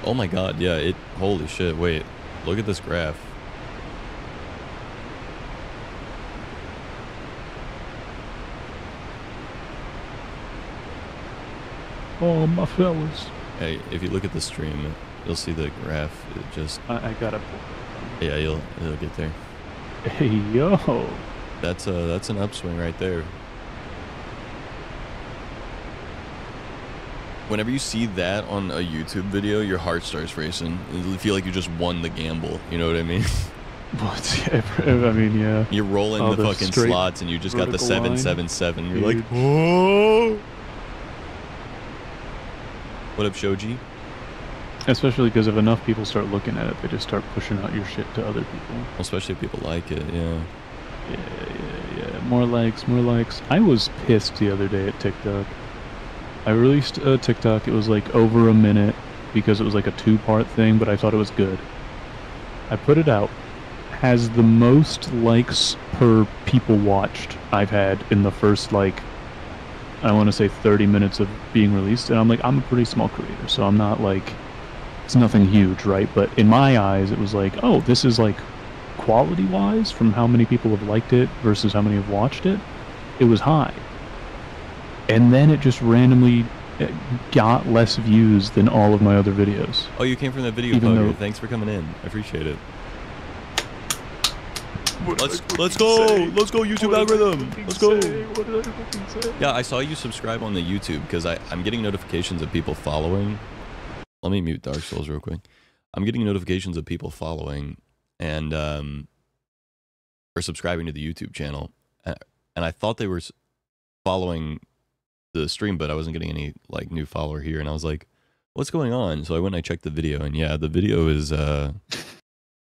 Oh my god, yeah, holy shit, wait. Look at this graph. Oh, my fellas. Hey, if you look at the stream, you'll see the graph. It just... I got it. Yeah, it'll get there. Hey, yo. That's an upswing right there. Whenever you see that on a YouTube video, your heart starts racing. You feel like you just won the gamble. You know what I mean? I mean, yeah. You're rolling the fucking slots and you just got the 777. You're like, oh! What up, Shoji? Especially because if enough people start looking at it, they just start pushing out your shit to other people. Especially if people like it, yeah. Yeah. More likes, more likes. I was pissed the other day at TikTok. I released a TikTok, it was like over a minute because it was like a 2-part thing, but I thought it was good. I put it out. Has the most likes per people watched I've had in the first, like, I want to say 30 minutes of being released. And I'm like, I'm a pretty small creator, so I'm not like, it's nothing huge, right? But in my eyes, it was like, oh, this is like quality-wise from how many people have liked it versus how many have watched it. it was high. And then it just randomly got less views than all of my other videos. Oh, you came from that video, Even Pugger. though- Thanks for coming in. I appreciate it. Let's go! Let's go, YouTube algorithm! Let's go! What did I fucking say? Yeah, I saw you subscribe on the YouTube because I'm getting notifications of people following. Let me mute Dark Souls real quick. I'm getting notifications of people following and or subscribing to the YouTube channel, and I thought they were following the stream, but I wasn't getting any like new follower here, and I was like, "What's going on?" So I went and I checked the video, and yeah, the video is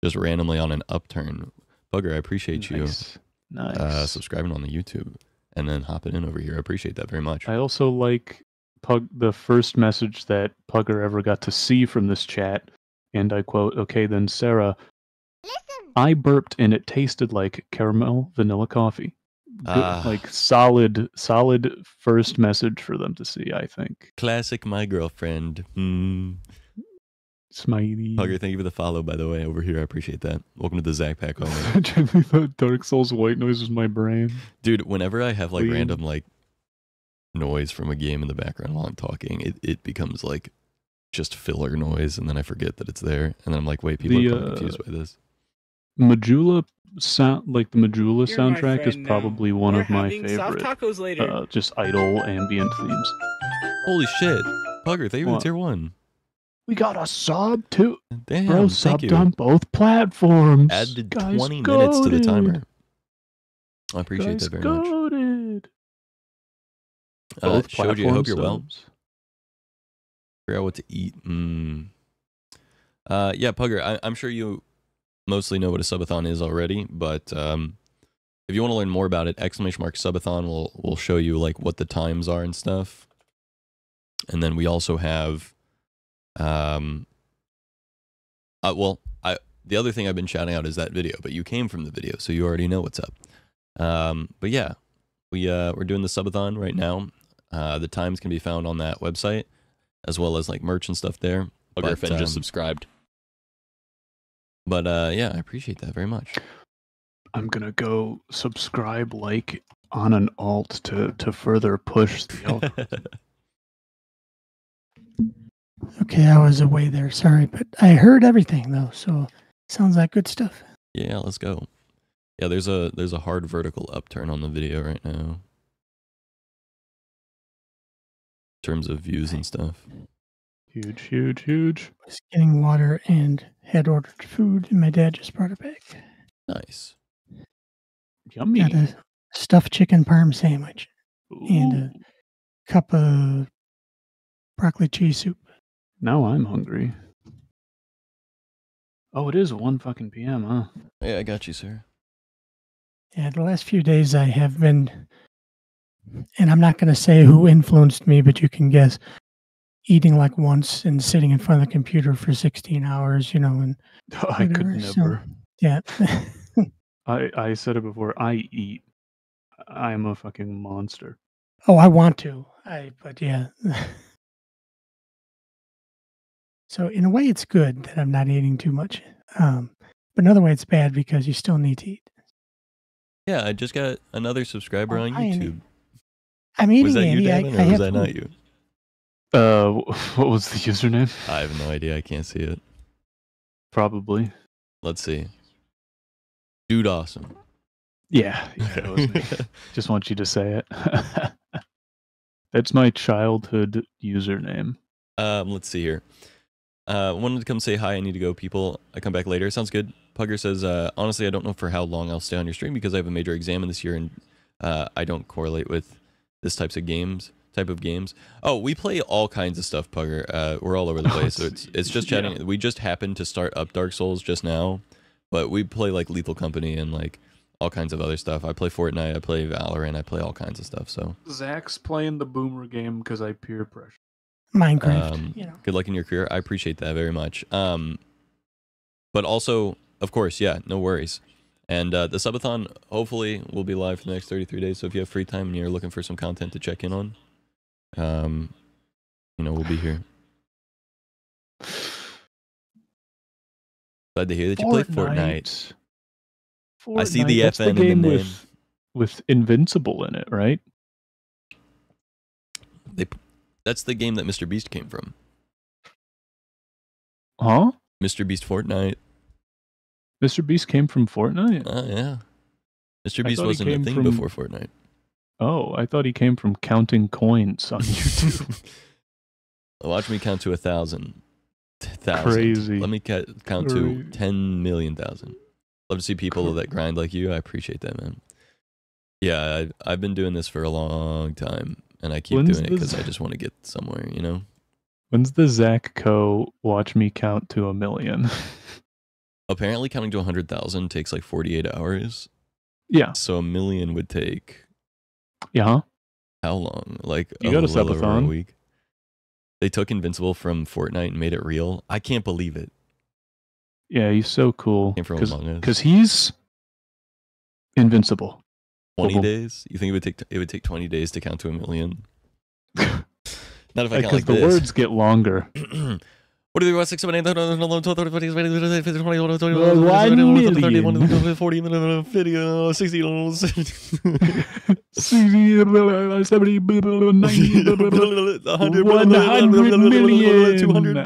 just randomly on an upturn. Pugger, I appreciate you subscribing on the YouTube and then hopping in over here. I appreciate that very much. I also like the first message that Pugger ever got to see from this chat, and I quote, "Okay, then Sarah, I burped and it tasted like caramel vanilla coffee." Good, like solid first message for them to see, I think. Classic my girlfriend. Smiley. Pugger, thank you for the follow, by the way, over here. I appreciate that. Welcome to the Zach Pack only. I genuinely thought Dark Souls white noise was my brain. Dude, whenever I have like Weird. random like noise from a game in the background while I'm talking, it becomes like just filler noise, and then I forget that it's there, and then I'm like, wait, people are probably confused by this. Majula sound, like the Majula You're my soundtrack is friend now. probably one We're of my having soft favorite. tacos later. Just idle ambient themes. Holy shit, Pugger, thank you for the What? tier 1. We got a sub too. Damn, Bro, thank subbed you. on both platforms. Added Guys 20 minutes to the goated. timer. I appreciate Guys that very much. goated. Shoji, I hope you're well. subs. Figure out what to eat. Yeah, Pugger, I'm sure you mostly know what a subathon is already, but if you want to learn more about it, ! Subathon will show you like what the times are and stuff. And then we also have the other thing I've been shouting out is that video, but you came from the video, so you already know what's up. But yeah, we're doing the subathon right now. The times can be found on that website, as well as like merch and stuff there. Griffin just subscribed. But yeah, I appreciate that very much. I'm gonna go subscribe like on an alt to further push the algorithm. Okay, I was away there. Sorry, but I heard everything though, so sounds like good stuff. Yeah, let's go. Yeah, there's a hard vertical upturn on the video right now. In terms of views and stuff. Huge, huge, huge. Was getting water and had ordered food, and my dad just brought it back. Nice. Yummy. Got a stuffed chicken parm sandwich and a cup of broccoli cheese soup. Now I'm hungry. Oh, it is 1 fucking PM, huh? Yeah, I got you, sir. Yeah, the last few days I have been, and I'm not going to say who influenced me, but you can guess, eating like once and sitting in front of the computer for 16 hours, you know, and I could whatever, so, never. yeah. I said it before. I eat. I am a fucking monster. Oh, I want to. But yeah. So in a way, it's good that I'm not eating too much. But another way, it's bad because you still need to eat. Yeah, I just got another subscriber on hi, Andy. YouTube. I'm eating, Was that Andy. you, I Devin, or have was that not food. you? What was the username? I have no idea. I can't see it. Probably. Let's see. Dude, awesome. Yeah, it was me. Just want you to say it. That's my childhood username. Let's see here. Wanted to come say hi. I need to go, people. I come back later. Sounds good. Pugger says, honestly, I don't know for how long I'll stay on your stream because I have a major exam in this year and I don't correlate with this type of games. Oh, we play all kinds of stuff, Pugger. We're all over the place. So it's just chatting. Yeah. We just happened to start up Dark Souls just now, but we play like Lethal Company and like all kinds of other stuff. I play Fortnite, I play Valorant, I play all kinds of stuff. So Zach's playing the boomer game because I peer pressure. Minecraft. You know. Good luck in your career. I appreciate that very much. But also, of course, yeah, no worries. And the subathon hopefully will be live for the next 33 days. So if you have free time and you're looking for some content to check in on, you know, we'll be here. Glad to hear that you play Fortnite. I see the FN in the name. with Invincible in it, right? That's the game that Mr. Beast came from. Huh? Mr. Beast Fortnite. Mr. Beast came from Fortnite? Oh, yeah. Mr. Beast wasn't a thing before Fortnite. Oh, I thought he came from counting coins on YouTube. Watch me count to 1,000. Crazy. Let me count to 10 million thousand. Love to see people that grind like you. I appreciate that, man. Yeah, I've been doing this for a long time, and I keep doing it because I just want to get somewhere, you know? When's the Zach Co. watch me count to 1,000,000? Apparently counting to 100,000 takes like 48 hours. Yeah. So 1,000,000 would take... Yeah. How long? Like you got a little over a subathon. week. They took Invincible from Fortnite and made it real. I can't believe it. Yeah, he's so cool. Because he's invincible. 20 days? You think it would take 20 days to count to 1,000,000? Not if I count like the this. words get longer. What do we want? 6, 7, 8, 9, 10, 11, 12, 13, 14, 15, 16, 17, 18, 19, 20, 21, 22, 23, 24, 40, 50, 60, 70, 90, 100 million. 200.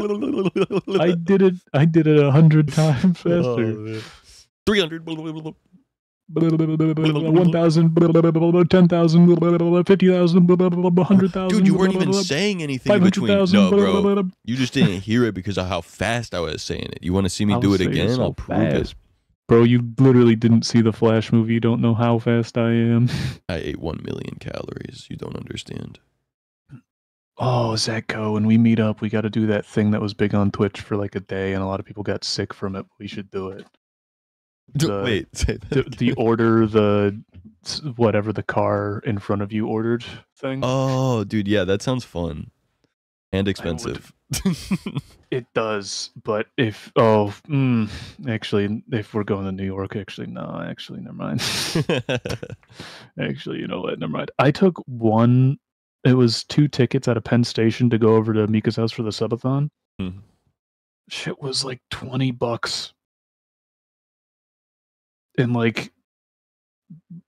I did it 100 times faster. 300. 1,000, 10,000, 50,000, 100,000. Dude, you weren't even saying anything between. No, bro. You just didn't hear it because of how fast I was saying it. You want to see me do it again? I'll prove it. Bro, you literally didn't see the Flash movie. You don't know how fast I am. I ate 1,000,000 calories. You don't understand. Oh, Zachko, when we meet up, we got to do that thing that was big on Twitch for like a day, and a lot of people got sick from it. We should do it. Wait, say that the order, whatever the car in front of you ordered thing. Oh, dude, yeah, that sounds fun and expensive. It does, but actually, if we're going to New York, never mind. Actually, you know what? Never mind. I took one. It was 2 tickets at a Penn Station to go over to Mika's house for the subathon. Shit was like $20. And like,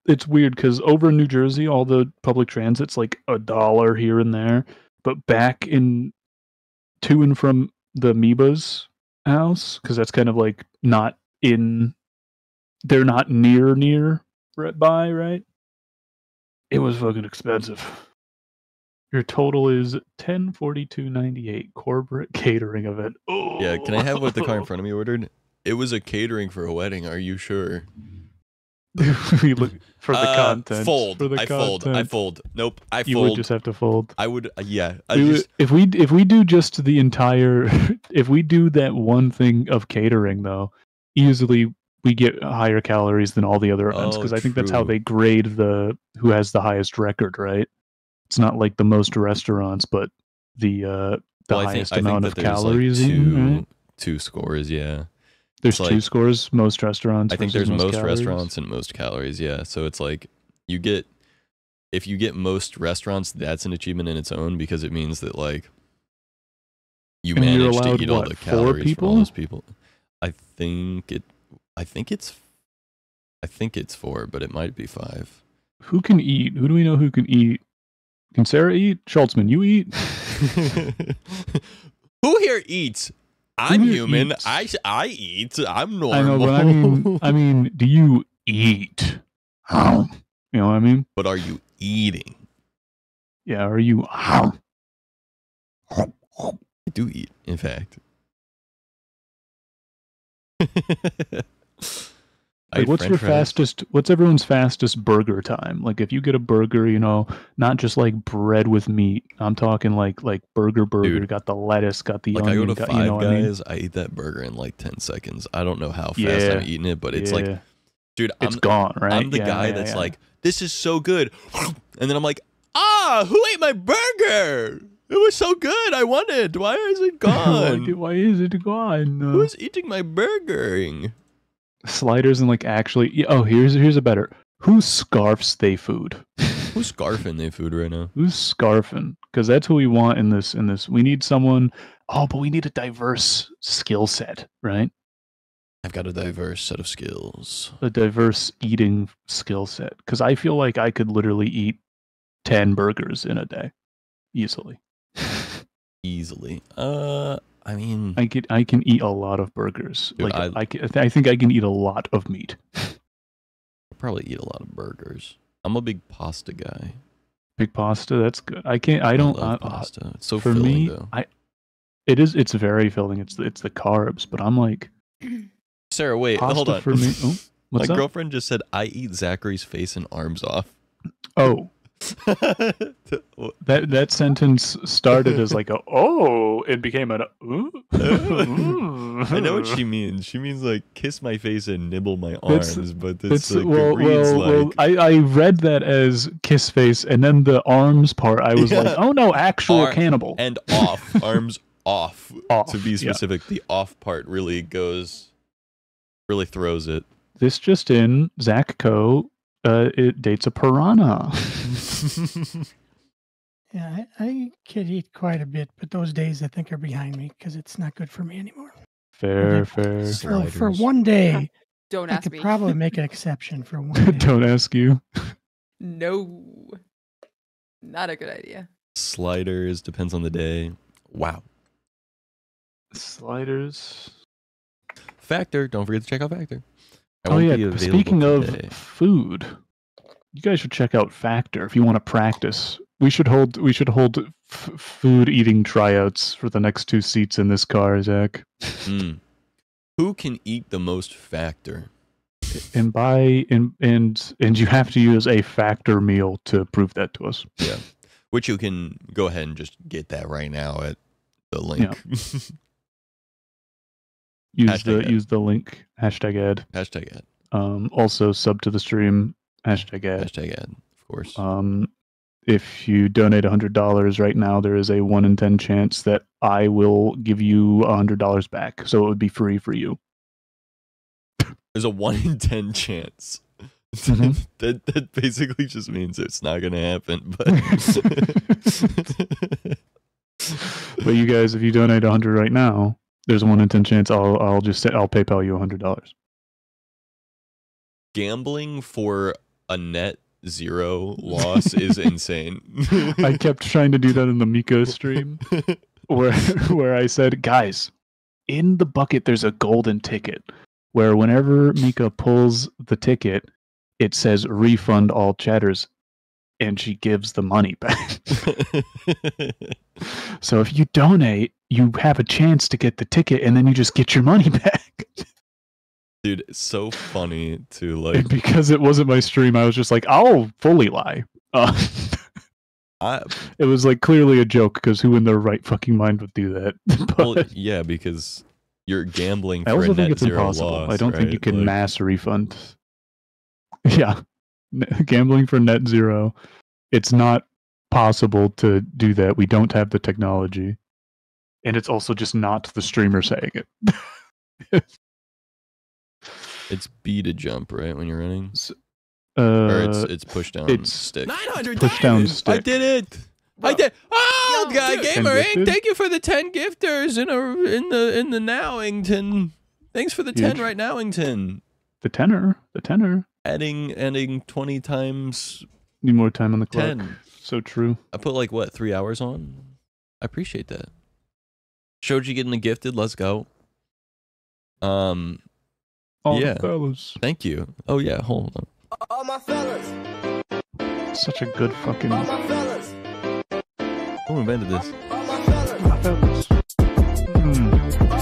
it's weird because over in New Jersey, all the public transit's like $1 here and there, but back in to and from the Amoeba's house, because that's kind of like not in, they're not near right by, right? It was fucking expensive. Your total is $1042.98 corporate catering event. Oh. Yeah, can I have what the car in front of me ordered? It was a catering for a wedding. Are you sure? We look for the content. Fold. For the I content. fold. Nope. I fold. You would just have to fold. I would. Yeah. If we do just the entire, if we do that one thing of catering though, easily we get higher calories than all the other events because I think that's how they grade who has the highest record, right? It's not like the most restaurants, but the highest amount of calories. Like two scores, yeah. There's like, 2 scores, most restaurants. I think there's most restaurants and most calories, yeah. So it's like if you get most restaurants, that's an achievement in its own because it means that like you managed to eat all the calories for all those people. I think it's 4, but it might be 5. Who can eat? Who do we know who can eat? Can Sarah eat? Schultzman, you eat? Who here eats? I'm human. Eats? I eat. I'm normal. I know, but I mean, do you eat? You know what I mean? But are you eating? Yeah, are you? I do eat, in fact. Like, what's everyone's fastest burger time? Like, if you get a burger, you know, not just like bread with meat. I'm talking like burger. Dude, got the lettuce, got the onion. I go to Five Guys, I eat that burger in like 10 seconds. I don't know how fast I'm eating it, but it's like, dude, it's gone, right? I'm the guy that's like, this is so good. And then I'm like, who ate my burger? It was so good. I want it. Why is it gone? Why is it gone? Who's eating my burgering? Sliders and like actually here's a better. Who scarfs they food? Who's scarfing they food right now? Who's scarfing? Because that's who we want in this. We need someone. Oh, but we need a diverse skill set, right? I've got a diverse set of skills. A diverse eating skill set. Because I feel like I could literally eat 10 burgers in a day. Easily. Easily. I mean, I can eat a lot of burgers. Dude, like I think I can eat a lot of meat. I probably eat a lot of burgers. I'm a big pasta guy. Big pasta, that's good. I love pasta. It's so for filling, me, though. it's very filling. It's the carbs, but I'm like, Sarah, wait, pasta hold on. for me. Oh, what's My up? girlfriend just said I eat Zachary's face and arms off. Oh, that sentence started as like a and became an I know what she means. She means like kiss my face and nibble my arms, but it's like well, it reads like I read that as kiss face, and then the arms part, I was like, oh no, actual cannibal. And off, arms off. Off, To be specific, the off part really throws it. This just in, Zach Co. It dates a piranha. Yeah, I could eat quite a bit, but those days I think are behind me because it's not good for me anymore. Fair. For one day, Don't I ask could me. probably make an exception for one day. Don't ask you. No. Not a good idea. Sliders, depends on the day. Wow. Sliders. Factor, don't forget to check out Factor. I Oh won't yeah, be available speaking of today. food, you guys should check out Factor if you want to practice. We should hold food eating tryouts for the next 2 seats in this car, Zach. Who can eat the most Factor? And you have to use a Factor meal to prove that to us. Yeah. Which you can go ahead and just get that right now at the link. Yeah. use the link, hashtag ad. Hashtag ad. Also sub to the stream, hashtag ad. Hashtag ad, of course. If you donate $100 right now, there is a 1 in 10 chance that I will give you $100 back. So it would be free for you. There's a 1 in 10 chance. that basically just means it's not gonna happen. But but you guys, if you donate 100 right now, there's a 1 in 10 chance I'll PayPal you $100. Gambling for a net zero loss is insane. I kept trying to do that in the Miko stream, where I said, guys, in the bucket there's a golden ticket, where whenever Mika pulls the ticket, it says refund all chatters, and she gives the money back. So if you donate, you have a chance to get the ticket, and then you just get your money back. Dude, it's so funny to like. And because it wasn't my stream, I was just like, I'll fully lie. It was like clearly a joke, because who in their right fucking mind would do that? Well, yeah, because you're gambling for I also a think net it's zero impossible. loss. I don't think you right? can Like, mass refund. Yeah, gambling for net zero. It's not possible to do that. We don't have the technology, and it's also just not the streamer saying it. It's B to jump, right, when you're running? Or it's push down stick. 900 push down diamonds! stick. I did it! I did. Oh, Yo, God, dude. Gamer 10 Inc. gifted? Thank you for the 10 gifters in the Nowington. Thanks for the 10 Huge. right Nowington. The tenor. Adding 20 times Need more time on the clock. 10. So true. I put like what, 3 hours on? I appreciate that. Showed you getting the gifted. Let's go. All Yeah. the fellas. Thank you. Oh yeah, hold on. All my fellas, Such a good fucking. all my fellas, Who invented this? all my fellas, fellas. all my fellas, all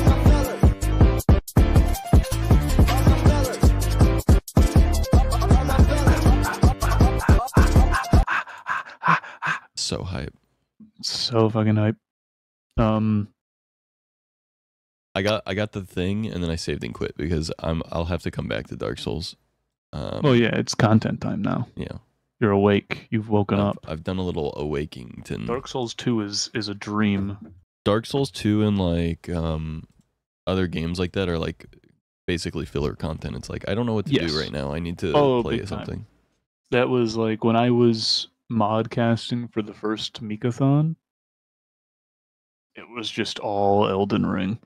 my fellas. So hype. So fucking hype. I got the thing and then I saved and quit because I'll have to come back to Dark Souls. Well, yeah, it's content time now. Yeah. You're awake. You've woken up. I've done a little awaking. Dark Souls 2 is a dream. Dark Souls 2 and like other games like that are like basically filler content. It's like I don't know what to Yes. do right now. I need to play big time. something. That was like when I was modcasting for the first Mikathon. It was just all Elden Ring.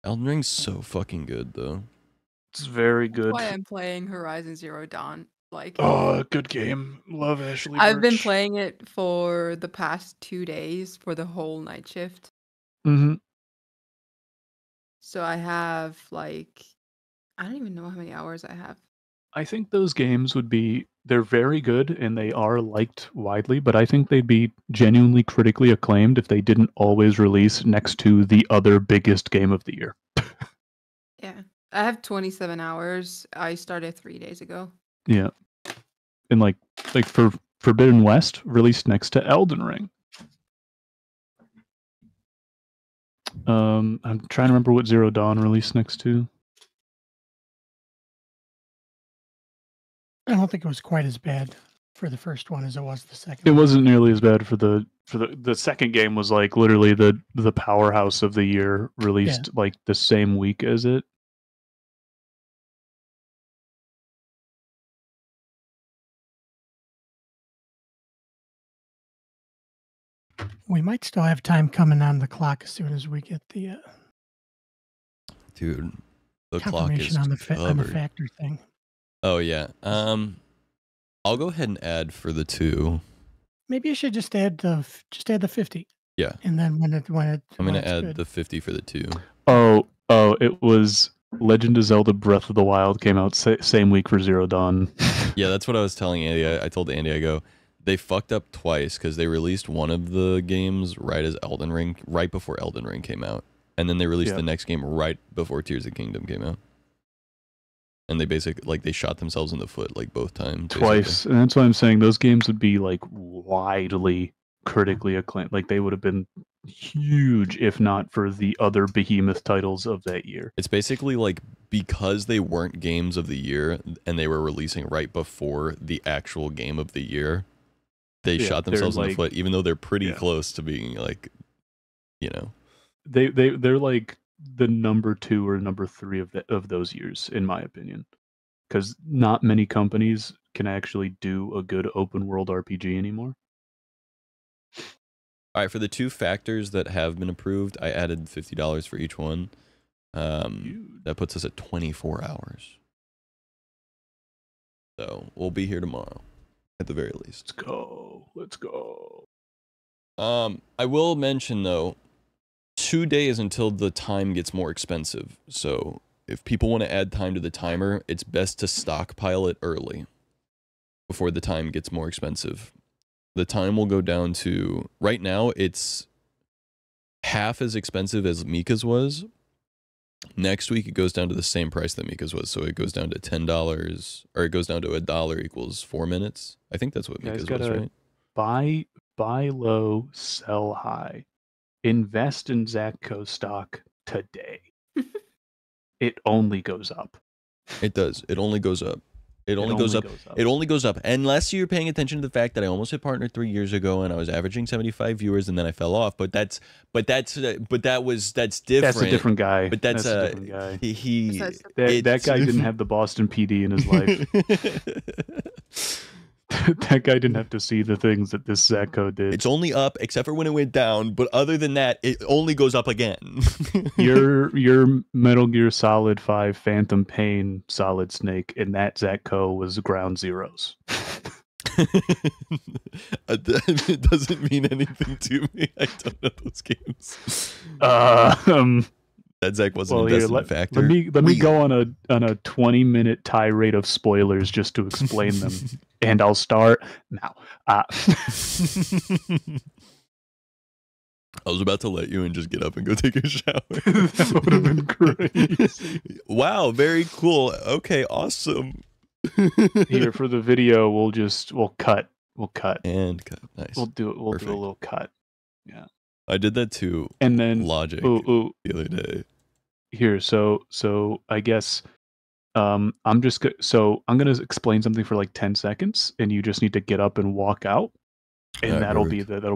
Elden Ring's so fucking good though. It's very That's good. why I'm playing Horizon Zero Dawn. Like, Oh, good game. Love Ashley I've been Birch. playing it for the past 2 days for the whole night shift. Mm-hmm. So I have like, I don't even know how many hours I have. I think those games they're very good and they are liked widely, but I think they'd be genuinely critically acclaimed if they didn't always release next to the other biggest game of the year. Yeah. I have 27 hours. I started 3 days ago. Yeah. And like for Forbidden West released next to Elden Ring. I'm trying to remember what Zero Dawn released next to. I don't think it was quite as bad for the first one as it was the second It one. wasn't nearly as bad for the second game was like literally the powerhouse of the year, released like the same week as it. We might still have time coming on the clock as soon as we get the Dude, the clock is confirmation on the covered. factor thing. Oh yeah. I'll go ahead and add for the 2. Maybe you should just add the 50. Yeah. And then when I'm gonna it's add good. the 50 for the 2. Oh, it was Legend of Zelda Breath of the Wild came out same week for Zero Dawn. Yeah, that's what I was telling Andy. I told Andy, I go, they fucked up twice because they released one of the games right before Elden Ring came out. And then they released the next game right before Tears of the Kingdom came out. And they basically, they shot themselves in the foot, both times. Twice. Basically. And that's why I'm saying those games would be, widely critically acclaimed. They would have been huge if not for the other behemoth titles of that year. It's basically, because they weren't games of the year and they were releasing right before the actual game of the year, they shot themselves in the foot, even though they're pretty close to being, They're like the number 2 or number 3 of those years, in my opinion, because not many companies can actually do a good open world RPG anymore. All right, for the 2 factors that have been approved, I added $50 for each one. That puts us at 24 hours. So we'll be here tomorrow, at the very least. Let's go. I will mention though, 2 days until the time gets more expensive. So if people want to add time to the timer, it's best to stockpile it early before the time gets more expensive. The time will go down to, right now it's half as expensive as Mika's was. Next week it goes down to the same price that Mika's was, so it goes down to $10, or it goes down to $1 equals 4 minutes. I think that's what Mika's was, right? Buy low, sell high. Invest in Zatco stock today. It only goes up. It does. It only goes up. It only goes up. It only goes up. Unless you're paying attention to the fact that I almost hit partner 3 years ago and I was averaging 75 viewers and then I fell off. But that's different. That's a different guy. But that's a different guy. That guy didn't have the Boston PD in his life. That guy didn't have to see the things that this Zatco did. It's only up except for when it went down. But other than that, it only goes up again. your Metal Gear Solid 5 Phantom Pain Solid Snake and that Zatco was ground zeros. It doesn't mean anything to me. I don't know those games. That Zach wasn't invested in Factor. Let me go on a 20-minute tirade of spoilers just to explain them, and I'll start now. I was about to let you and just get up and go take a shower. That would have been crazy. Wow, very cool. Okay, awesome. Here for the video, we'll cut. We'll cut. And cut. Nice. We'll do a little cut. Yeah. I did that too. And then Logic the other day. Here, so I guess I'm gonna explain something for like 10 seconds, and you just need to get up and walk out, and right, that'll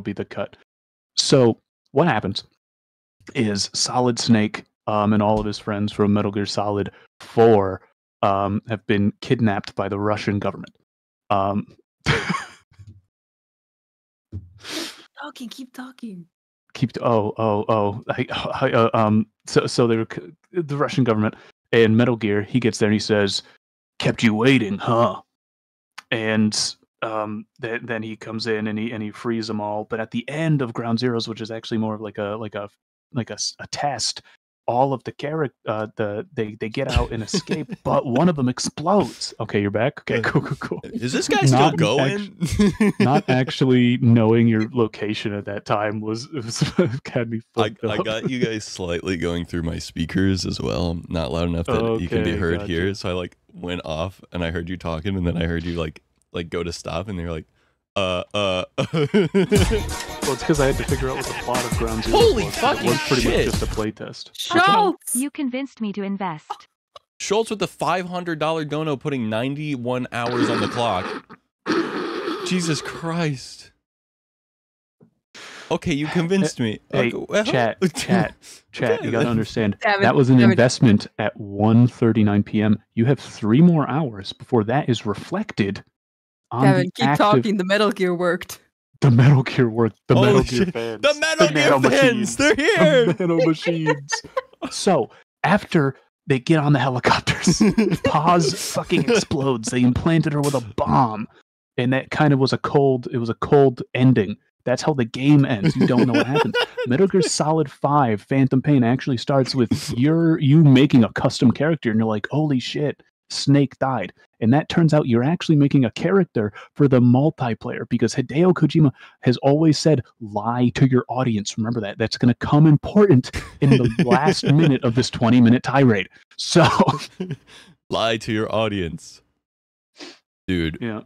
be the cut. So what happens is Solid Snake and all of his friends from Metal Gear Solid 4 have been kidnapped by the Russian government. Keep talking. keep. So they were the Russian government and Metal Gear. He gets there and he says, "Kept you waiting, huh?" And then he comes in and he frees them all. But at the end of Ground Zeroes, which is actually more of like a test, all of the they get out and escape, but one of them explodes. Okay, you're back. Okay, cool. Is this guy still going? Not actually knowing your location at that time was had me fucked up. I got you guys slightly going through my speakers as well, not loud enough that you can be heard gotcha. here. So I like went off and I heard you talking, and then I heard you like go to stop, and you're like, Well, it's because I had to figure out what the plot of Ground Zero Holy was. fucking It was pretty shit. much just a playtest. Schultz! You convinced me to invest. Schultz with the $500 dono putting 91 hours on the clock. Jesus Christ. Okay, you convinced me. Hey, Okay, well. chat. Okay, You gotta then. understand. Devin, That was an Devin. investment at 1:39 p.m. You have 3 more hours before that is reflected on Devin, the keep active. talking. The Metal Gear worked. The Metal Gear worked. The Holy Metal Gear shit. fans. The Metal Gear nano fans, machines. they're here. The nano machines. So after they get on the helicopters, Paz fucking explodes. They implanted her with a bomb, and that kind of was a cold. It was a cold ending. That's how the game ends. You don't know what happens. Metal Gear Solid 5 Phantom Pain actually starts with you making a custom character, and you're like, holy shit, Snake died. And that turns out you're actually making a character for the multiplayer, because Hideo Kojima has always said, lie to your audience. Remember that. That's going to come important in the last minute of this 20-minute tirade. So, Lie to your audience. Dude. yeah.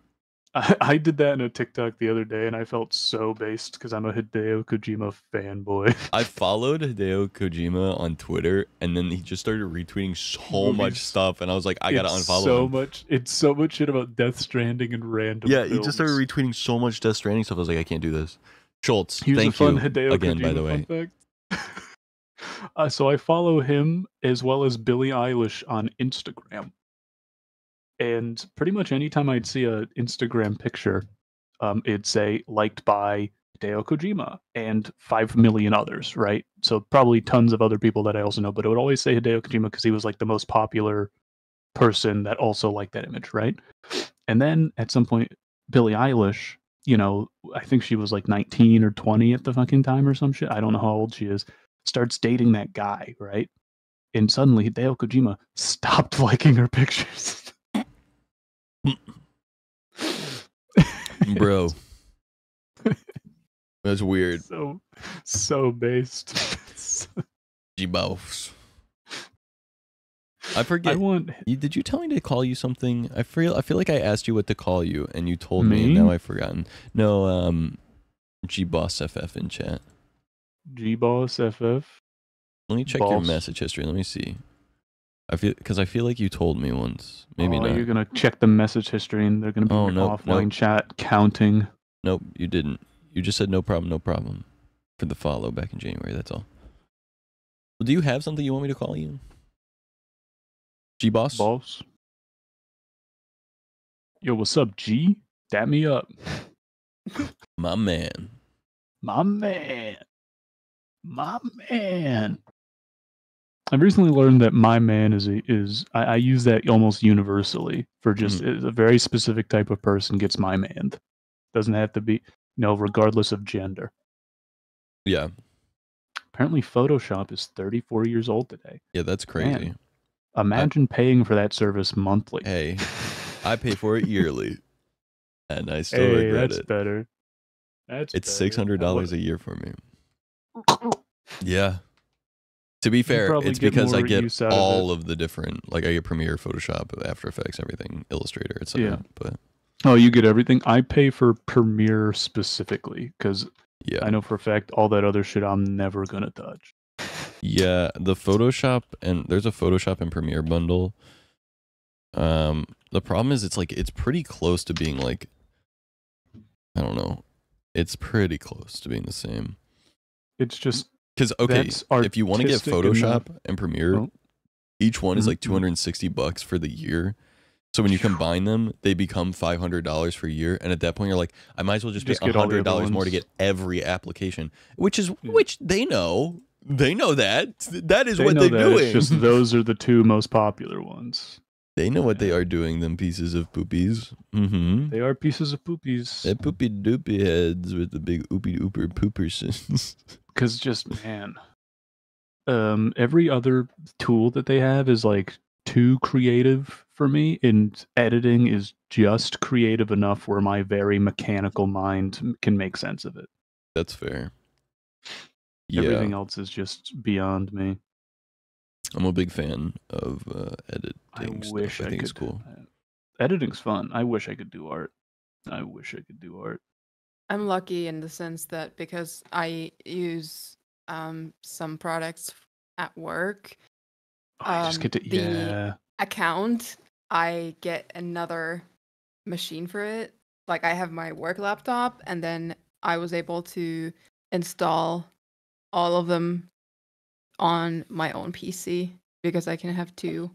I did that in a TikTok the other day, and I felt so based because I'm a Hideo Kojima fanboy. I followed Hideo Kojima on Twitter, and then he just started retweeting so much stuff, and I was like, I gotta unfollow him. It's so much shit about Death Stranding and random Yeah, he films. just started retweeting so much Death Stranding stuff. I was like, I can't do this. Schultz, Here's thank a fun you Hideo again, Kojima by the way. fun fact. So I follow him as well as Billie Eilish on Instagram. And pretty much anytime I'd see an Instagram picture, it'd say liked by Hideo Kojima and 5 million others, right? So probably tons of other people that I also know, but it would always say Hideo Kojima because he was like the most popular person that also liked that image, right? And then at some point, Billie Eilish, I think she was like 19 or 20 at the fucking time or some shit. I don't know how old she is. Starts dating that guy, right? And suddenly Hideo Kojima stopped liking her pictures. Bro. That's weird. So based. G-Boss. I forget. Did you tell me to call you something? I feel like I asked you what to call you, and you told me, and now I've forgotten. No, G-Boss FF in chat. G-Boss FF? Let me check your message history. Let me see. I feel like you told me once. Maybe not. You're gonna check the message history, and they're gonna be offline chat counting. Nope, you didn't. You just said no problem for the follow back in January. That's all. Well, do you have something you want me to call you? G-Boss? Boss. Yo, what's up, G? Dap me up. My man. My man. My man. I've recently learned that my man is I use that almost universally for just a very specific type of person gets my manned. Doesn't have to be, regardless of gender. Yeah. Apparently Photoshop is 34 years old today. Yeah, that's crazy. Man, imagine paying for that service monthly. Hey, I pay for it yearly. And I still regret that's it. Better. It's $600 a year for me. Yeah. To be fair, it's because I get all of the different, like I get Premiere, Photoshop, After Effects, everything, Illustrator, etc. Yeah. But you get everything. I pay for Premiere specifically because I know for a fact all that other shit I'm never gonna touch. Yeah, the Photoshop there's a Photoshop and Premiere bundle. The problem is it's pretty close to being like, I don't know, it's pretty close to being the same. It's just because if you want to get Photoshop and Premiere, each one is like $260 for the year. So when you combine them, they become $500 for a year, and at that point, you're like, I might as well just pay get all the other $100 more to ones. get every application, which they know. They know that. That is They what know they're that. doing. It's just those are the two most popular ones. They know what they are doing, them pieces of poopies. Mm-hmm. They are pieces of poopies. They're poopy doopy heads with the big oopy ooper poopersons. Because just, man, every other tool that they have is like too creative for me, and editing is just creative enough where my very mechanical mind can make sense of it. That's fair. Yeah. Everything else is just beyond me. I'm a big fan of editing I stuff. wish I I think could. it's cool. Editing's fun. I wish I could do art. I wish I could do art. I'm lucky in the sense that because I use some products at work, I just get to, the account, I get another machine for it. Like I have my work laptop, and then I was able to install all of them on my own PC because I can have two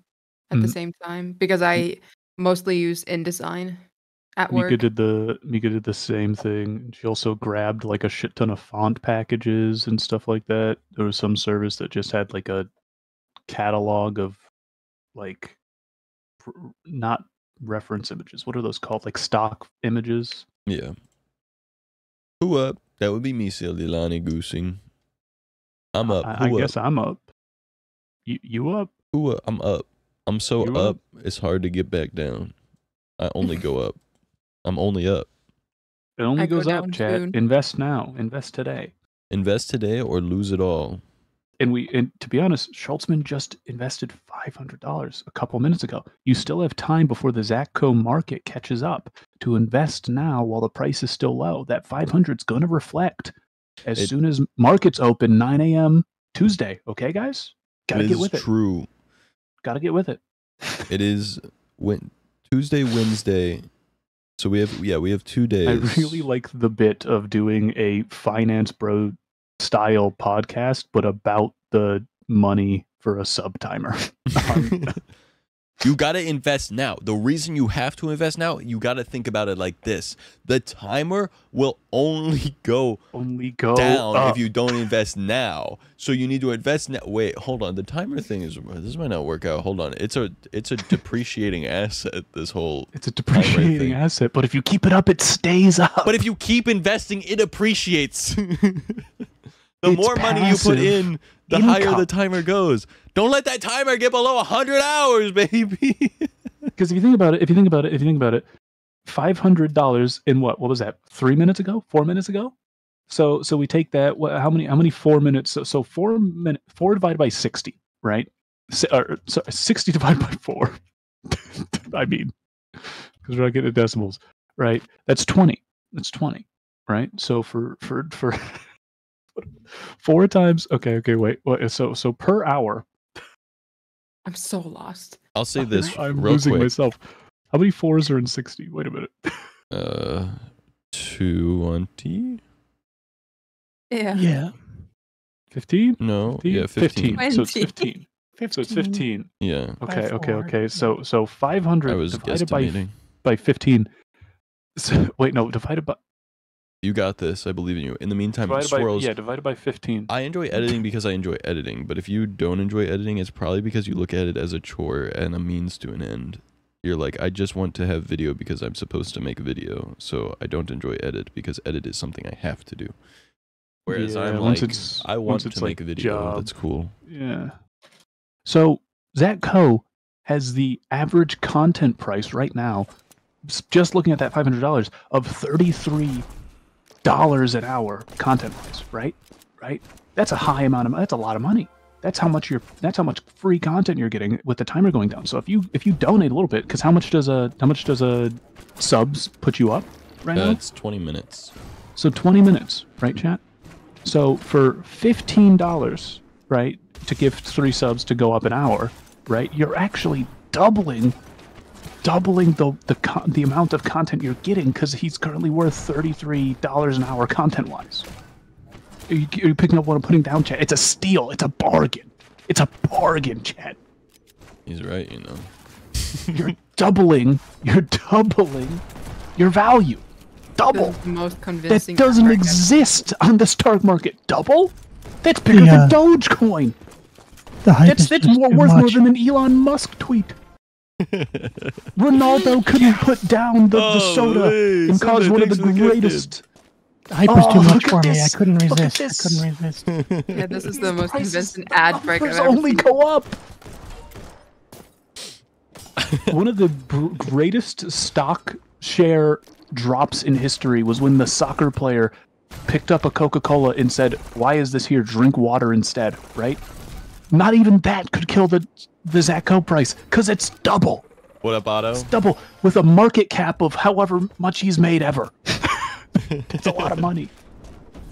at the same time. Because I mostly use InDesign at work. Mika did the same thing. She also grabbed like a shit ton of font packages and stuff like that. There was some service that just had like a catalog of like not reference images. What are those called? Like stock images. Yeah. Who up? That would be me, Silly Lonnie Goosing. I'm up. I guess I'm up. You up? Who up? I'm up. I'm so You up, it's hard to get back down. I only go up. I'm only up. It only I go goes up, down chat. soon. Invest now. Invest today. Invest today or lose it all. And to be honest, Schultzman just invested $500 a couple minutes ago. You still have time before the Zatco market catches up to invest now while the price is still low. That 500 is going to reflect as soon as markets open 9 a.m. Tuesday. Okay, guys? Gotta get with it. True. Gotta get with it. It is Tuesday, Wednesday. So we have 2 days. I really like the bit of doing a finance bro style podcast, but about the money for a sub timer. You got to invest now. The reason you have to invest now, you got to think about it like this. The timer will only go down up if you don't invest now. So you need to invest now. Wait, hold on. The timer thing this might not work out. Hold on. It's a depreciating asset, this whole It's a depreciating asset, but if you keep it up, it stays up. But if you keep investing, it appreciates. The more money you put in, the higher the timer goes. Don't let that timer get below 100 hours, baby. Because if you think about it, $500 in what was that? 3 minutes ago? 4 minutes ago? So we take that. How many 4 minutes? So 4 divided by 60, right? 60 divided by 4. I mean, because we're not getting the decimals, right? That's 20. That's 20, right? So for 4 times. Okay, wait. So per hour. I'm so lost. I'll say this I'm real losing quick. myself. How many 4s are in 60? Wait a minute. 20? Yeah. Yeah. 15? No, 15? yeah, 15. 20. So it's 15. So it's 15. Yeah. Okay. So 500 I was divided guesstimating. by 15. So, wait, no, divided by You got this. I believe in you. In the meantime, Swirls. divided by 15. I enjoy editing because I enjoy editing, but if you don't enjoy editing, it's probably because you look at it as a chore and a means to an end. You're like, I just want to have video because I'm supposed to make video, so I don't enjoy edit because edit is something I have to do. Whereas Yeah, I'm once like, it's- I want once to it's make a like video. job. That's cool. Yeah. So Zatco has the average content price right now, just looking at that $500, of $33 an hour content price, right? That's a high amount of, that's a lot of money. That's how much free content you're getting with the timer going down. So if you donate a little bit, because how much does a subs put you up right now? It's 20 minutes. So 20 minutes, right, chat? So for $15, right, to give 3 subs to go up an hour, right, you're actually doubling the amount of content you're getting because he's currently worth $33 an hour content-wise. Are you picking up what I'm putting down, chat? It's a steal. It's a bargain. It's a bargain, chat. He's right, you know. You're doubling your value. Double. This is the most That convincing. doesn't argument. exist on the stock market. Double? That's bigger Yeah. than Dogecoin. The hype That's is just more too worth more much. than an Elon Musk tweet. Ronaldo couldn't put down the soda and cause one of the greatest. The hype was too Oh, much look at for me. I this. couldn't Look at resist. I couldn't resist. Yeah, this is the most Prices- convincing ad break I've numbers ever only seen. go up. One of the greatest stock share drops in history was when the soccer player picked up a Coca-Cola and said, "Why is this here? Drink water instead." Right? Not even that could kill the Zatco price, because it's double. What up, Otto? It's double with a market cap of however much he's made ever. That's a lot of money.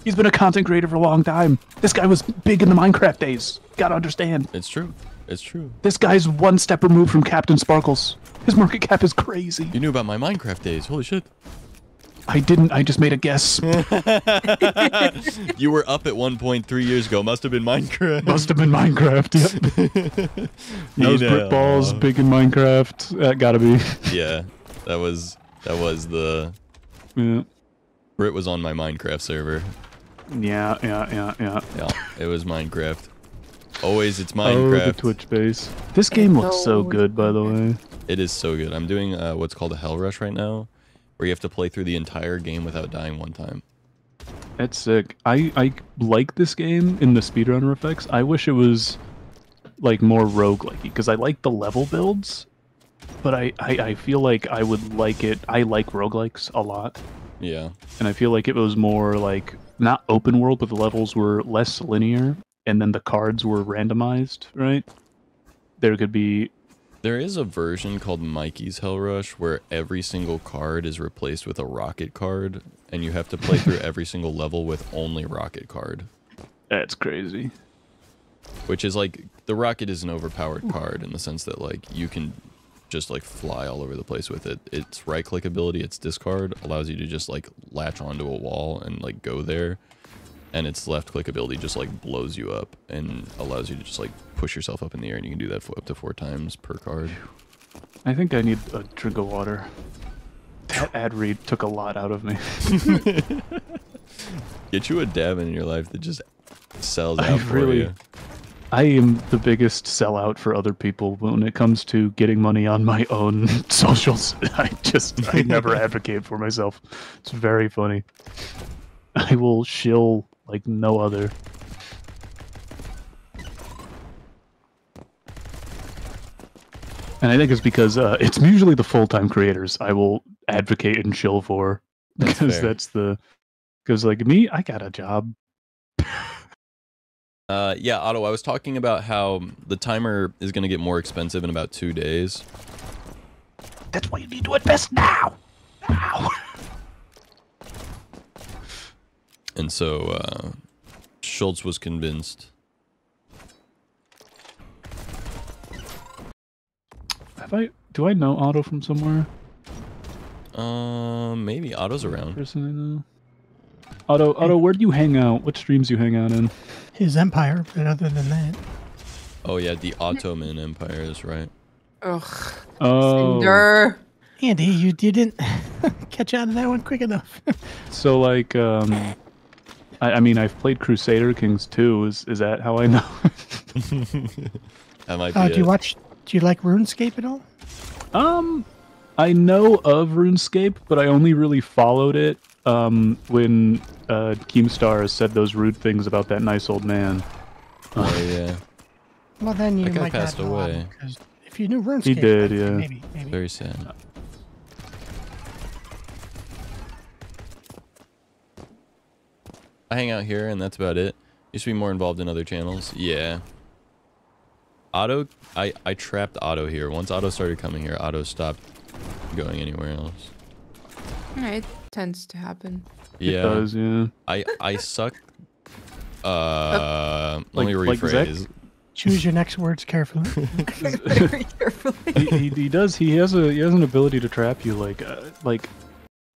He's been a content creator for a long time. This guy was big in the Minecraft days. Gotta understand. It's true. It's true. This guy's one step removed from Captain Sparkles. His market cap is crazy. You knew about my Minecraft days. Holy shit. I didn't. I just made a guess. You were up at 1.3 years ago. Must have been Minecraft. Must have been Minecraft. Yep. Those brick balls, big in Minecraft. That gotta be. Yeah, that was the. Yeah. Brit was on my Minecraft server. Yeah. Yeah, it was Minecraft. Always, it's Oh, Minecraft. the Twitch base. This game looks so good, by the way. It is so good. I'm doing what's called a Hell Rush right now, where you have to play through the entire game without dying one time. That's sick. I like this game in the speedrunner effects. I wish it was like more roguelike, because I like the level builds, but I feel like I would like it. I like roguelikes a lot. Yeah. And I feel like it was more like not open world, but the levels were less linear, and then the cards were randomized, right? There could be. There is a version called Mikey's Hell Rush where every single card is replaced with a rocket card, and you have to play through every single level with only rocket card. That's crazy. Which is like, the rocket is an overpowered card in the sense that like you can just like fly all over the place with it. Its right click ability, its discard, allows you to just like latch onto a wall and like go there. And its left click ability just like blows you up and allows you to just like push yourself up in the air, and you can do that for up to 4 times per card. I think I need a drink of water. That ad read took a lot out of me. Get you a dab in your life that just sells out for you. I am the biggest sellout for other people when it comes to getting money on my own socials. I never advocate for myself. It's very funny. I will shill like no other. And I think it's because it's usually the full-time creators I will advocate and chill for. Because because like me, I got a job. Yeah, Otto, I was talking about how the timer is going to get more expensive in about 2 days. That's why you need to invest now! Now! And so, Schultz was convinced. Do I know Otto from somewhere? Maybe Otto's around. Person I know. Otto, where do you hang out? What streams you hang out in? His empire, but other than that, Oh yeah, the Ottoman Empire is right. Ugh. Oh. Cinder. Andy, you didn't catch on to that one quick enough. So like, I mean, I've played Crusader Kings 2. Is that how I know? That might be Do you like RuneScape at all? I know of RuneScape, but I only really followed it when Keemstar said those rude things about that nice old man. Oh yeah. Well, then you That guy might passed not know of away. him, 'cause if you knew RuneScape, He did, then yeah. Maybe. Very sad. I hang out here, and that's about it. Used to be more involved in other channels. Yeah. Otto, I trapped Otto here. Once Otto started coming here, Otto stopped going anywhere else. Yeah, it tends to happen. Yeah. It does, yeah. I suck. Let me Like Zach? rephrase. Choose your next words carefully. Very carefully. He does. He has an ability to trap you. Like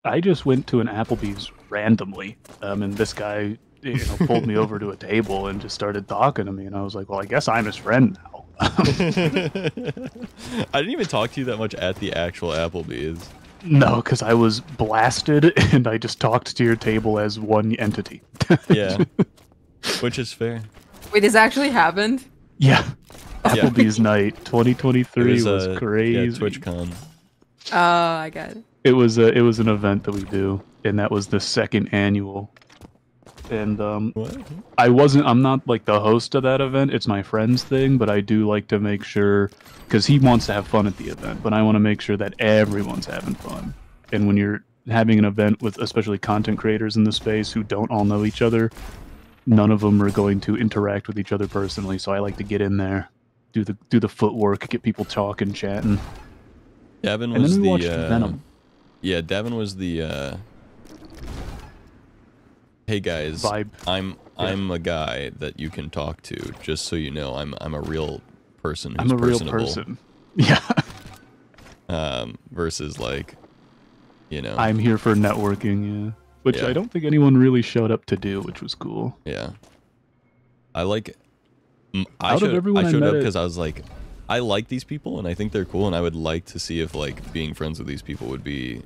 I just went to an Applebee's randomly, and this guy pulled me over to a table and just started talking to me, and I was like, well, I guess I'm his friend now. I didn't even talk to you that much at the actual Applebee's. No, because I was blasted, and I just talked to your table as one entity. Yeah, which is fair. Wait, this actually happened? Yeah. Applebee's night 2023 was crazy. Yeah, TwitchCon. Oh, I got it. It was an event that we do, and that was the second annual. And I'm not like the host of that event. It's my friend's thing, but I do like to make sure, because he wants to have fun at the event, but I want to make sure that everyone's having fun. And when you're having an event with especially content creators in the space who don't all know each other, none of them are going to interact with each other personally. So I like to get in there, do the footwork, get people talking, chatting. Davin and was then we the watched Venom. Yeah, Davin was the hey guys, vibe. I'm a guy that you can talk to. Just so you know, I'm a real person who's I'm a real personable. person. Yeah. Versus like, you know. I'm here for networking, yeah. Which I don't think anyone really showed up to do, which was cool. Yeah. I like. I showed up because I was like, I like these people and I think they're cool, and I would like to see if like being friends with these people would be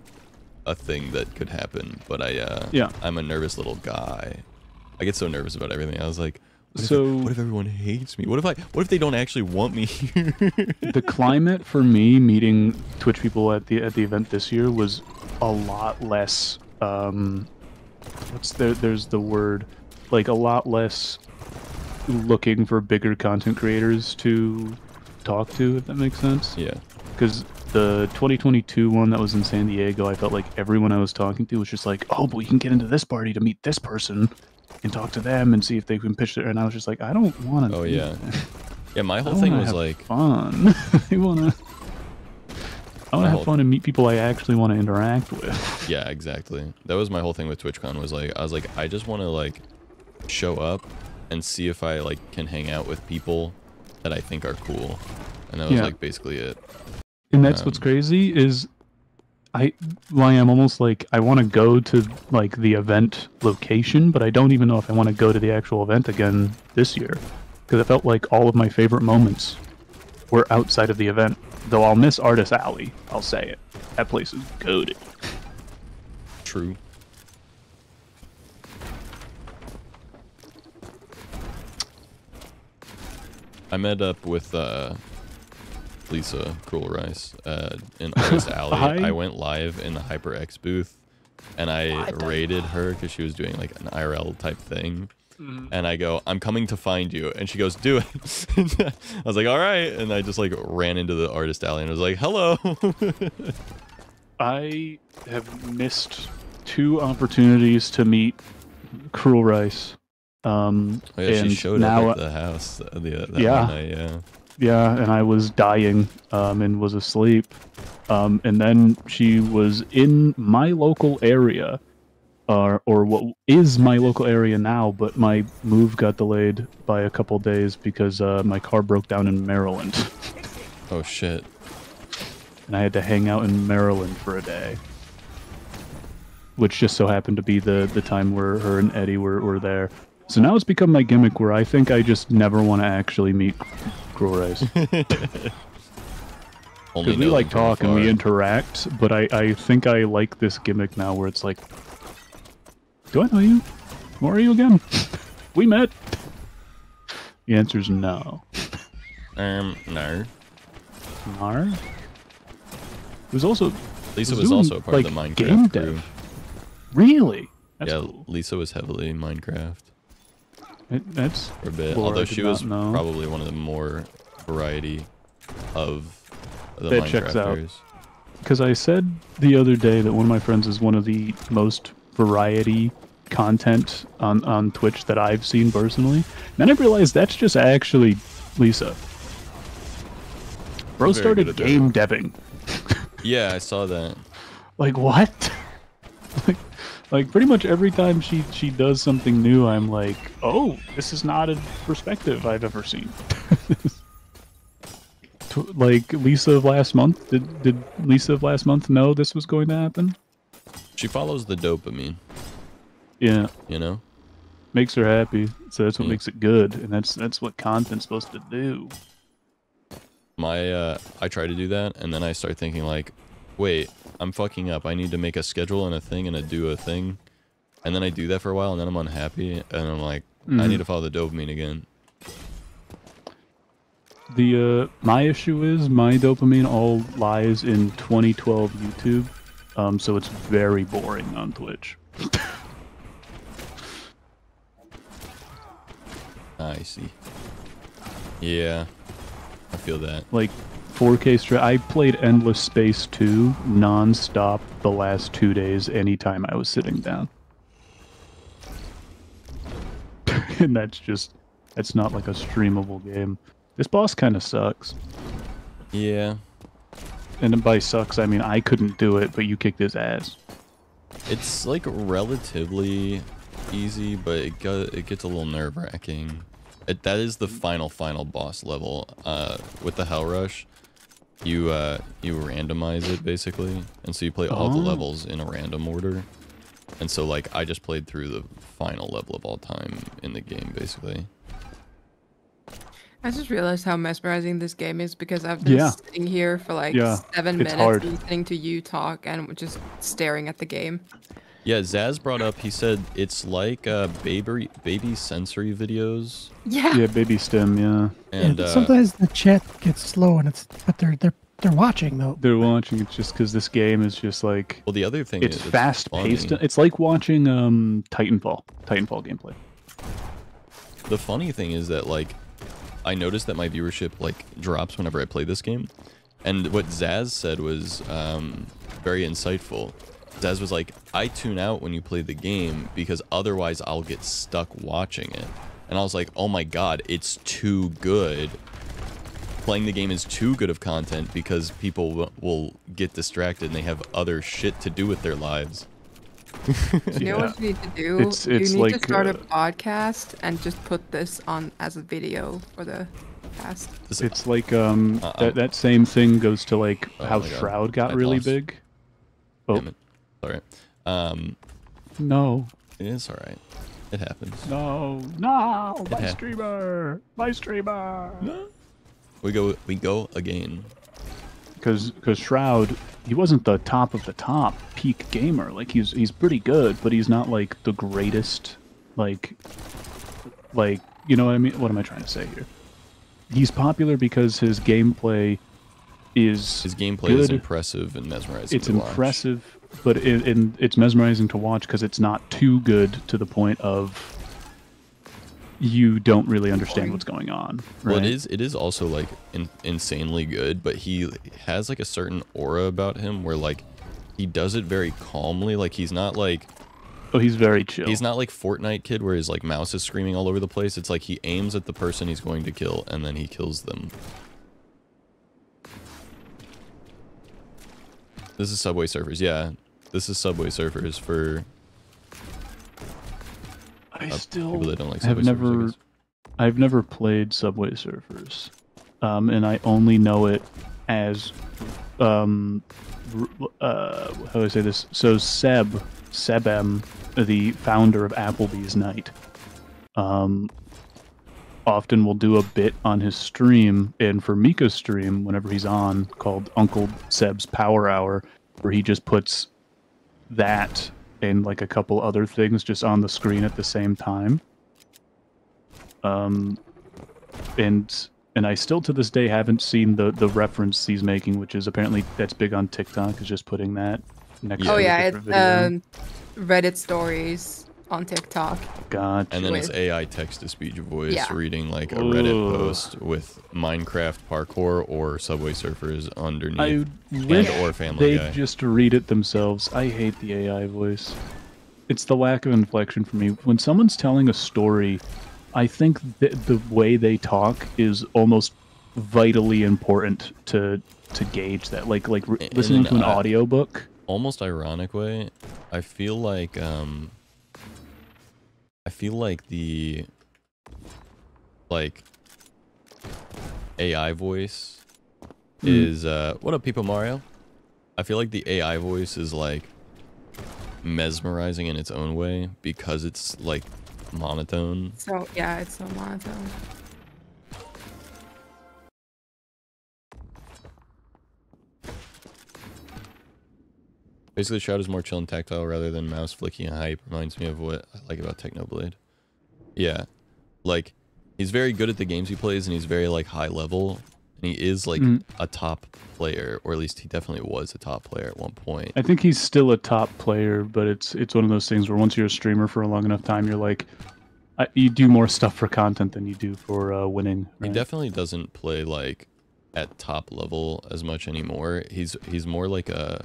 a thing that could happen. But I'm a nervous little guy. I get so nervous about everything. I was like, what if everyone hates me? What if they don't actually want me here? The climate for me meeting Twitch people at the event this year was a lot less there's the word, like a lot less looking for bigger content creators to talk to, if that makes sense. Yeah. Because the 2022 one that was in San Diego, I felt like everyone I was talking to was just like, oh, but we can get into this party to meet this person and talk to them and see if they can pitch it. And I was just like, I don't want to. Oh yeah. Yeah, my whole thing was like fun. I want to have fun and meet people I actually want to interact with. Yeah, exactly. That was my whole thing with TwitchCon. I was like, I just want to like show up and see if I like can hang out with people that I think are cool, and that was like basically it. And that's what's crazy is I'm almost like I want to go to like the event location, but I don't even know if I want to go to the actual event again this year, because I felt like all of my favorite moments were outside of the event. Though I'll miss Artist Alley, I'll say it. That place is goated. True. I met up with Lisa Cruel Rice in Artist Alley. I went live in the HyperX booth, and I raided her because she was doing like an IRL type thing. And I go, I'm coming to find you. And she goes, do it. I was like, all right. And I just like ran into the Artist Alley and was like, hello. I have missed 2 opportunities to meet Cruel Rice. Oh, yeah, she showed up at the house that one night, Yeah, and I was dying and was asleep. And then she was in my local area. Or what is my local area now, but my move got delayed by a couple days because my car broke down in Maryland. Oh shit. And I had to hang out in Maryland for a day. Which just so happened to be the time where her and Eddie were there. So now it's become my gimmick where I think I just never want to actually meet Cruel Rice. Because we like talk and we interact, but I think I like this gimmick now where it's like, do I know you? Who are you again? We met. The answer's no. No. Nar? It was also... Lisa was also a part of the Minecraft game crew. dev. Really? That's cool. Lisa was heavily in Minecraft. That's for a bit. Although she was probably one of the more variety of the that checks out. Minecrafters. Because I said the other day that one of my friends is one of the most variety content on Twitch that I've seen personally. Then I realized that's just actually Lisa. Bro started game deving. Yeah, I saw that. Like what? like pretty much every time she does something new, I'm like, oh, this is not a perspective I've ever seen. Like Lisa of last month, did Lisa of last month know this was going to happen? She follows the dopamine. Yeah. You know? makes her happy. So that's what Yeah. makes it good, and that's what content's supposed to do. I try to do that, and then I start thinking like, wait, I'm fucking up. I need to make a schedule and a thing and do a thing, and then I do that for a while, and then I'm unhappy, and I'm like, I need to follow the dopamine again. The my issue is my dopamine all lies in 2012 YouTube, so it's very boring on Twitch. I see. Yeah, I feel that. Like 4K straight. I played Endless Space 2 non-stop the last 2 days anytime I was sitting down. And that's not like a streamable game. This boss kind of sucks. Yeah. And by sucks, I mean I couldn't do it, but you kicked his ass. It's like relatively easy, but it gets a little nerve-wracking. That is the final boss level. With the Hell Rush, you randomize it basically, and so you play all the levels in a random order. And so like I just played through the final level of all time in the game basically. I just realized how mesmerizing this game is because I've been sitting here for like 7 minutes listening to you talk and just staring at the game. Yeah, Zaz brought up, he said it's like baby sensory videos. Yeah. Yeah, baby stem, yeah. And sometimes the chat gets slow and but they're watching though. They're watching. It's just because this game is just like. Well, the other thing it's is fast paced. funny. It's like watching Titanfall gameplay. The funny thing is that like I noticed that my viewership like drops whenever I play this game, and what Zaz said was very insightful. Zaz was like, I tune out when you play the game because otherwise I'll get stuck watching it. And I was like, oh my god, it's too good. Playing the game is too good of content because people will get distracted and they have other shit to do with their lives. You know what you need to do? It's you need like, to start a podcast and just put this on as a video for the cast. It's like that same thing goes to like how Shroud got really big. Oh, sorry. No. It's alright. It happens. No, my streamer. No. We go again. Because Shroud, he wasn't the top of the top peak gamer. Like he's pretty good, but he's not like the greatest. Like you know what I mean? What am I trying to say here? He's popular because his gameplay is good. Impressive and mesmerizing. It's to watch. impressive, but it's mesmerizing to watch because it's not too good to the point of you don't really understand what's going on. Right? Well, it is also like insanely good, but he has like a certain aura about him where like he does it very calmly. Like he's not like he's very chill. He's not like Fortnite kid where his like mouse is screaming all over the place. It's like he aims at the person he's going to kill and then he kills them. This is Subway Surfers. Yeah, this is Subway Surfers for people that don't like Subway Surfers. I've never played Subway Surfers, and I only know it as how do I say this? So Sebem, the founder of Applebee's Night, often will do a bit on his stream, and for Mika's stream, whenever he's on, called Uncle Seb's Power Hour, where he just puts that and like a couple other things just on the screen at the same time. And I still to this day haven't seen the reference he's making, which is apparently that's big on TikTok, is just putting that next to a different video. Reddit stories on TikTok. Gotcha. And then it's AI text-to-speech voice reading like a Reddit post with Minecraft parkour or Subway Surfers underneath. I wish or Family Guy. they'd just read it themselves. I hate the AI voice. It's the lack of inflection for me. When someone's telling a story, I think the way they talk is almost vitally important to gauge that. Like listening to an audiobook. Almost ironic way, I feel like the AI voice is what up people Mario? I feel like the AI voice is like mesmerizing in its own way because it's like monotone. So yeah, it's so monotone. Basically, Shroud is more chill and tactile rather than mouse flicky and hype. Reminds me of what I like about Technoblade. Yeah, like he's very good at the games he plays, and he's very like high level, and he is like a top player, or at least he definitely was a top player at one point. I think he's still a top player, but it's one of those things where once you're a streamer for a long enough time, you're like, you do more stuff for content than you do for winning. Right? He definitely doesn't play like at top level as much anymore. He's more like a,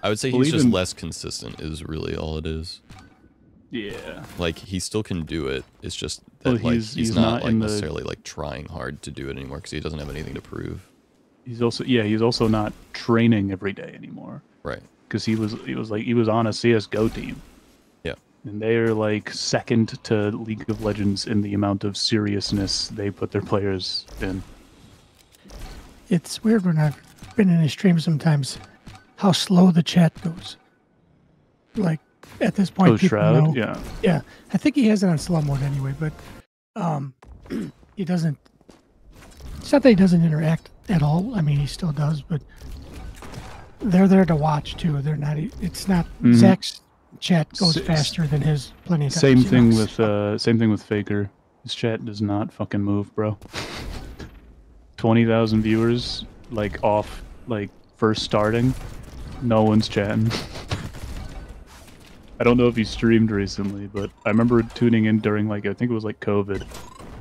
I would say he's just less consistent is really all it is. Yeah. Like he still can do it. It's just that like he's not like necessarily like trying hard to do it anymore because he doesn't have anything to prove. He's also not training every day anymore. Right. Because he was on a CS:GO team. Yeah. And they're like second to League of Legends in the amount of seriousness they put their players in. It's weird when I've been in a stream sometimes how slow the chat goes. Like at this point, people Shroud, know. Yeah. I think he has it on slow mode anyway, but he doesn't. It's not that he doesn't interact at all. I mean, he still does, but they're there to watch too. They're not. It's not. Zach's chat goes faster than his plenty of times. Same thing with Faker. His chat does not fucking move, bro. 20,000 viewers, like off, like first starting, no one's chatting. I don't know if he streamed recently, but I remember tuning in during like I think it was like COVID.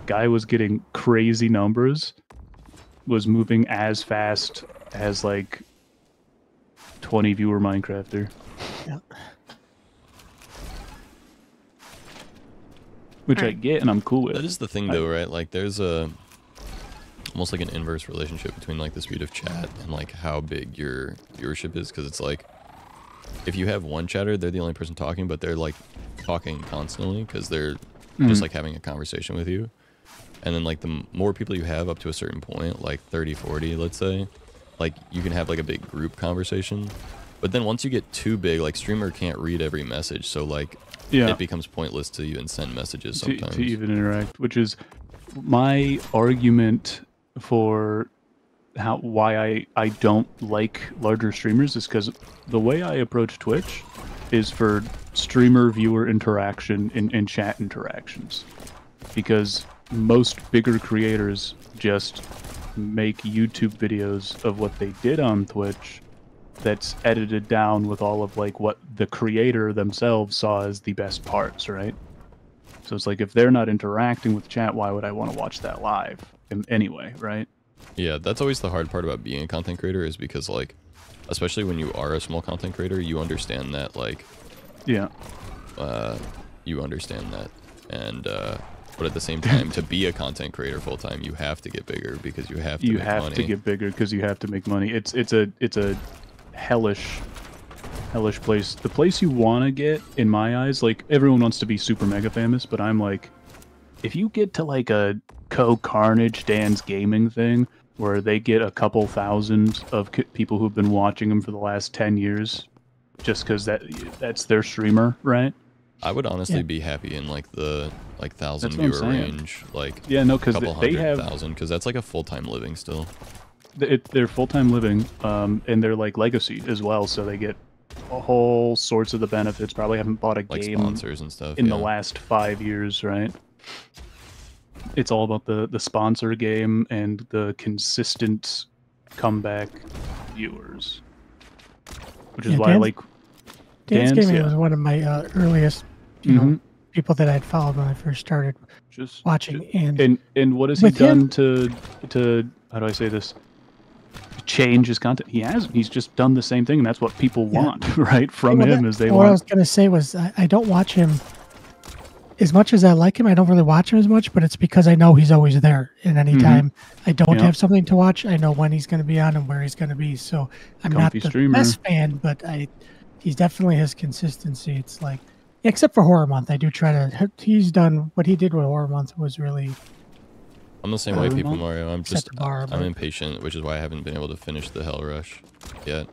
Guy was getting crazy numbers, was moving as fast as like 20 viewer Minecrafter. Yeah. Which I get and I'm cool with. That is the thing though, right? Like there's a almost like an inverse relationship between like the speed of chat and like how big your viewership is, because it's like if you have one chatter, they're the only person talking, but they're like talking constantly because they're just like having a conversation with you. And then like the more people you have up to a certain point, like 30, 40, let's say, like you can have like a big group conversation. But then once you get too big, like streamer can't read every message. So like it becomes pointless to even send messages sometimes. To even interact, which is my argument for why I don't like larger streamers is because the way I approach Twitch is for streamer viewer interaction and chat interactions, because most bigger creators just make YouTube videos of what they did on Twitch that's edited down with all of like what the creator themselves saw as the best parts, right? So it's like if they're not interacting with chat, why would I want to watch that live anyway, right? Yeah, that's always the hard part about being a content creator, is because like, especially when you are a small content creator, you understand that like, you understand that, and but at the same time, to be a content creator full time, you have to get bigger because you have to make money. To get bigger because you have to make money. It's a hellish place. The place you want to get, in my eyes, like everyone wants to be super mega famous, but I'm like, if you get to like a Carnage Dan's gaming thing where they get a couple thousand of people who've been watching them for the last 10 years just because that's their streamer, right? I would honestly be happy in like the 1,000 viewer range, like because they have 100,000, because that's like a full-time living still. They're full-time living, and they're like legacy as well, so they get a whole sorts of the benefits. Probably haven't bought a like game sponsors and stuff in the last 5 years, right? It's all about the sponsor game and the consistent comeback viewers, which is why I like Dance Gaming was one of my earliest, you know, people that I'd followed when I first started watching. And what has he done to how do I say this? Change his content. He's just done the same thing, and that's what people want, right? From him, as they want. What I was gonna say was I don't watch him as much as I like him. I don't really watch him as much, but it's because I know he's always there. And anytime I don't have something to watch, I know when he's going to be on and where he's going to be. So I'm not the best fan, but he's definitely his consistency. It's like, except for Horror Month, I do try to. He's done what he did with Horror Month was really. I'm the same way, People Mario. I'm impatient, which is why I haven't been able to finish the Hell Rush yet,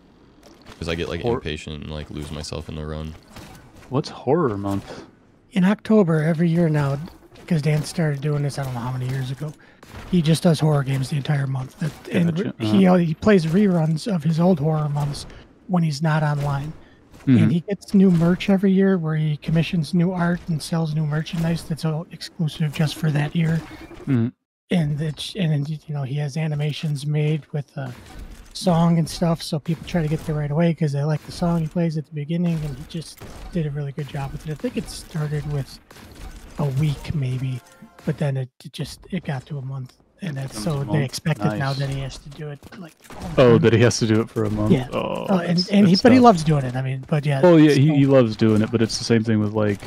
because I get like impatient and like lose myself in the run. What's Horror Month? in October every year now, because Dan started doing this, I don't know how many years ago. He just does horror games the entire month. And Gotcha. he plays reruns of his old horror months when he's not online. And he gets new merch every year where he commissions new art and sells new merchandise that's all exclusive just for that year. And he has animations made with a song and stuff, so people try to get there right away because they like the song he plays at the beginning, and he just did a really good job with it. I think it started with a week maybe, but then it got to a month. And that's so they expect it now that he has to do it like. That he has to do it for a month. Yeah. But he loves doing it. I mean, but yeah. Oh yeah, he loves doing it, but it's the same thing with like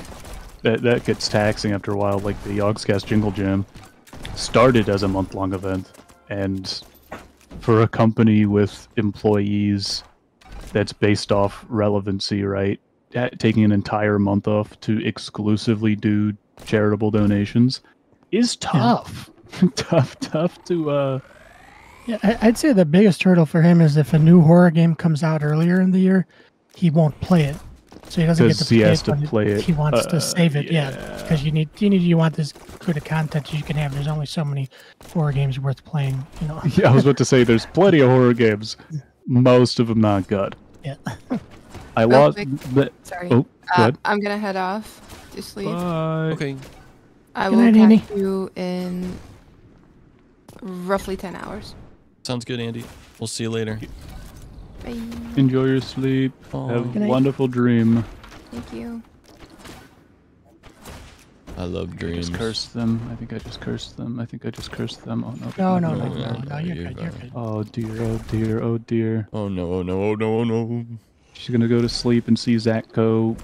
that gets taxing after a while. Like the Yogscast Jingle Jam started as a month-long event, and for a company with employees that's based off relevancy, right? Taking an entire month off to exclusively do charitable donations is tough. tough to Yeah, I'd say the biggest hurdle for him is if a new horror game comes out earlier in the year, he won't play it. So he doesn't get to play it. He wants to save it, because you want this good of content you can have. There's only so many horror games worth playing, you know. Yeah, I was about to say there's plenty of horror games. Most of them not good. Yeah. I lost. Sorry. Oh, good. I'm gonna head off to sleep. Bye. Okay. I Good will night, catch Andy. you in roughly 10 hours. Sounds good, Andy. We'll see you later. Bye. Enjoy your sleep. Oh. Have Good a night. wonderful dream. Thank you. I love I dreams. just cursed them. I think I just cursed them. Oh no. No, you're good. You're good. Oh dear. Oh dear. Oh dear. Oh no, oh no, oh no, oh no. She's gonna go to sleep and see Zatko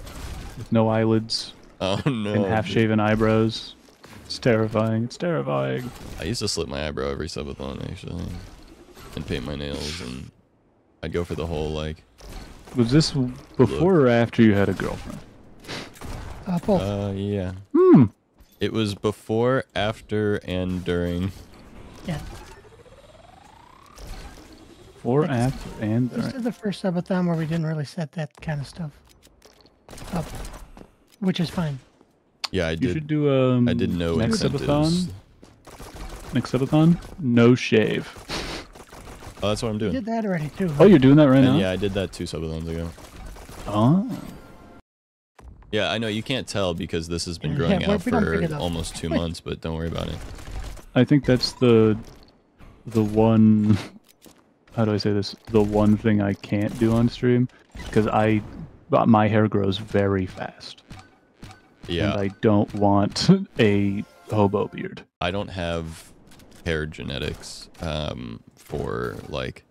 with no eyelids Oh no. and half-shaven eyebrows. It's terrifying. It's terrifying. I used to slip my eyebrow every subathon, actually. And paint my nails, and I'd go for the whole, like... Was this before or after you had a girlfriend? Both. Yeah. Hmm. It was before, after, and during. Yeah. Before, after, and This is the first subathon where we didn't really set that kind of stuff up, which is fine. Yeah, I You did. should do I did no next incentives. subathon. Next subathon, no shave. Oh, that's what I'm We doing. did that already too. Oh, you're doing that right And now? yeah, I did that 2 subathons ago. Oh. Yeah, I know you can't tell because this has been Yeah, growing we out don't pick it for up. almost 2 months, but don't worry about it. I think that's the one. How do I say this? The one thing I can't do on stream, because my hair grows very fast. Yeah. And I don't want a hobo beard. I don't have hair genetics for like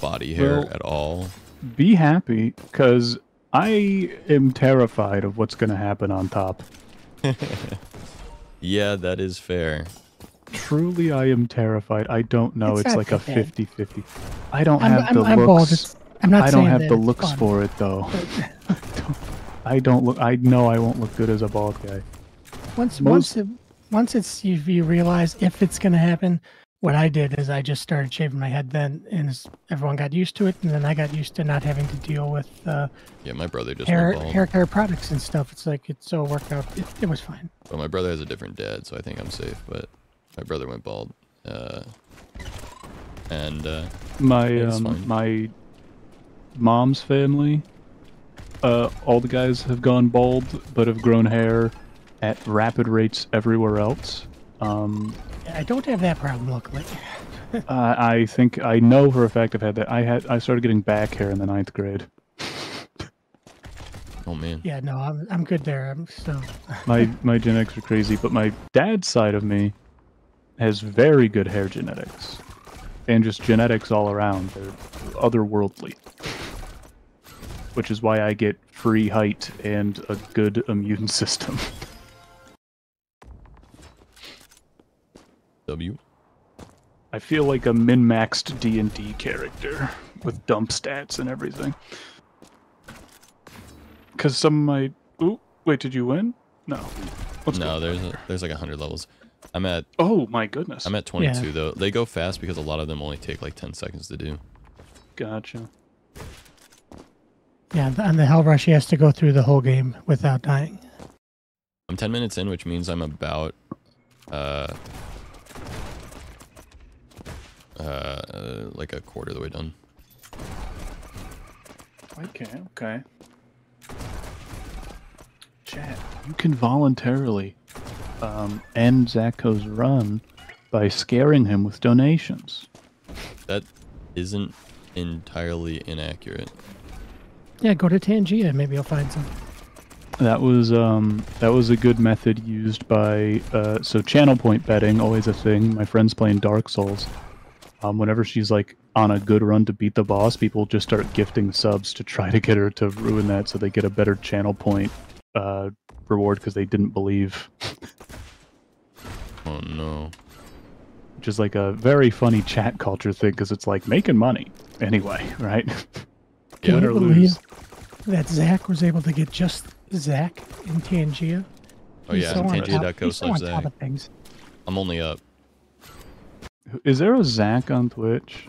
body hair Well, at all. Be happy, because I am terrified of what's going to happen on top. Yeah, that is fair. Truly, I am terrified. I don't know. It's not like a that bad. 50-50. I don't I'm have the bald. looks. I'm not I don't saying have that the it's looks fun, for it, though. but I don't look. I know I won't look good as a bald guy. once you realize if it's gonna happen, what I did is I just started shaving my head then, and everyone got used to it, and then I got used to not having to deal with Yeah, my brother just hair went bald. hair care products and stuff. It's like it so worked out. It was fine. But my brother has a different dad, so I think I'm safe. But my brother went bald. My it's fine. my mom's family, all the guys have gone bald, but have grown hair at rapid rates everywhere else. I don't have that problem, luckily. I think I know for a fact I've had that. I started getting back hair in the 9th grade. Oh man. Yeah, no, I'm good there. My genetics are crazy, but my dad's side of me has very good hair genetics, and just genetics all around. They're otherworldly, which is why I get free height and a good immune system. W. I feel like a min-maxed D&D character with dump stats and everything. Because some of my... Ooh, wait, did you win? No. No, there's like 100 levels. I'm at... Oh my goodness. I'm at 22 though. They go fast because a lot of them only take like 10 seconds to do. Gotcha. Yeah, on the Hell Rush, he has to go through the whole game without dying. I'm 10 minutes in, which means I'm about like a quarter of the way done. Okay. Chat, you can voluntarily end Zacho's run by scaring him with donations. That isn't entirely inaccurate. Yeah, go to Tangia. Maybe you'll find some. That was a good method used by so channel point betting, always a thing. My friend's playing Dark Souls. Whenever she's like on a good run to beat the boss, people just start gifting subs to try to get her to ruin that, so they get a better channel point reward because they didn't believe. Oh no. Which is like a very funny chat culture thing because it's like making money anyway, right? Can Win you or believe lose. that Zach was able to get just Zach in Tangia? Oh yeah, Tangia.co/Zach. Things. I'm only up. Is there a Zach on Twitch?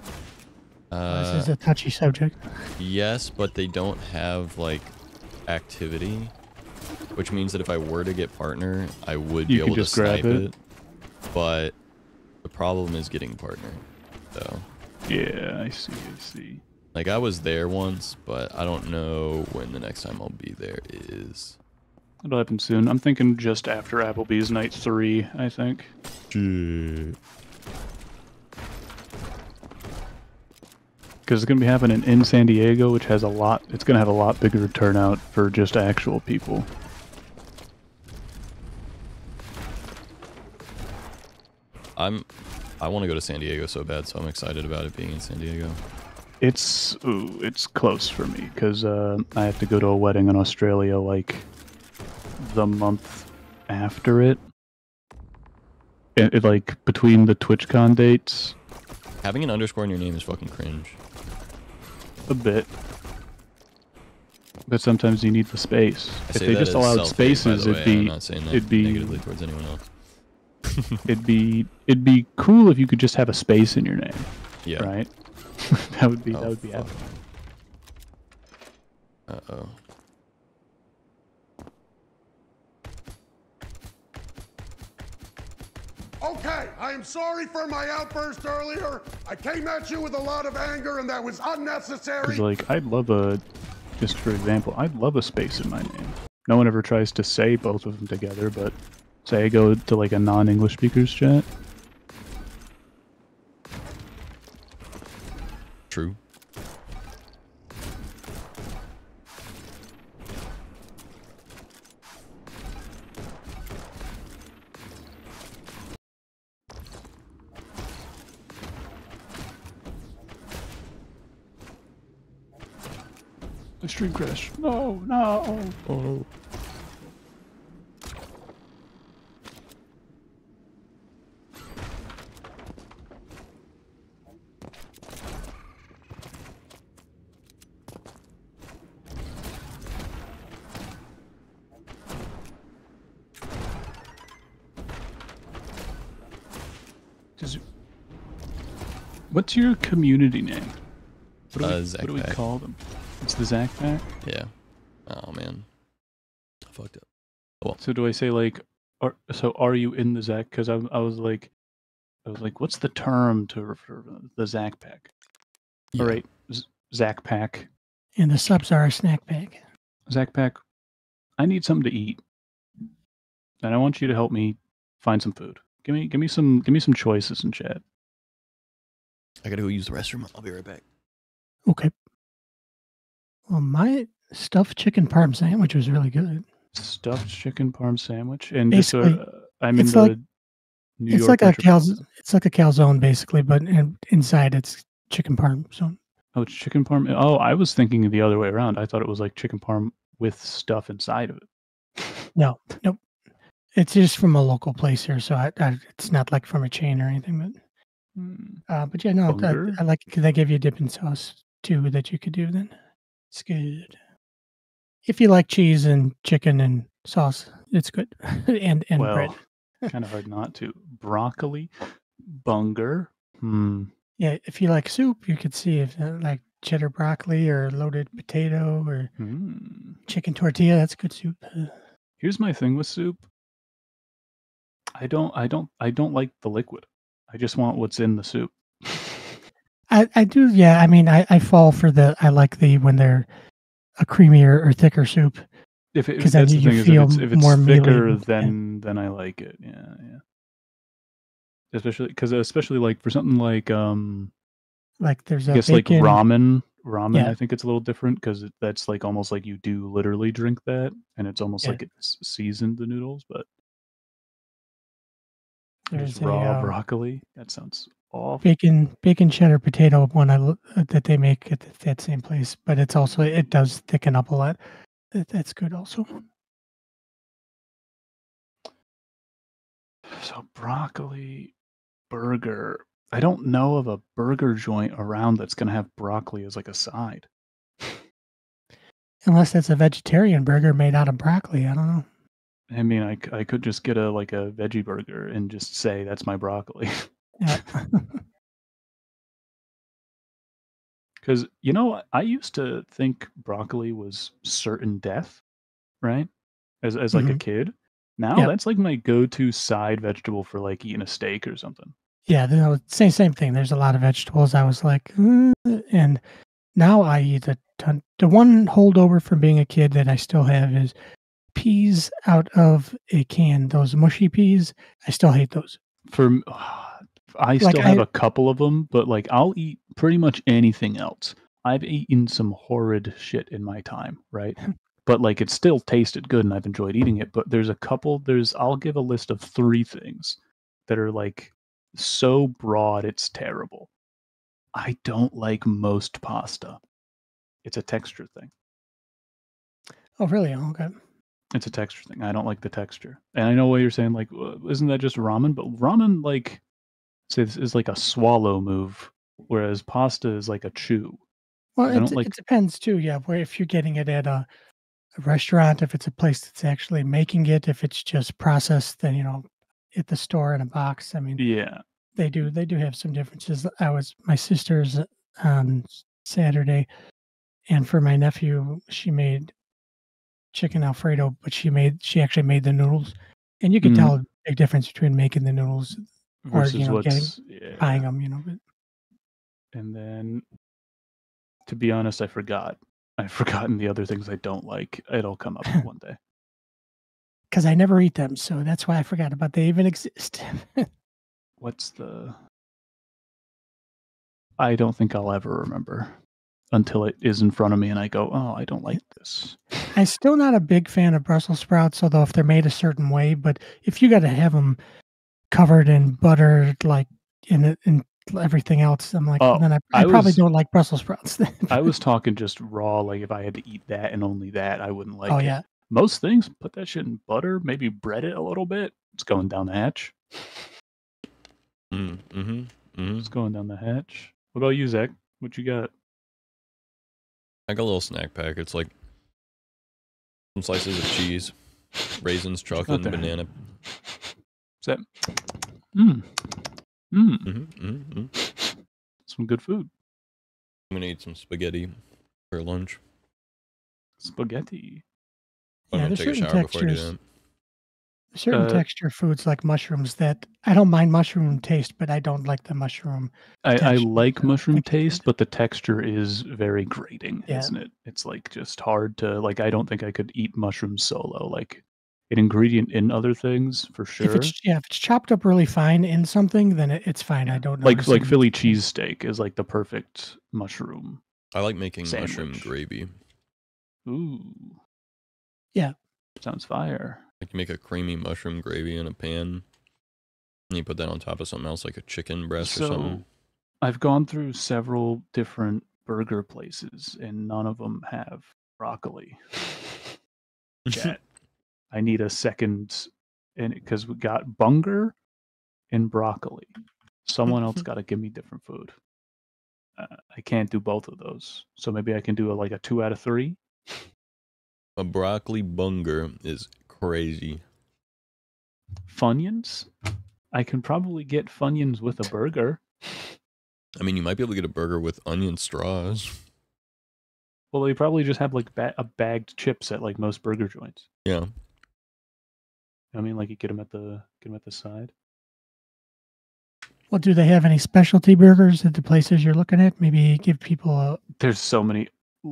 This is a touchy subject. Yes, but they don't have like activity, which means that if I were to get partner, I would be able to snipe it. But the problem is getting partner. So. Yeah, I see. Like I was there once, but I don't know when the next time I'll be there is. It'll happen soon. I'm thinking just after Applebee's Night 3, I think. Shit. Because it's going to be happening in San Diego, which has a lot. It's going to have a lot bigger turnout for just actual people. I want to go to San Diego so bad, so I'm excited about it being in San Diego. It's close for me because I have to go to a wedding in Australia like the month after it. It like between the TwitchCon dates. Having an underscore in your name is fucking cringe. A bit. But sometimes you need the space. I If say they that just as allowed self-hate, by spaces, the way. it'd be I'm not saying that it'd be negatively towards anyone else. it'd be cool if you could just have a space in your name. Yeah. Right? that would be epic. Uh-oh. Okay, I am sorry for my outburst earlier. I came at you with a lot of anger and that was unnecessary. Because, like, I'd love just for example, I'd love a space in my name. No one ever tries to say both of them together, but say I go to, like, a non-English speaker's chat. True. The stream crash. No. Oh. What's your community name? What do we Pack. call them? It's the Zach Pack? Yeah. Oh man. I fucked up. Well. So do I say like, are you in the Zach? Because I was like, what's the term to refer to the Zach Pack? Yeah. All right, Zach Pack. And the subs are a snack bag. Zach Pack, I need something to eat, and I want you to help me find some food. Give me some choices in chat. I gotta go use the restroom. I'll be right back. Okay. Well, my stuffed chicken parm sandwich was really good. Stuffed chicken parm sandwich, and basically, just I'm in it's the like New it's York. like it's like a calzone basically, but inside it's chicken parm. So oh, it's chicken parm. Oh, I was thinking the other way around. I thought it was like chicken parm with stuff inside of it. No, nope. It's just from a local place here, so it's not like from a chain or anything. But yeah, no, I like it because they give you a dipping sauce too that you could do. Then it's good. If you like cheese and chicken and sauce, it's good. and well, bread. Kind of hard not to. Broccoli, bunger. Yeah, if you like soup, you could see if like cheddar broccoli or loaded potato or chicken tortilla. That's good soup. Here's my thing with soup. I don't like the liquid. I just want what's in the soup. I do, yeah. I mean, I fall for I like when they're a creamier or thicker soup because then That's the you thing is feel if it's more mealy. thicker, Yeah. then I like it. Yeah. Especially like for something like Like there's I a guess like bacon. ramen. Yeah. I think it's a little different because that's like almost like you do literally drink that, and it's almost Yeah. like it's seasoned the noodles, but just There's raw a broccoli. That sounds awful. bacon cheddar potato one that they make at that same place, but it does thicken up a lot. That's good also. So broccoli burger. I don't know of a burger joint around that's gonna have broccoli as like a side. Unless it's a vegetarian burger made out of broccoli, I don't know. I mean, I could just get a veggie burger and just say that's my broccoli. Yeah. Because I used to think broccoli was certain death, right? As like a Mhm. kid. Now Yep. that's like my go-to side vegetable for like eating a steak or something. Yeah, same thing. There's a lot of vegetables. I was like, and now I eat a ton. The one holdover from being a kid that I still have is peas out of a can. Those mushy peas, I still hate those. I Like still have a couple of them, but like I'll eat pretty much anything else. I've eaten some horrid shit in my time, right? But like it still tasted good and I've enjoyed eating it. But I'll give a list of 3 things that are like so broad it's terrible. I don't like most pasta. It's a texture thing. Oh, really? Oh, okay. It's a texture thing. I don't like the texture. And I know what you're saying, like, isn't that just ramen? But ramen, like, say this is like a swallow move, whereas pasta is like a chew. Well, I don't like. it depends too. Yeah, where if you're getting it at a restaurant, if it's a place that's actually making it, if it's just processed, then at the store in a box. I mean, Yeah. they do have some differences. My sister's on Saturday, and for my nephew, she made chicken Alfredo, but she actually made the noodles, and you could tell a big difference between making the noodles or Versus buying them. And then, to be honest, I forgot. I've forgotten the other things I don't like. It'll come up one day. Because I never eat them, so that's why I forgot about they even exist. I don't think I'll ever remember until it is in front of me and I go, oh, I don't like this. I'm still not a big fan of Brussels sprouts, although if they're made a certain way, but if you got to have them covered in butter, like in everything else, I'm like, well, then I probably don't like Brussels sprouts. I was talking just raw, like if I had to eat that and only that, I wouldn't like it. Yeah. Most things, put that shit in butter, maybe bread it a little bit. It's going down the hatch. It's going down the hatch. What about you, Zach? What you got? I got a little snack pack. It's like some slices of cheese, raisins, chocolate, and banana. Is that? Some good food. I'm gonna eat some spaghetti for lunch. Spaghetti. I'm gonna take a shower before I do that. Certain texture foods like mushrooms that I don't mind mushroom taste, but I don't like the mushroom. I like mushroom taste, but the texture is very grating, isn't it? It's like just hard to like. I don't think I could eat mushrooms solo. Like an ingredient in other things for sure. If it's chopped up really fine in something, then it's fine. I don't know. Like Philly cheesesteak is like the perfect mushroom. I like making sandwich. mushroom gravy. Ooh. Yeah. Sounds fire. Like you make a creamy mushroom gravy in a pan, and you put that on top of something else, like a chicken breast or something. I've gone through several different burger places, and none of them have broccoli. Chat. I need a second, and because we got bunger and broccoli. Someone else got to give me different food. I can't do both of those, so maybe I can do a 2 out of 3. A broccoli bunger is crazy. Funyuns? I can probably get Funyuns with a burger. I mean, you might be able to get a burger with onion straws. Well, they probably just have like a bagged chips at like most burger joints. Yeah. I mean, like you get them at the side. Well, do they have any specialty burgers at the places you're looking at? Maybe give people a There's so many.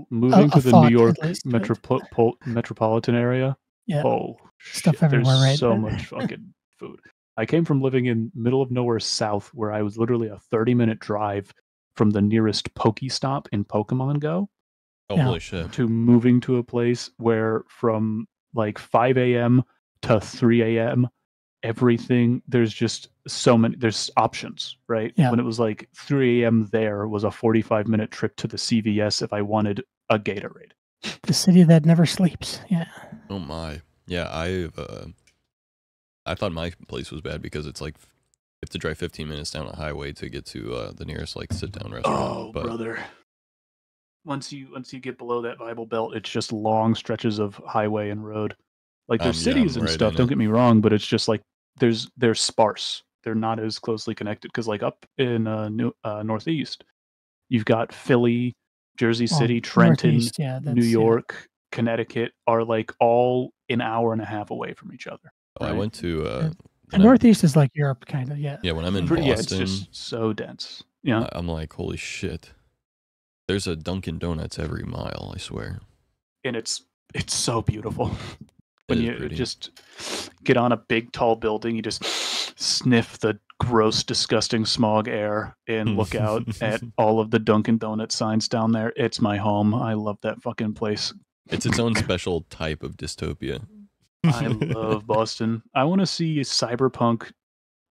Moving to the New thought at York least, right? metropolitan area. Yeah. Oh, Stuff shit. There's everywhere, right? so much fucking food. I came from living in middle of nowhere south, where I was literally a 30-minute drive from the nearest Pokestop in Pokemon Go. Oh, holy shit. To moving to a place where from like 5 a.m. to 3 a.m. everything, there's just so many, there's options, right? Yeah. When it was like 3 a.m. there was a 45-minute trip to the CVS if I wanted a Gatorade. The city that never sleeps. Yeah. Oh my. Yeah, I thought my place was bad because it's like you have to drive 15 minutes down a highway to get to the nearest like sit down restaurant. Oh, brother. Once you get below that Bible Belt, it's just long stretches of highway and road. Like there's cities and right stuff, in don't it. get me wrong, but it's just like they're sparse. They're not as closely connected because like up in Northeast, you've got Philly, Jersey City, Trenton, Northeast, yeah, New York, Connecticut are like all an hour and a half away from each other. Oh, I right? went to The Northeast is like Europe, kind of. Yeah. yeah, when I'm in Pretty- Boston, yeah, it's just so dense. Yeah. I'm like, holy shit. There's a Dunkin' Donuts every mile, I swear. And it's so beautiful. When It is you pretty. just get on a big tall building, you just sniff the gross, disgusting smog air and look out at all of the Dunkin' Donuts signs down there. It's my home. I love that fucking place. It's its own special type of dystopia. I love Boston. I want to see Cyberpunk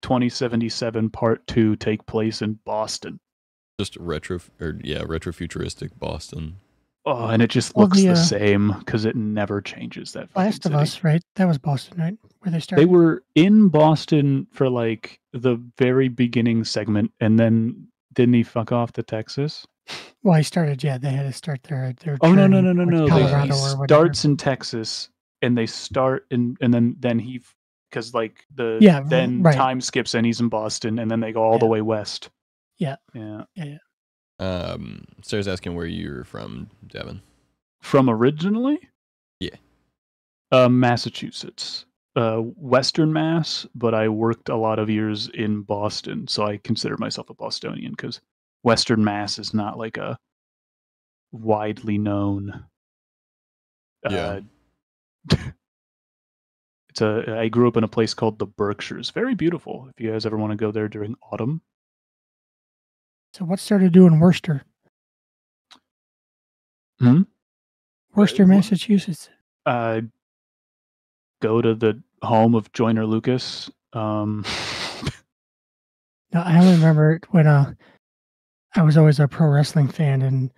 2077 Part 2 take place in Boston. Just retrofuturistic Boston. Oh, and it just Well, looks the, the same because it never changes. That fucking Last of city. Us, right? That was Boston, right? Where they started. They were in Boston for like the very beginning segment, and then didn't he fuck off to Texas? Well, he started. Yeah, they had to start their. Oh no journey no. towards He Colorado or whatever. starts in Texas, and they start and then he because like the Yeah, then right. time skips and he's in Boston, and then they go all the way west. Yeah. Yeah. Sarah's asking where you're from, Devin. From originally? Yeah. Massachusetts. Western Mass, but I worked a lot of years in Boston, so I consider myself a Bostonian because Western Mass is not like a widely known. Yeah. I grew up in a place called the Berkshires. Very beautiful. If you guys ever want to go there during autumn. So what started doing Worcester? Worcester, Massachusetts. Go to the home of Joyner Lucas. No, I remember when I was always a pro wrestling fan, and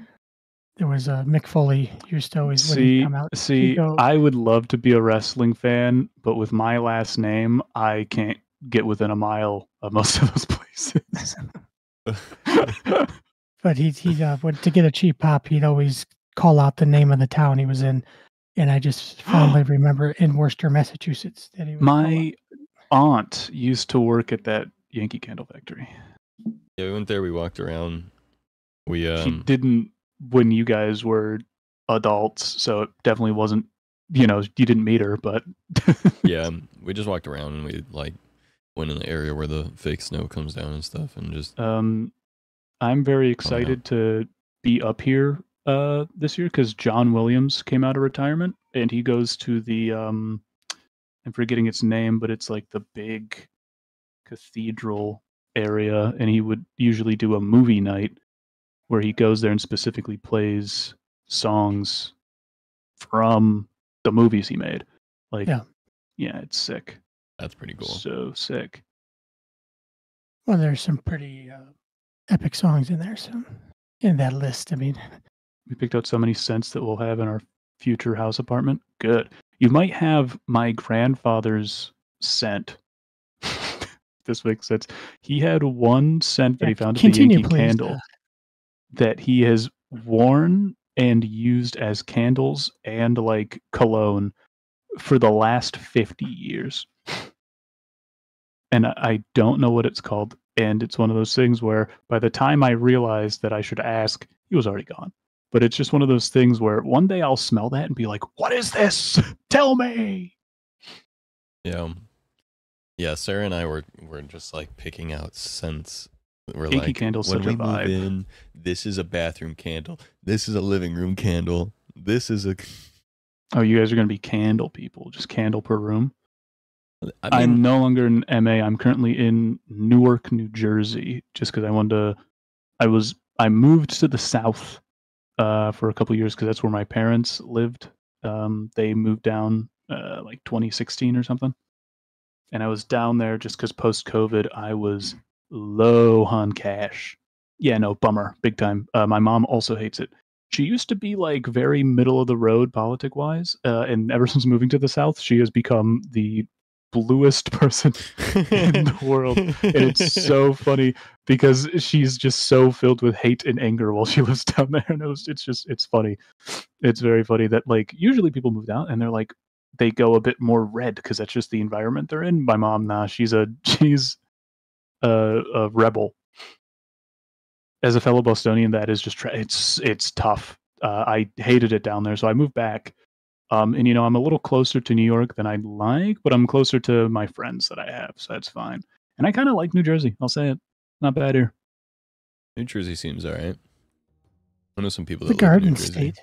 there was Mick Foley used to always when he'd come out. he'd go, I would love to be a wrestling fan, but with my last name, I can't get within a mile of most of those places. but he'd went to get a cheap pop. He'd always call out the name of the town he was in, and I just fondly remember in Worcester, Massachusetts. That he would My aunt used to work at that Yankee Candle factory. Yeah, we went there. We walked around. She didn't when you guys were adults, so it definitely wasn't. You didn't meet her, but yeah, we just walked around and we like went in the area where the fake snow comes down and stuff, and just. I'm very excited to be up here this year because John Williams came out of retirement and he goes to the I'm forgetting its name, but it's like the big cathedral area, and he would usually do a movie night where he goes there and specifically plays songs from the movies he made. Like, yeah, it's sick. That's pretty cool. So sick. Well, there's some pretty epic songs in there. So in that list, I mean, we picked out so many scents that we'll have in our future house apartment. Good. You might have my grandfather's scent. This makes sense. He had one scent that he found at the Yankee Candle that he has worn and used as candles and like cologne for the last 50 years. And I don't know what it's called. And it's one of those things where by the time I realized that I should ask, he was already gone. But it's just one of those things where one day I'll smell that and be like, what is this? Tell me. Yeah. Yeah, Sarah and I were just like picking out scents. We're Cakey like, candle's when such we a move vibe. in, this is a bathroom candle. This is a living room candle. This is a. Oh, you guys are gonna be candle people, just candle per room. I I'm mean, no longer in MA. I'm currently in Newark, New Jersey, just because I wanted to. I moved to the south for a couple years because that's where my parents lived. They moved down like 2016 or something, and I was down there just because post COVID I was low on cash. Yeah, no, bummer, big time. My mom also hates it. She used to be like very middle of the road politic wise, and ever since moving to the south, she has become the bluest person in the world, and it's so funny because she's just so filled with hate and anger while she lives down there, and it's funny. It's very funny that like usually people move out and they're like they go a bit more red because that's just the environment they're in. My mom, nah, she's a rebel. As a fellow Bostonian, that is just it's tough. I hated it down there, so I moved back. And I'm a little closer to New York than I'd like, but I'm closer to my friends that I have, so that's fine. And I kind of like New Jersey. I'll say it, not bad here. New Jersey seems alright. I know some people The that live in New Garden Jersey. State.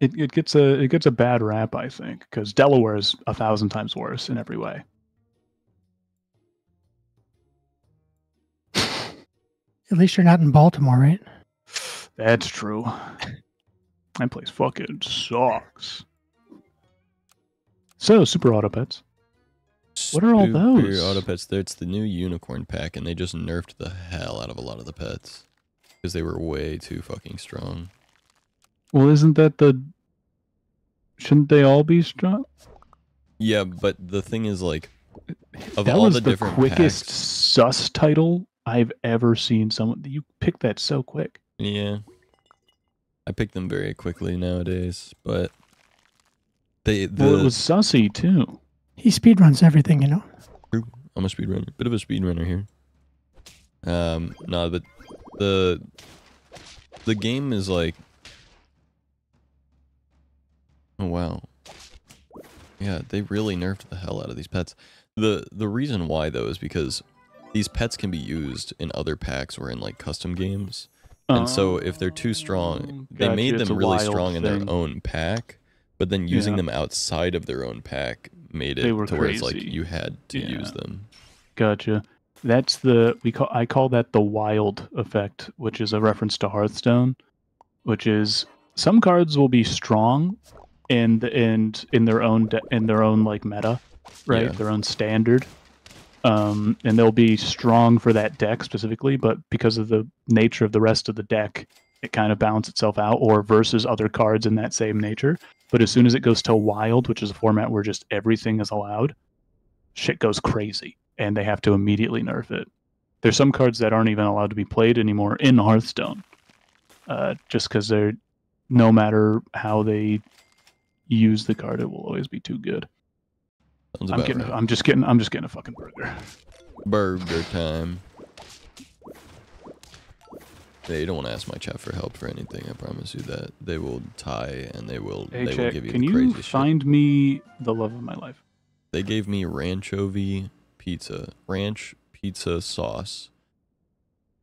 It gets a bad rap, I think, because Delaware is 1,000 times worse in every way. At least you're not in Baltimore, right? That's true. That place fucking sucks. So, Super Auto Pets. What are all those? Auto Pets. It's the new unicorn pack, and they just nerfed the hell out of a lot of the pets because they were way too fucking strong. Well, shouldn't they all be strong? Yeah, but the thing is, like, of that all was the the different quickest packs, sus title I've ever seen. You picked that so quick. yeah, I pick them very quickly nowadays, but it was sussy too. He speedruns everything, you know. True. I'm a speedrunner. Bit of a speedrunner here. No, but the game is like, oh wow, yeah, they really nerfed the hell out of these pets. The reason why though is because these pets can be used in other packs or in like custom games, and so if they're too strong, they Gotcha, made it's them a really wild strong in thing. their own pack, but then using them outside of their own pack made it They were to where it's like crazy. you had to use them. Gotcha. That's I call that the wild effect, which is a reference to Hearthstone, which is some cards will be strong and in their own like meta, right? Yeah. Their own standard. And they'll be strong for that deck specifically, but because of the nature of the rest of the deck, it kind of balances itself out or versus other cards in that same nature. But as soon as it goes to wild, which is a format where just everything is allowed, shit goes crazy and they have to immediately nerf it. There's some cards that aren't even allowed to be played anymore in Hearthstone, just because they're, no matter how they use the card, it will always be too good. Sounds about right. I'm just getting a fucking burger. Burger time. Yeah, you don't want to ask my chat for help for anything. I promise you that they will tie and they will. Hey, they chat, will give you can the you craziest find shit. me the love of my life? They gave me ranchovy pizza, ranch pizza sauce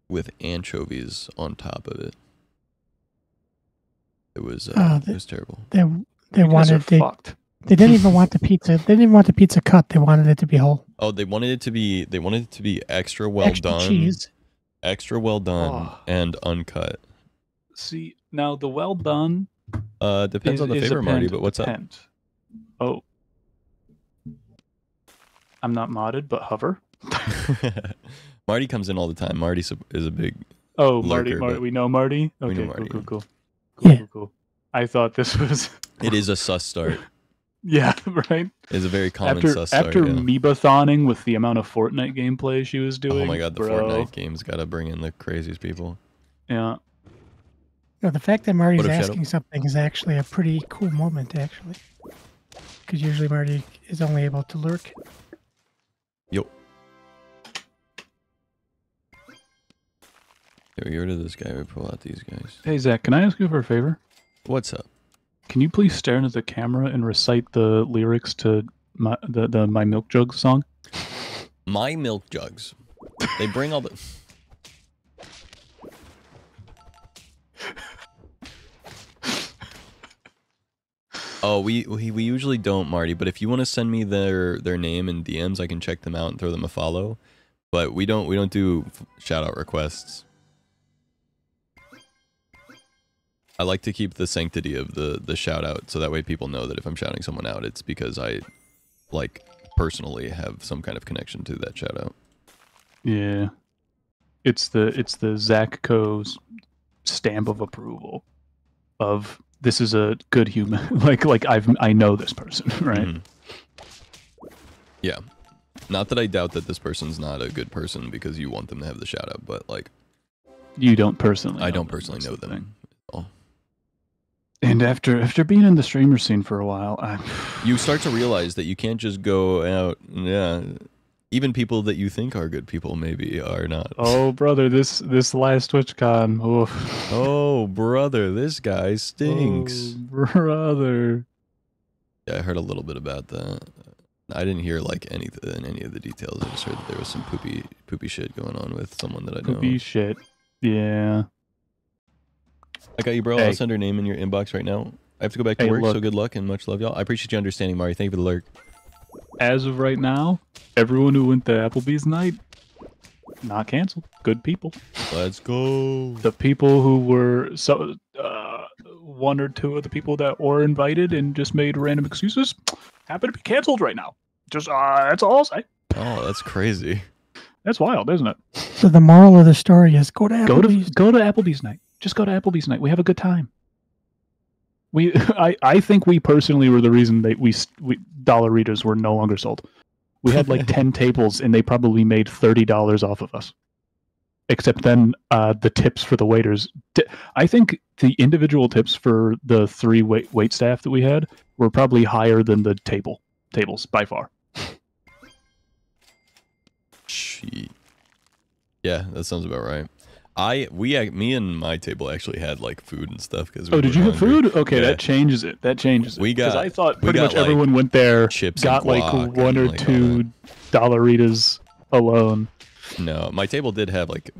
with anchovies on top of it. It was it was terrible. They wanted fucked. They didn't even want the pizza. They didn't even want the pizza cut. They wanted it to be whole. Oh, they wanted it to be extra well Extra done, cheese. extra well done, and uncut. See, now the well done. Depends on the favor, Marty. But what's up? Oh, I'm not modded, but hover. Marty comes in all the time. Marty is a big. Oh, lurker, Marty, we know Marty. We Okay, know Marty, cool. Yeah. Cool. I thought this was. It is a sus start. Yeah, right. It's a very common sus start. After yeah. Meebothoning with the amount of Fortnite gameplay she was doing. Oh my god, the bro. Fortnite game's got to bring in the craziest people. Yeah. No, the fact that Marty's What if asking something is actually a pretty cool moment, actually. Because usually Marty is only able to lurk. Yo. Yo, get rid of this guy. We pull out these guys. Hey Zach, can I ask you for a favor? What's up? Can you please stare into the camera and recite the lyrics to my milk jug song? My milk jugs. They bring all the. Oh, we usually don't, Marty. But if you want to send me their name and DMs, I can check them out and throw them a follow. But we don't do shout out requests. I like to keep the sanctity of the shout out, so that way people know that if I'm shouting someone out, it's because I, like, personally have some kind of connection to that shout out. Yeah, it's the Zach Co's stamp of approval of this is a good human. like I know this person, right? Mm-hmm. Yeah, not that I doubt that this person's not a good person because you want them to have the shout out, but like you don't personally. I don't personally know them. And after being in the streamer scene for a while, you start to realize that you can't just go out. Yeah, even people that you think are good people maybe are not. Oh brother, this last TwitchCon. Oof. Oh brother, this guy stinks. Oh, brother. Yeah, I heard a little bit about that. I didn't hear like any of the details. I just heard that there was some poopy shit going on with someone that I know. Poopy shit. Yeah. I got you, bro. Hey. I'll send her name in your inbox right now. I have to go back to work, so good luck and much love, y'all. I appreciate you understanding, Mari. Thank you for the lurk. As of right now, everyone who went to Applebee's night, not canceled. Good people. Let's go. The people who were one or two of the people that were invited and just made random excuses happen to be canceled right now. Just that's all I'll say. Oh, that's crazy. That's wild, isn't it? So the moral of the story is go to Applebee's. Go to Applebee's night. Just go to Applebee's night. We have a good time. I think we personally were the reason that we Dollaritas were no longer sold. We had like 10 tables and they probably made $30 off of us. Except then the tips for the waiters. I think the individual tips for the 3 wait staff that we had were probably higher than the tables by far. Shit. Yeah, that sounds about right. Me and my table actually had like food and stuff because. Oh, did you have food? Okay, yeah. That changes it. Because I thought pretty much everyone went there, got like 1 or 2 Dollaritas alone. No, my table did have like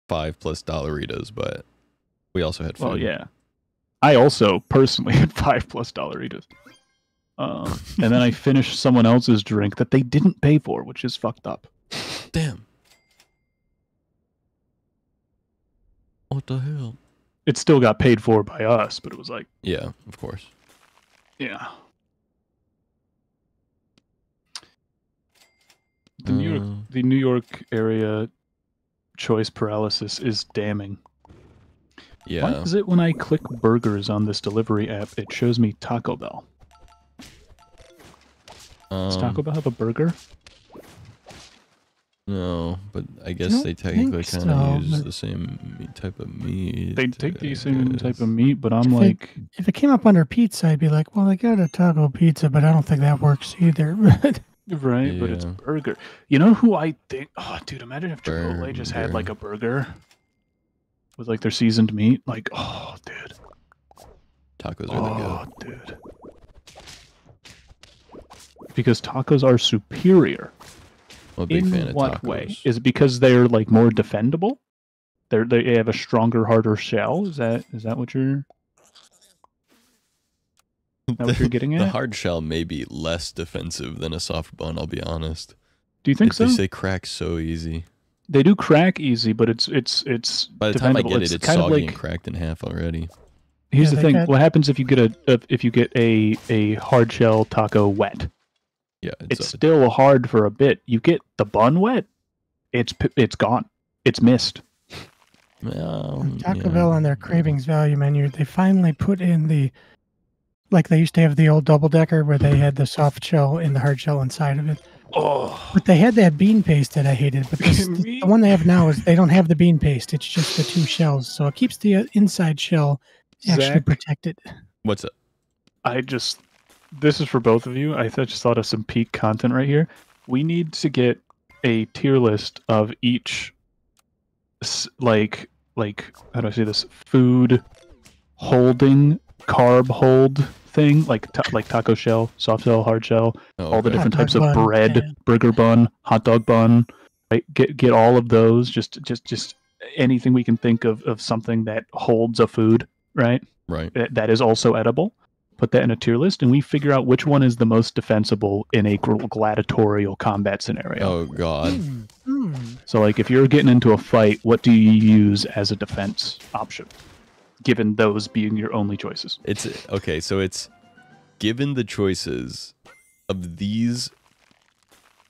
5+ Dollaritas, but we also had food. Well, yeah, I also personally had 5+ Dollaritas. And then I finished someone else's drink that they didn't pay for, which is fucked up. Damn. What the hell? It still got paid for by us, but it was like... Yeah, of course. Yeah. The New York area choice paralysis is damning. Yeah. Why is it when I click burgers on this delivery app, it shows me Taco Bell? Does Taco Bell have a burger? No, but I guess they technically kind of use the same type of meat. They take the same type of meat, but I'm like... If it came up under pizza, I'd be like, well, they got a taco pizza, but I don't think that works either. Right, yeah. But it's burger. You know who I think... Oh, dude, imagine if Chipotle just had like a burger with like their seasoned meat. Like, oh, dude. Tacos are the good. Dude. Because tacos are superior. I'm a big fan of what tacos. Way? Is it because they're like more defendable? They have a stronger, harder shell. Is that what you're? Is that what you're getting at? The hard shell may be less defensive than a soft bun. I'll be honest. Do you think so? They say crack so easy. They do crack easy, but it's. By the time I get it's soggy and cracked in half already. Here's the thing: what happens if you get a hard shell taco wet? Yeah, it's still hard for a bit. You get the bun wet, it's gone. It's missed. Taco Bell on their cravings value menu, they finally put in like they used to have the old double decker where they had the soft shell and the hard shell inside of it. Oh, but they had that bean paste that I hated. But the one they have now is they don't have the bean paste. It's just the 2 shells, so it keeps the inside shell actually protected. What's it? This is for both of you. I just thought of some peak content right here. We need to get a tier list of each, like how do I say this? Food holding, carb hold thing, like taco shell, soft shell, hard shell, all the okay. different Hot types dog of bun, bread, yeah. burger bun, hot dog bun. Right, get all of those. Just anything we can think of something that holds a food. Right, Right. that is also edible. Put that in a tier list, and we figure out which one is the most defensible in a gladiatorial combat scenario. Oh God. So, like, if you're getting into a fight, what do you use as a defense option? Given those being your only choices. It's okay. So it's given the choices of these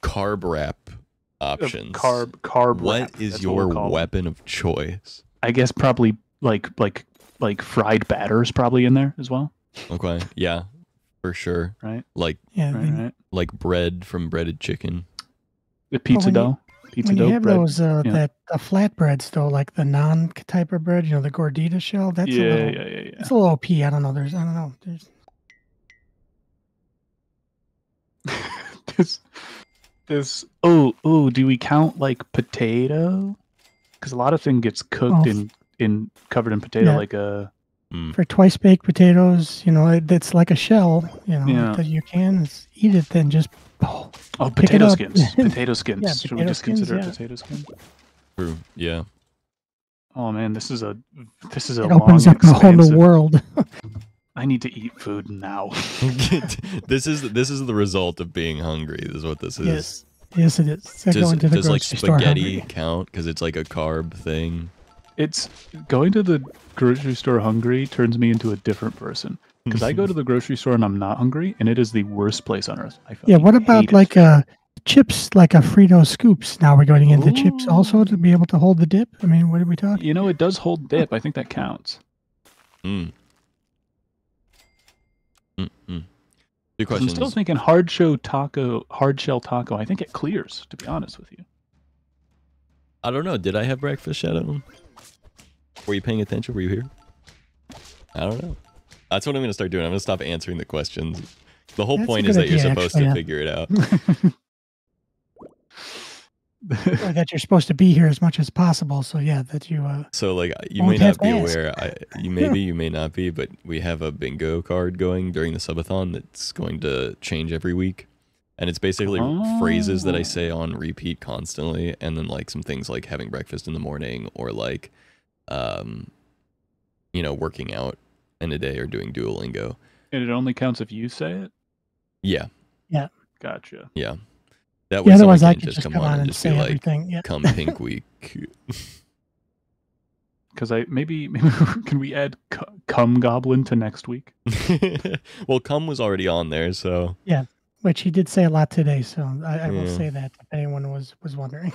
carb wrap options. Carb. What wrap, is that's your what we'll call weapon of choice? I guess probably like fried batter is probably in there as well. Okay. Yeah. For sure. Right. Like Yeah, Right. like bread from breaded chicken. The pizza when you- dough. Pizza when dough you have bread. those yeah. the flatbreads though, like the non type of bread, the gordita shell, that's a little yeah. it's a little OP. I don't know. I don't know. This do we count like potato? Because a lot of thing gets cooked in covered in potato, Yeah. like a For twice baked potatoes, it's like a shell, Yeah. that you can eat it, then just pick it potato up. skins. Potato skins. Yeah, Should we potato just skins, consider yeah. it potato skin? True. Yeah. Oh man, this is a It long opens up a whole new expansive- world. I need to eat food now. This is the result of being hungry. This is what this is. Yes, it is. It's like going to the does like grocery store spaghetti hungry. count because it's like a carb thing? It's going to the grocery store hungry turns me into a different person. Because I go to the grocery store and I'm not hungry, and it is the worst place on earth. Yeah, what about hate like chips, like a Frito scoops? Now we're going into chips also to be able to hold the dip. I mean, what are we talking? It does hold dip. I think that counts. Mm. Mm-mm. Two 'Cause questions. I'm still thinking hard shell taco. I think it clears. To be honest with you. I don't know. Did I have breakfast, Shadow? Were you paying attention? Were you here? I don't know. That's what I'm going to start doing. I'm going to stop answering the questions. The whole That's a point good is that you're idea, supposed actually, to yeah. figure it out. Or that you're supposed to be here as much as possible. So yeah, that you. So like you Won't may have not be to ask. aware. You may not be, but we have a bingo card going during the subathon that's going to change every week, and it's basically phrases that I say on repeat constantly, and then like some things like having breakfast in the morning or like, working out in a day or doing Duolingo. And it only counts if you say it. Yeah. Yeah. Gotcha. Yeah. That Yeah, way otherwise someone I can could just just come on and just be say like, everything, yeah. "Come Pink Week." Because maybe can we add cum goblin to next week? Well, cum was already on there, so Yeah, which he did say a lot today. So I will Yeah. say that if anyone was wondering.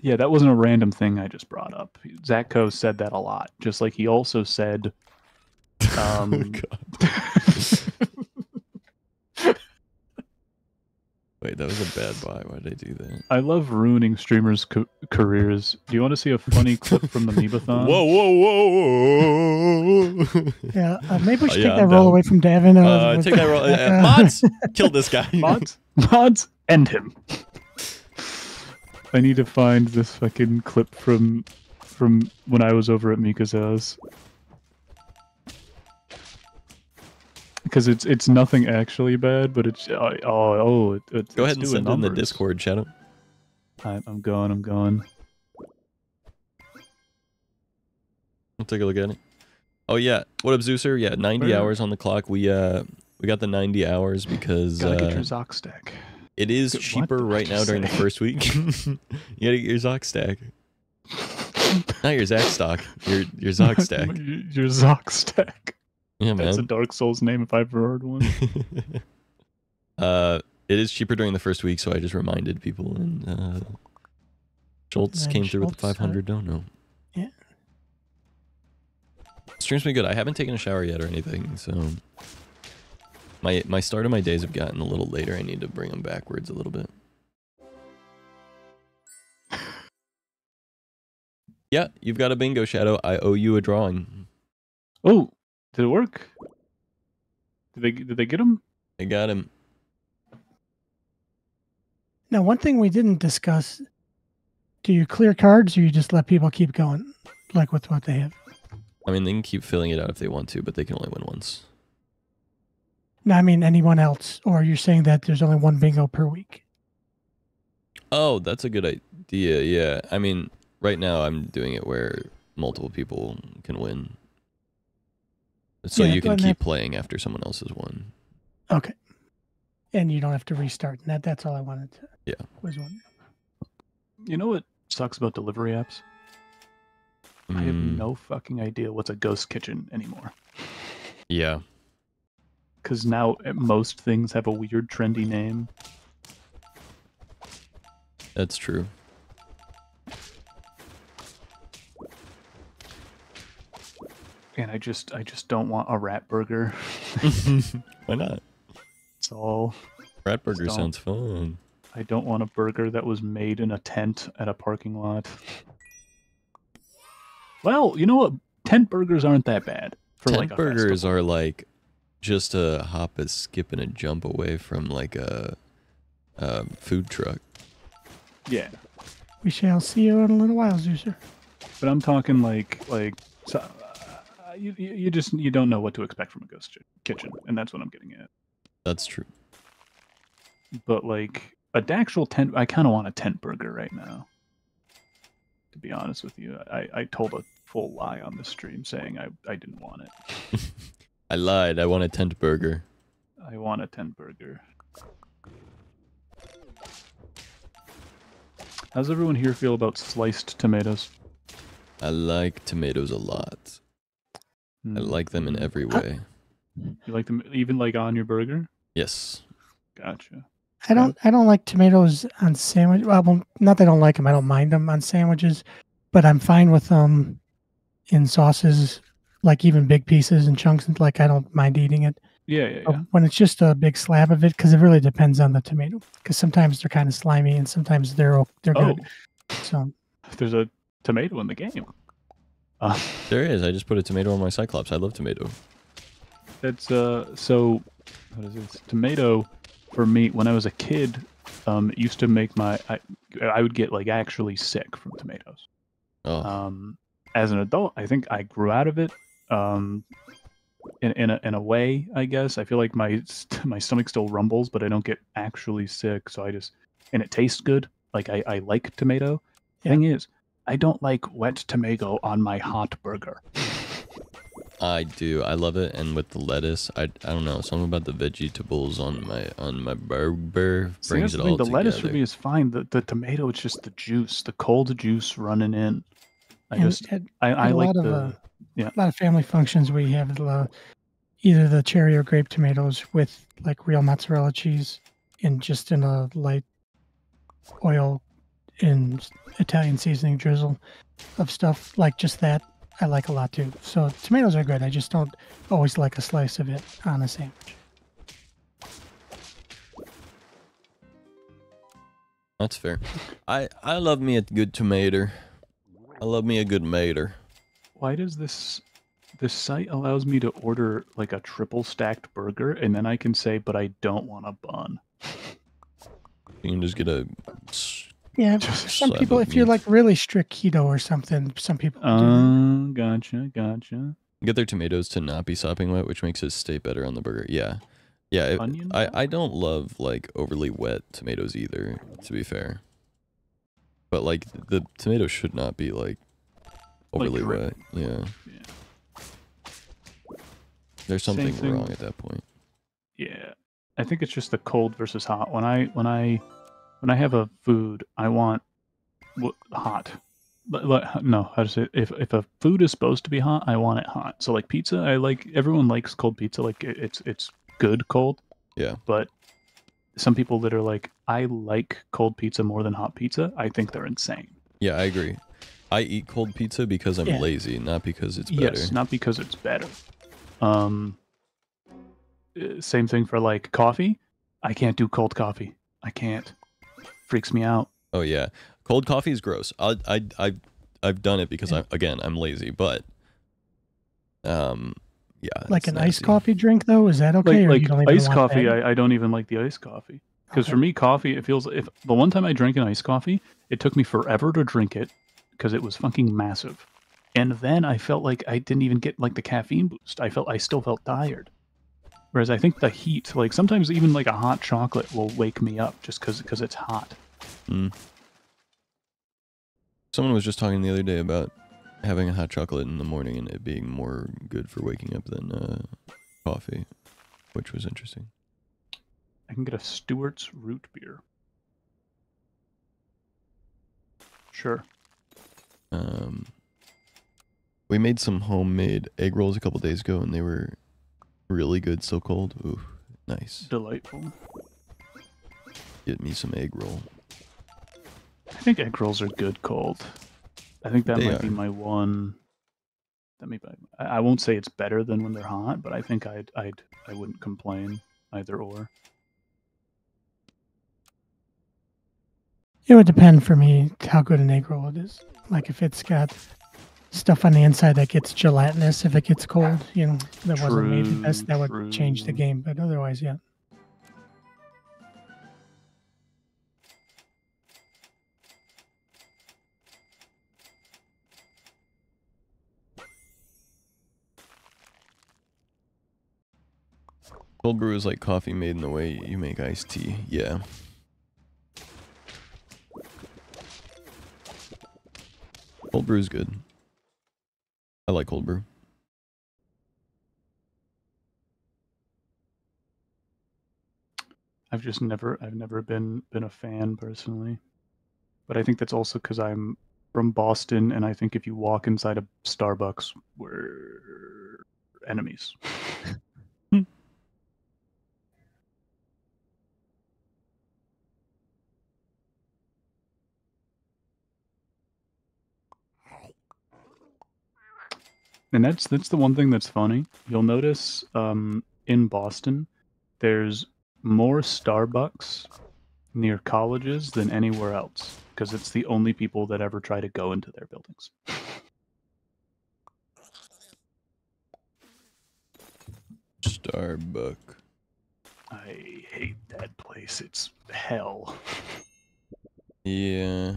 Yeah, that wasn't a random thing I just brought up. Zach Co said that a lot. Just like he also said. Oh, Wait, that was a bad buy. Why did I do that? I love ruining streamers' careers. Do you want to see a funny clip from the Meebathon? Whoa, whoa, whoa! Yeah, maybe we should Yeah, take that I'm roll down. away from Davin. with Take that roll. like, Mods, kill this guy. Mods, end him. I need to find this fucking clip from when I was over at Mika's house. Because it's nothing actually bad, but it's Go ahead and send it in the Discord, Shadow. I'm going. I'll take a look at it. Oh yeah, what up, Zeuser? Yeah, 90 Where- hours on the clock. We got the 90 hours because Gotta get your Zoc stack. it is What cheaper did I right now just during the say? first week. You gotta get your Zoc stack. Not your Zac stock. Your Zoc stack. Your Zoc stack. Yeah, That's a man. Dark Souls name if I've ever heard one. It is cheaper during the first week, so I just reminded people. And Schultz And came through with the Schultz, 500. Don't know. Yeah. Stream's been good. I haven't taken a shower yet or anything, so my start of my days have gotten a little later. I need to bring them backwards a little bit. Yeah, you've got a bingo, Shadow. I owe you a drawing. Oh, did it work? Did they get him? I got him. Now, one thing we didn't discuss: do you clear cards, or you just let people keep going, like with what they have? I mean, they can keep filling it out if they want to, but they can only win once. No, I mean anyone else. Or you're saying that there's only one bingo per week. Oh, that's a good idea. Yeah. I mean, right now I'm doing it where multiple people can win. So Yeah, you go can ahead and keep playing after someone else has won. Okay. And you don't have to restart. And that's all I wanted to. Yeah. Was wondering. You know what sucks about delivery apps? I have no fucking idea what's a ghost kitchen anymore. Yeah. Because now most things have a weird, trendy name. That's true. And I just don't want a rat burger. Why not? It's all. Rat burger sounds fun. I don't want a burger that was made in a tent at a parking lot. Well, you know what? Tent burgers aren't that bad. For Tent like a burgers festival. are like just a hop, a skip, and a jump away from like a food truck. Yeah. We shall see you in a little while, Zeuser. But I'm talking like so, you don't know what to expect from a ghost kitchen, and that's what I'm getting at. That's true. But like an actual tent, I kind of want a tent burger right now. To be honest with you, I told a full lie on the stream saying I didn't want it. I lied. I want a tent burger. I want a tent burger. How's everyone here feel about sliced tomatoes? I like tomatoes a lot. I like them in every way. You like them even like on your burger? Yes. Gotcha. I don't like tomatoes on sandwich. Well, not that I don't like them. I don't mind them on sandwiches, but I'm fine with them in sauces, like even big pieces and chunks. And like I don't mind eating it. Yeah. When it's just a big slab of it, because it really depends on the tomato. Because sometimes they're kind of slimy and sometimes they're good. So there's a tomato in the game. There is. I just put a tomato on my Cyclops. I love tomato. That's so. What is it? Tomato. For me, when I was a kid, it used to make I would get like actually sick from tomatoes. Oh. As an adult, I think I grew out of it. In a way, I guess. I feel like my stomach still rumbles, but I don't get actually sick. So and it tastes good. Like I like tomato. Yeah. Thing is, I don't like wet tomato on my hot burger. I do. I love it, and with the lettuce, I don't know, something about the vegetables on my burger brings it all the together. lettuce for me is fine. The tomato, it's just the juice, the cold juice running in. I like a lot of family functions where you have either the cherry or grape tomatoes with like real mozzarella cheese and just in a light oil and Italian seasoning drizzle of stuff like just that. I like a lot too. So tomatoes are good. I just don't always like a slice of it on a sandwich. That's fair. I love me a good tomato. I love me a good mater. Why does this site allows me to order like a triple stacked burger and then I can say, but I don't want a bun? You can just get a. Yeah, some people, if you're like really strict keto or something, some people do. Gotcha. Get their tomatoes to not be sopping wet, which makes it stay better on the burger. Yeah. I don't love like overly wet tomatoes either, to be fair. But like the tomato should not be like overly wet. Yeah. There's something wrong at that point. Yeah, I think it's just the cold versus hot. When I have a food, I want hot. No, how to say it? If a food is supposed to be hot, I want it hot. So like pizza, everyone likes cold pizza. Like it's good cold. Yeah. But some people that are like, I like cold pizza more than hot pizza. I think they're insane. Yeah, I agree. I eat cold pizza because I'm lazy, not because it's better. Yes, not because it's better. Same thing for like coffee. I can't do cold coffee. I can't. Freaks me out. Oh yeah, cold coffee is gross. I've done it because I'm lazy, but yeah. Like an iced coffee drink though, is that okay? Like iced coffee, I don't even like the iced coffee because for me, coffee it feels if the one time I drank an iced coffee, it took me forever to drink it because it was fucking massive. and then I felt like I didn't even get like the caffeine boost. I still felt tired. Whereas I think the heat, like sometimes even like a hot chocolate will wake me up just because it's hot. Someone was just talking the other day about having a hot chocolate in the morning and it being more good for waking up than coffee, which was interesting. I can get a Stewart's root beer. Sure. We made some homemade egg rolls a couple days ago and they were really good so cold. Ooh, nice. Delightful. Get me some egg roll. I think egg rolls are good cold. I think that They might are. be my one. I won't say it's better than when they're hot, but I think I wouldn't complain either or. It would depend for me how good an egg roll it is. Like if it's got stuff on the inside that gets gelatinous if it gets cold, you know, that wasn't made the best, that would change the game. But otherwise, yeah. Cold brew is like coffee made in the way you make iced tea. Yeah. Cold brew is good. I like cold brew. I've never been a fan personally, but I think that's also because I'm from Boston, and I think if you walk inside a Starbucks, we're enemies. And that's the one thing that's funny. You'll notice in Boston, there's more Starbucks near colleges than anywhere else because it's the only people that ever try to go into their buildings. Starbucks. I hate that place. It's hell. Yeah.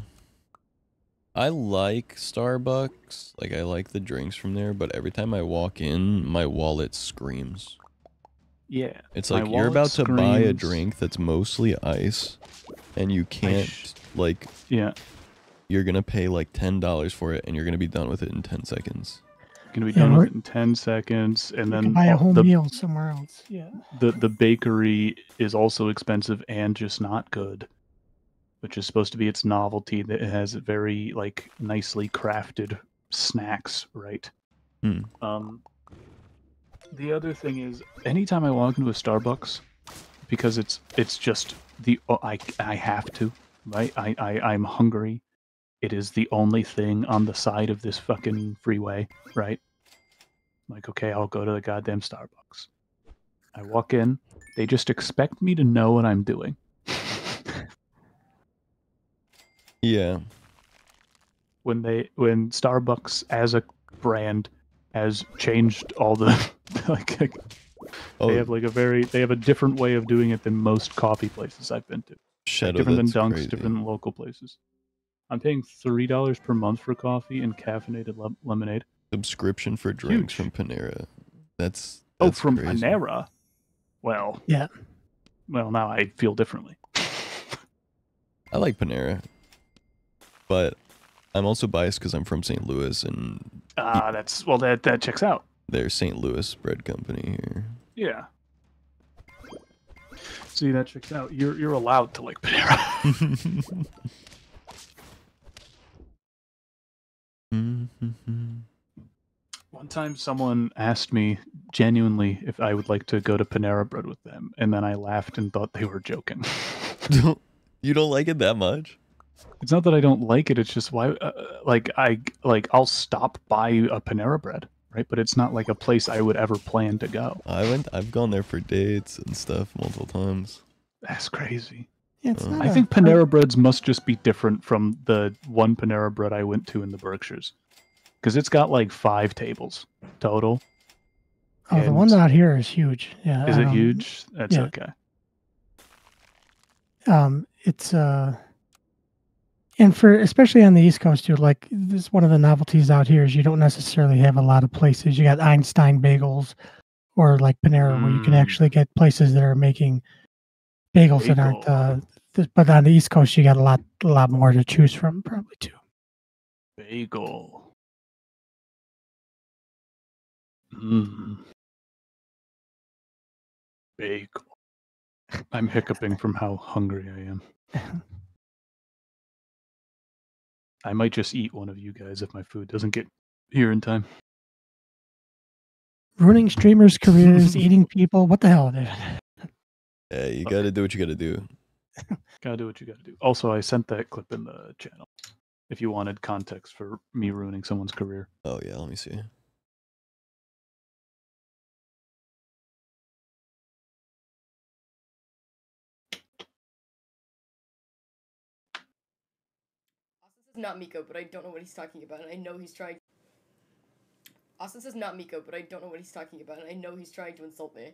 I like Starbucks. Like, I like the drinks from there, but every time I walk in, my wallet screams. Yeah. It's like you're about to buy a drink that's mostly ice, and you can't, like... Yeah. You're gonna pay like $10 for it, and you're gonna be done with it in 10 seconds. Gonna be done with it in 10 seconds, and You then can buy a whole meal somewhere else. Yeah. The bakery is also expensive and just not good, which is supposed to be its novelty. That it has very like nicely crafted snacks, right? The other thing is, anytime I walk into a Starbucks, because it's just the I have to, right? I'm hungry. It is the only thing on the side of this fucking freeway, right? Like, okay, I'll go to the goddamn Starbucks. I walk in, they just expect me to know what I'm doing. Yeah. When Starbucks as a brand has changed all the they have like they have a different way of doing it than most coffee places I've been to. Shadow, different than that's Dunks, crazy. different than local places. I'm paying $3 per month for coffee and caffeinated lemonade. Subscription for drinks from Panera. That's from crazy. Panera? Well, yeah. Well, now I feel differently. I like Panera, but I'm also biased because I'm from St. Louis, and that checks out. They're St. Louis bread company here. Yeah. See, that checks out. You're allowed to like Panera. One time someone asked me genuinely if I would like to go to Panera Bread with them, and then I laughed and thought they were joking. You don't like it that much? It's not that I don't like it, it's just why I'll stop by a Panera Bread, right? But it's not like a place I would ever plan to go. I've gone there for dates and stuff multiple times. That's crazy. Yeah, it's not I think Panera Breads must just be different from the one Panera Bread I went to in the Berkshires. Because it's got like 5 tables total. Oh, the one out here is huge. Yeah. Is it huge? That's okay. It's And for especially on the East Coast too, like this one of the novelties out here is you don't necessarily have a lot of places. You got Einstein Bagels or like Panera where you can actually get places that are making bagels that aren't. But on the East Coast, you got a lot more to choose from, probably too. Bagel. Mm. Bagel. I'm hiccuping from how hungry I am. I might just eat one of you guys if my food doesn't get here in time. Ruining streamers' careers, eating people. What the hell, dude? Yeah, you gotta do what you gotta do. Gotta do what you gotta do. Also, I sent that clip in the channel. If you wanted context for me ruining someone's career. Oh yeah, let me see. Not Miko, but I don't know what he's talking about, and I know he's trying. Austin says not Miko, but I don't know what he's talking about, and I know he's trying to insult me.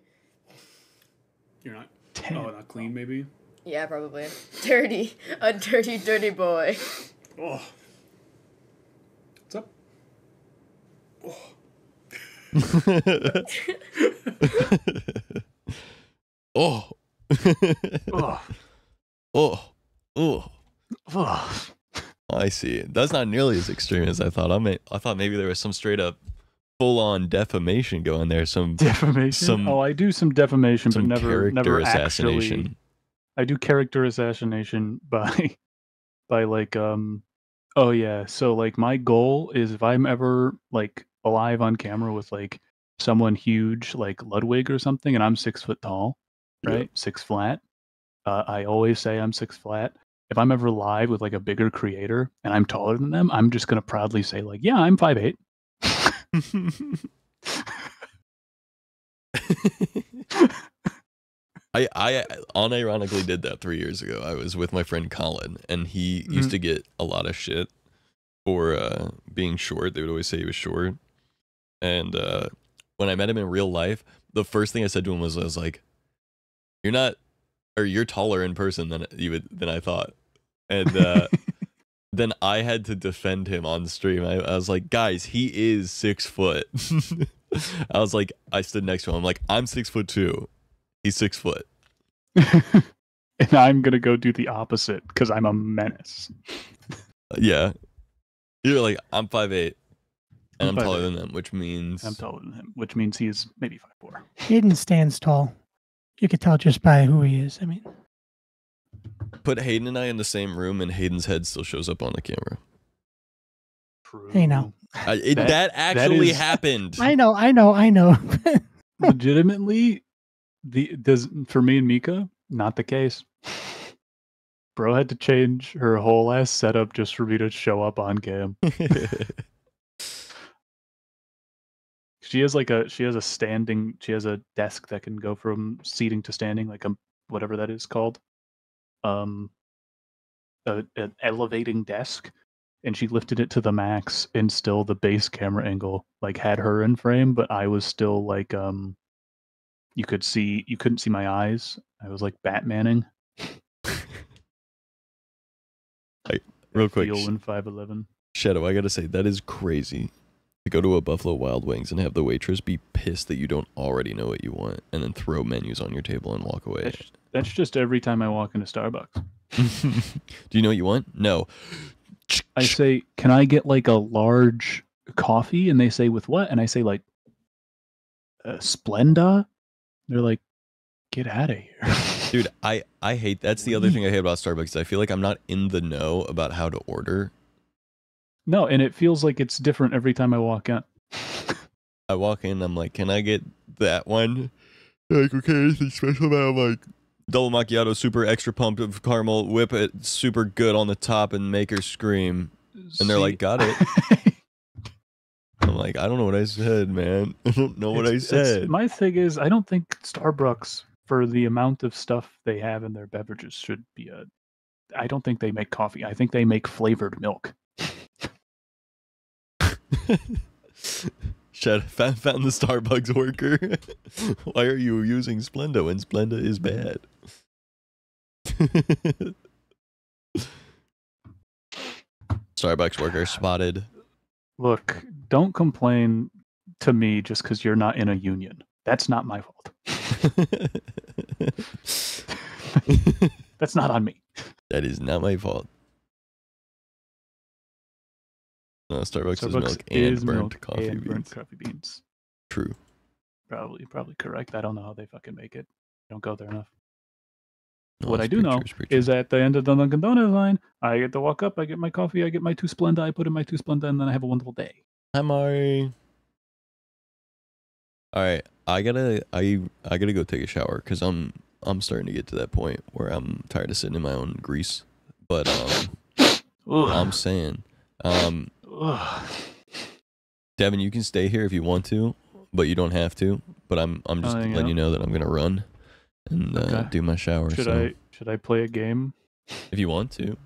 You're not. Oh, not clean, maybe. Yeah, probably. Dirty, a dirty, dirty boy. Oh. What's up? Oh. Oh. Oh. Oh. I see. That's not nearly as extreme as I thought. I thought maybe there was some straight up full-on defamation going there. Some defamation. I do some defamation, some but character never assassination. Actually, I do character assassination by like oh yeah. So like my goal is if I'm ever like alive on camera with like someone huge like Ludwig or something, and I'm 6 foot tall, right? Yeah. 6 flat. I always say I'm 6 flat. If I'm ever live with like a bigger creator and I'm taller than them, I'm just gonna proudly say like, yeah, I'm 5'8". I unironically did that 3 years ago. I was with my friend Colin, and he used to get a lot of shit for being short. They would always say he was short. And when I met him in real life, the first thing I said to him was, I was like, you're taller in person than I thought. And then I had to defend him on stream. I was like, guys, he is 6 foot. I was like, I stood next to him. I'm like, I'm 6 foot too. He's 6 foot. And I'm gonna go do the opposite because I'm a menace. Yeah. You're like, I'm 5'8", and I'm taller than them, which means I'm taller than him, which means he's maybe 5'4". Hayden stands tall. You could tell just by who he is. I mean, put Hayden and I in the same room, and Hayden's head still shows up on the camera. Hey, now. That actually happened. I know. Legitimately, for me and Mika, not the case. Bro had to change her whole ass setup just for me to show up on cam. She has a desk that can go from seating to standing, like whatever that is called. An elevating desk, and she lifted it to the max, and still the base camera angle like had her in frame, but I was still like you couldn't see my eyes. I was like Batmaning. Real quick, 5'11". Shadow, I gotta say, that is crazy to go to a Buffalo Wild Wings and have the waitress be pissed that you don't already know what you want, and then throw menus on your table and walk away. That's just every time I walk into Starbucks. Do you know what you want? No. I say, can I get like a large coffee? And they say, with what? And I say like Splenda. They're like, get out of here. Dude, I hate, that's the other thing I hate about Starbucks. I feel like I'm not in the know about how to order. No, and it feels like it's different every time I walk in. I walk in, I'm like, can I get that one? They're like, okay, anything special about it? I'm like, double macchiato, super extra pump of caramel, whip it super good on the top and make her scream. And they're like, got it. I'm like, I don't know what I said, man. I don't know what I said. My thing is, I don't think Starbucks, for the amount of stuff they have in their beverages, should be I don't think they make coffee. I think they make flavored milk. Found the Starbucks worker. Why are you using Splenda when Splenda is bad? Starbucks worker spotted. Look, don't complain to me just because you're not in a union. That's not my fault. That's not on me. That is not my fault. No, Starbucks is milk and burnt coffee beans. Burnt coffee beans. True. Probably correct. I don't know how they fucking make it. I don't go there enough. No, What I do know is at the end of the Dunkin' Donuts line, I get to walk up, I get my coffee, I get my 2 Splenda, I put in my 2 Splenda, and then I have a wonderful day. Hi, Mari. All right, I gotta go take a shower because I'm starting to get to that point where I'm tired of sitting in my own grease. But I'm saying, Devin, you can stay here if you want to, but you don't have to. But I'm just letting you know that I'm gonna run and do my shower. Should I play a game? If you want to,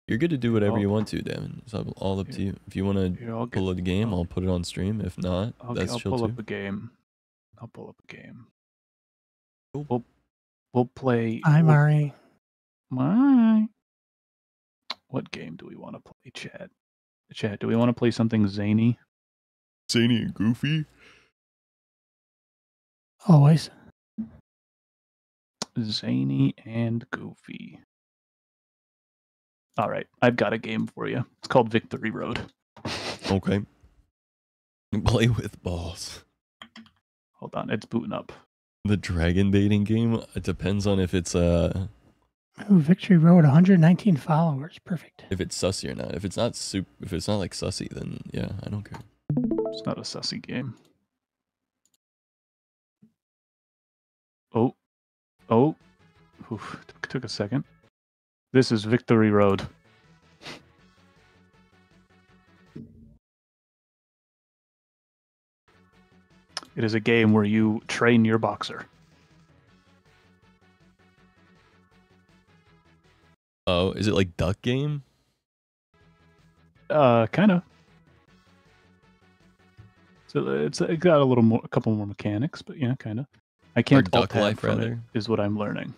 you're good to do whatever you want to, Devin. It's all up to you. If you want to pull up a game, I'll put it on stream. If not, that's chill too. I'll pull up a game. I'll pull up a game. Cool. We'll play. Hi, Mari. Bye. What game do we want to play, Chad? Chad, do we want to play something zany? Zany and goofy? Always. Zany and goofy. All right, I've got a game for you. It's called Victory Road. Okay. Play with balls. Hold on, it's booting up. The dragon dating game? It depends on if it's Ooh, Victory Road, 119 followers. Perfect. if it's sussy or not. If it's not if it's not like sussy, then yeah, I don't care. It's not a sussy game. Oh. Oof, took a second. This is Victory Road. It is a game where you train your boxer. Oh, is it like Duck Game? Kind of. So it got a couple more mechanics, but yeah, kind of. I can't Duck Life, from rather. it, is what I'm learning.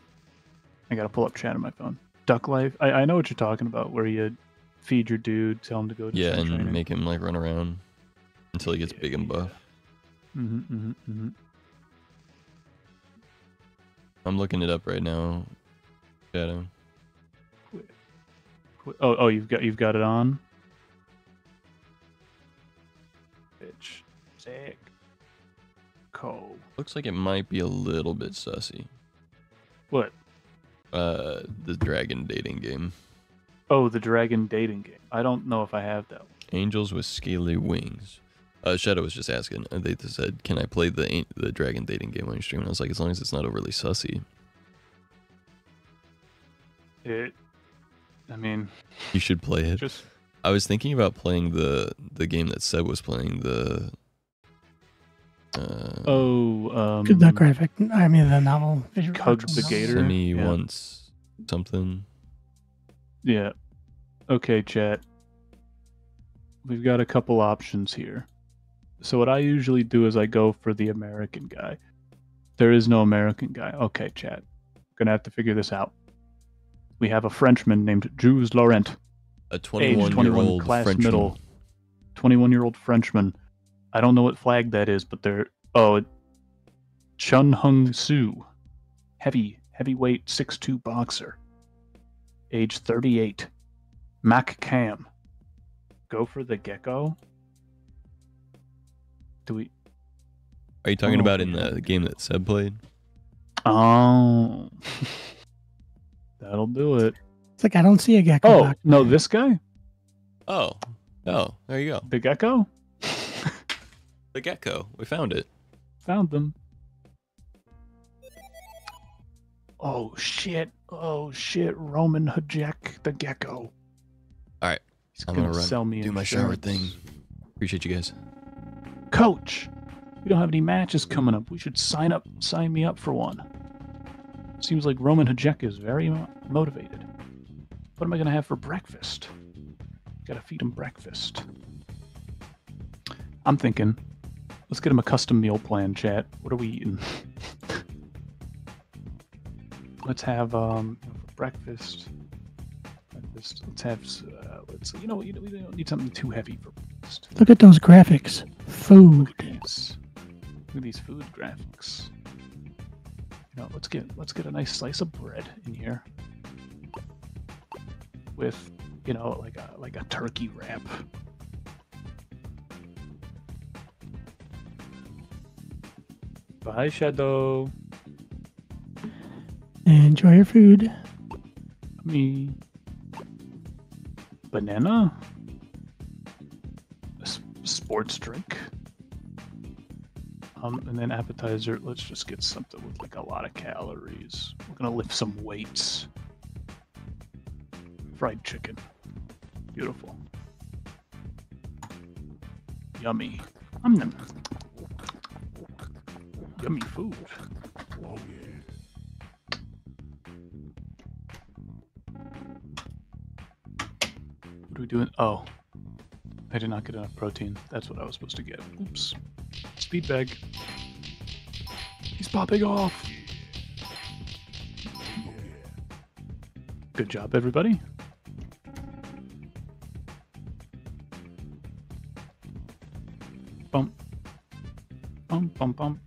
I gotta pull up chat on my phone. Duck Life. I know what you're talking about, where you feed your dude, tell him to go to Yeah, training. and make him like run around until he gets big and buff. I'm looking it up right now, Shadow. Oh, you've got it on. Bitch, sick. Looks like it might be a little bit sussy. What? The dragon dating game. Oh, the dragon dating game. I don't know if I have that one. Angels with scaly wings. Shadow was just asking. They just said, "Can I play the dragon dating game on your stream?" And I was like, "As long as it's not overly sussy." I mean, you should play it. I was thinking about playing the game that Seb was playing. The the graphic. I mean, the novel. Cug the Gator. Semi wants something. Yeah. Okay, chat. We've got a couple options here. So what I usually do is I go for the American guy. There is no American guy. Okay, chat. Gonna have to figure this out. We have a Frenchman named Jules Laurent. A 21-year-old class Frenchman. middle. 21-year-old Frenchman. I don't know what flag that is, but they're... Oh, Chun Hung Soo. Heavyweight 6'2" boxer. Age 38. Mac Cam. Go for the gecko? Do we... Are you talking about in the game that Seb played? Oh. That'll do it. It's like I don't see a gecko. Oh, no, this guy? Oh, there you go. The gecko? The gecko. We found it. Found them. Oh shit. Roman Hajek the gecko. Alright. I'm gonna run. Sell me do my shower thing. Appreciate you guys. Coach, we don't have any matches coming up. We should sign me up for one. Seems like Roman Hajek is very motivated. What am I gonna have for breakfast? Gotta feed him breakfast. I'm thinking, let's get him a custom meal plan, chat. What are we eating? Let's have for breakfast. breakfast. Let's have. Let's. You know, we don't need something too heavy for breakfast. Look at those graphics. Food. Look at these food graphics. You know, let's get a nice slice of bread in here with, you know, like a turkey wrap. Bye, Shadow. Enjoy your food. Me. Banana. Sports drink. And then appetizer. Let's just get something with like a lot of calories. We're gonna lift some weights. Fried chicken. Beautiful. Yummy. Yummy food. Oh yeah. What are we doing? Oh. I did not get enough protein. That's what I was supposed to get. Oops. Speed bag. He's popping off. Good job, everybody. Bump. Bump, bump, bump.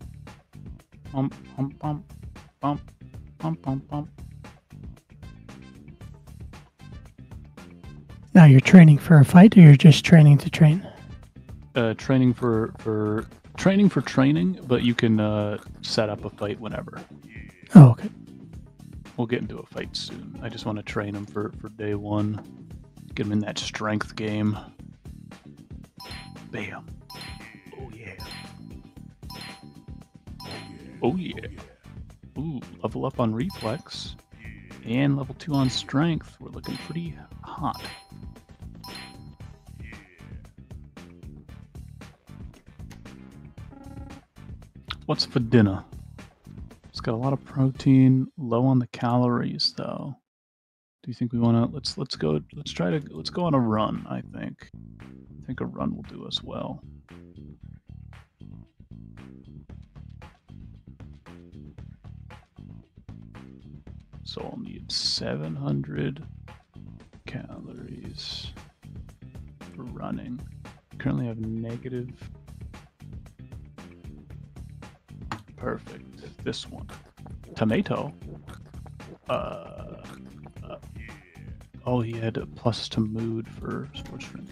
Bump, bump, bump. Bump, bump, bump, bump. Now you're training for a fight, or you're just training to train? Training for training, but you can set up a fight whenever. Oh, okay. We'll get into a fight soon. I just want to train him for day one. Get him in that strength game. Bam. Oh yeah. Oh yeah. Ooh, level up on reflex. And level 2 on strength. We're looking pretty hot. What's for dinner? It's got a lot of protein, low on the calories though. Do you think we want to let's go on a run, I think. I think a run will do us well. So I'll need 700 calories for running. Currently have negative. Perfect. This one. Tomato. Oh, he had a plus to mood for sports drink.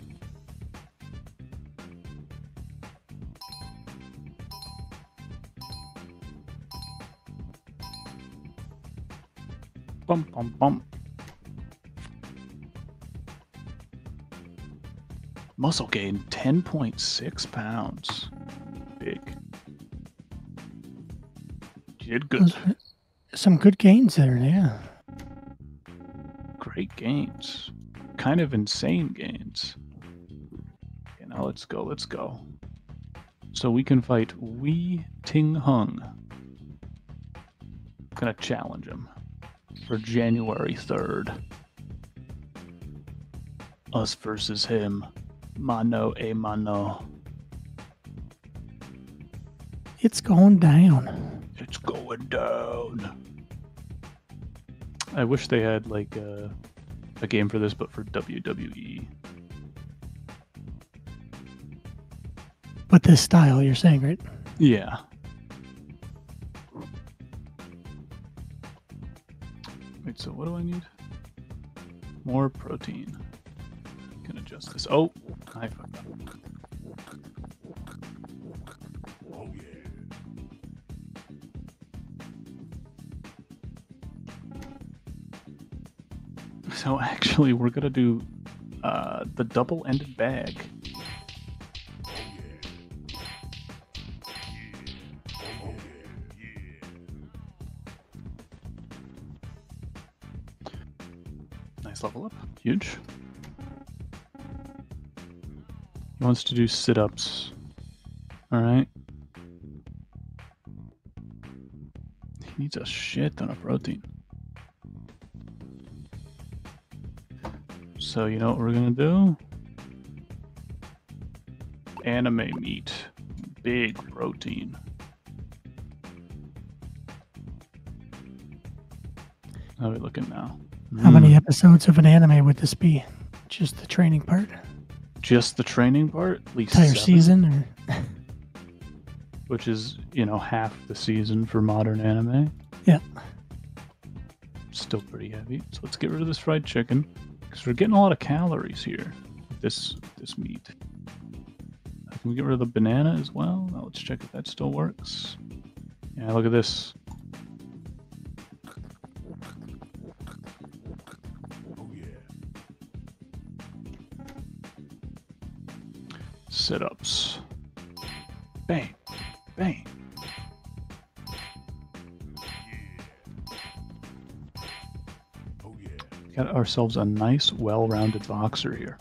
Bump, bump, bump. Muscle gain 10.6 pounds. Big. Did good. Some good gains there, yeah. Great gains. Kind of insane gains. Okay, now let's go. So we can fight Wei Ting Hung. Gonna challenge him for January 3rd. Us versus him. Mano a mano. It's going down. It's going down. I wish they had like a game for this, but for WWE. But this style, you're saying, right? Yeah. Wait, so what do I need? More protein. Can adjust this. Oh, I fucked up. Oh yeah. So actually, we're gonna do the double-ended bag. Nice level up. Huge. He wants to do sit-ups. Alright. He needs a shit ton of protein. So you know what we're gonna do? Anime meat. Big protein. How are we looking now? How many episodes of an anime would this be? Just the training part? Just the training part? At least Entire 7, season? Or? Which is, half the season for modern anime. Yeah. Still pretty heavy. So let's get rid of this fried chicken. Because we're getting a lot of calories here with this meat. Can we get rid of the banana as well? Now let's check if that still works. Yeah, look at this. Sit-ups. Bang. Bang. Got ourselves a nice, well-rounded boxer here.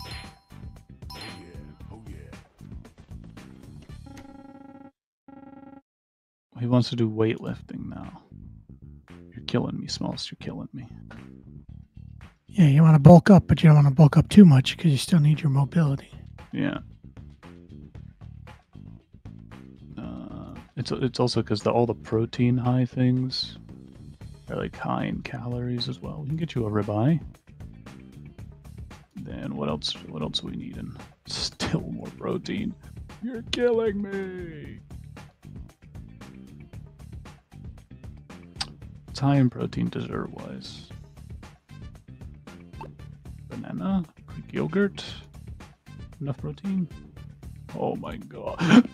He wants to do weightlifting now. You're killing me, Smalls. You're killing me. Yeah, you want to bulk up, but you don't want to bulk up too much because you still need your mobility. Yeah. It's also because all the protein high things are like high in calories as well. We can get you a ribeye. Then what else? What else are we needing? Still more protein. You're killing me. It's high in protein dessert-wise. Banana, Greek yogurt. Enough protein? Oh my god.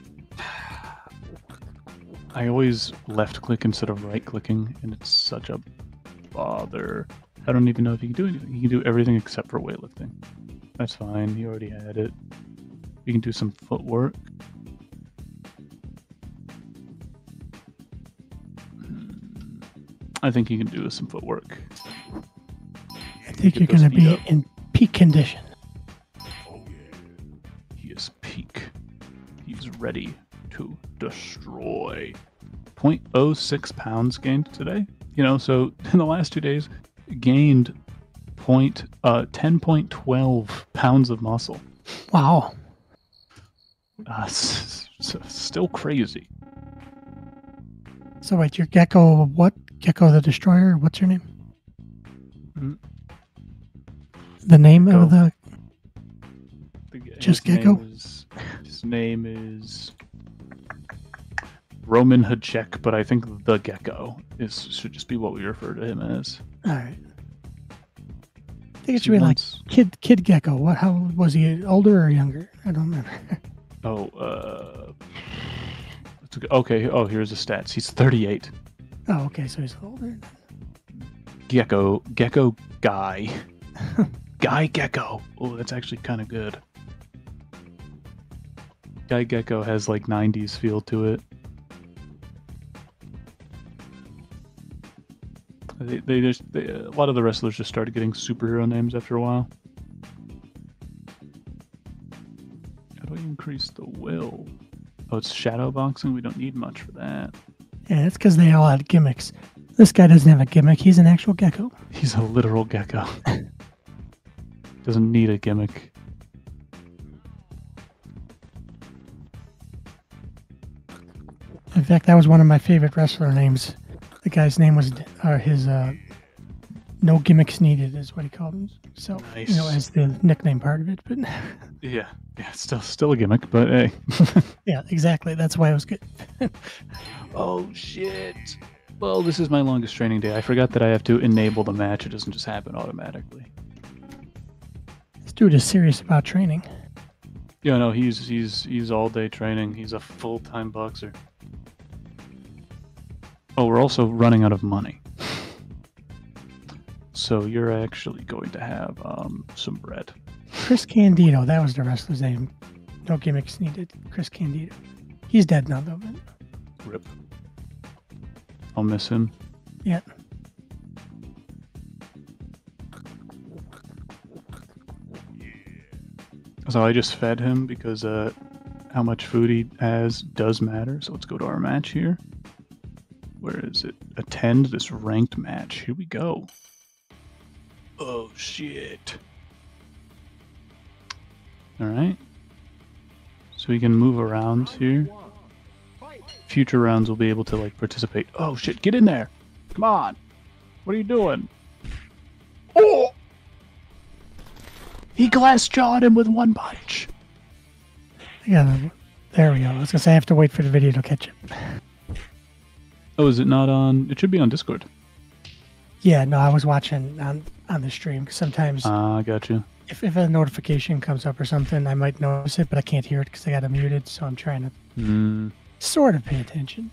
I always left-click instead of right-clicking, and it's such a bother. I don't even know if you can do anything. You can do everything except for weightlifting. That's fine, you already had it. You can do some footwork. I think you can do some footwork. I think you're going to be in peak condition. Oh yeah. He is peak. He's ready to destroy. 0.06 pounds gained today. So in the last 2 days, gained 10.12 pounds of muscle. Wow. Still crazy. So wait, your Gecko, what? Gecko the Destroyer? What's your name? Mm-hmm. The name of the... Just Gecko? His name is Roman Hajek, but I think the Gecko should just be what we refer to him as. Alright. I think it should be like Kid Gecko. What? How was he? Older or younger? I don't remember. Okay. Oh, here's the stats. He's 38. Oh, okay. So he's older. Gecko guy. Guy Gecko. Oh, that's actually kind of good. Guy Gecko has like 90s feel to it. A lot of the wrestlers just started getting superhero names after a while. How do I increase the will? Oh, it's shadow boxing? We don't need much for that. Yeah, that's because they all had gimmicks. This guy doesn't have a gimmick. He's an actual gecko. He's a literal gecko. Doesn't need a gimmick. In fact, that was one of my favorite wrestler names. The guy's name was, no gimmicks needed is what he called himself. Nice. As the nickname part of it. But yeah, still a gimmick, but hey. Yeah, exactly. That's why it was good. Oh, shit. Well, this is my longest training day. I forgot that I have to enable the match. It doesn't just happen automatically. This dude is serious about training. Yeah, no, he's all day training. He's a full-time boxer. Oh, we're also running out of money. So you're actually going to have some bread. Chris Candido, that was the wrestler's name. No gimmicks needed. Chris Candido. He's dead now, though. But... Rip. I'll miss him. Yeah. So I just fed him because how much food he has does matter. So let's go to our match here. Where is it? Attend this ranked match. Here we go. Oh, shit. Alright. So we can move around here. Future rounds will be able to, participate. Oh, shit. Get in there. Come on. What are you doing? Oh! He glass jawed him with one punch. Yeah, there we go. I was gonna say I have to wait for the video to catch it. Oh, is it not on? It should be on Discord. Yeah, no, I was watching on the stream because sometimes I got you. if a notification comes up or something, I might notice it, but I can't hear it because I got it muted. So I'm trying to sort of pay attention.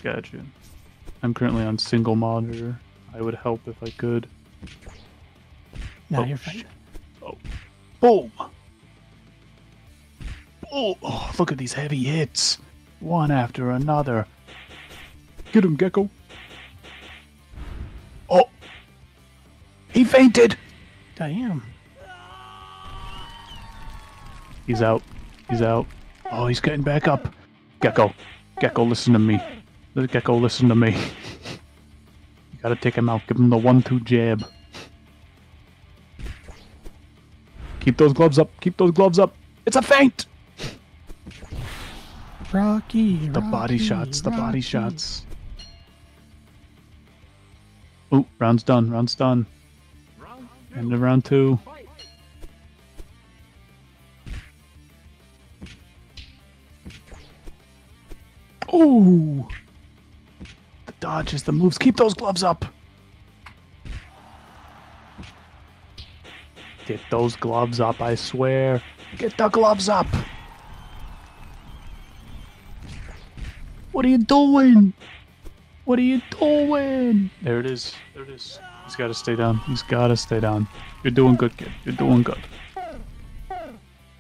Got you. I'm currently on single monitor. I would help if I could. No, you're fine. Oh. Boom! Oh, look at these heavy hits. One after another. Get him, Gecko. Oh! He fainted! Damn. He's out. He's out. Oh, he's getting back up. Gecko. Gecko, listen to me. Gecko, listen to me. You gotta take him out. Give him the 1-2 jab. Keep those gloves up. Keep those gloves up. It's a feint! Rocky. The body shots. The body shots. Oh, round's done. Round's done. End of round 2. Oh! The dodges, the moves. Keep those gloves up. Get those gloves up, I swear. Get the gloves up. What are you doing? What are you doing? There it is. There it is. He's got to stay down. He's got to stay down. You're doing good, kid. You're doing good.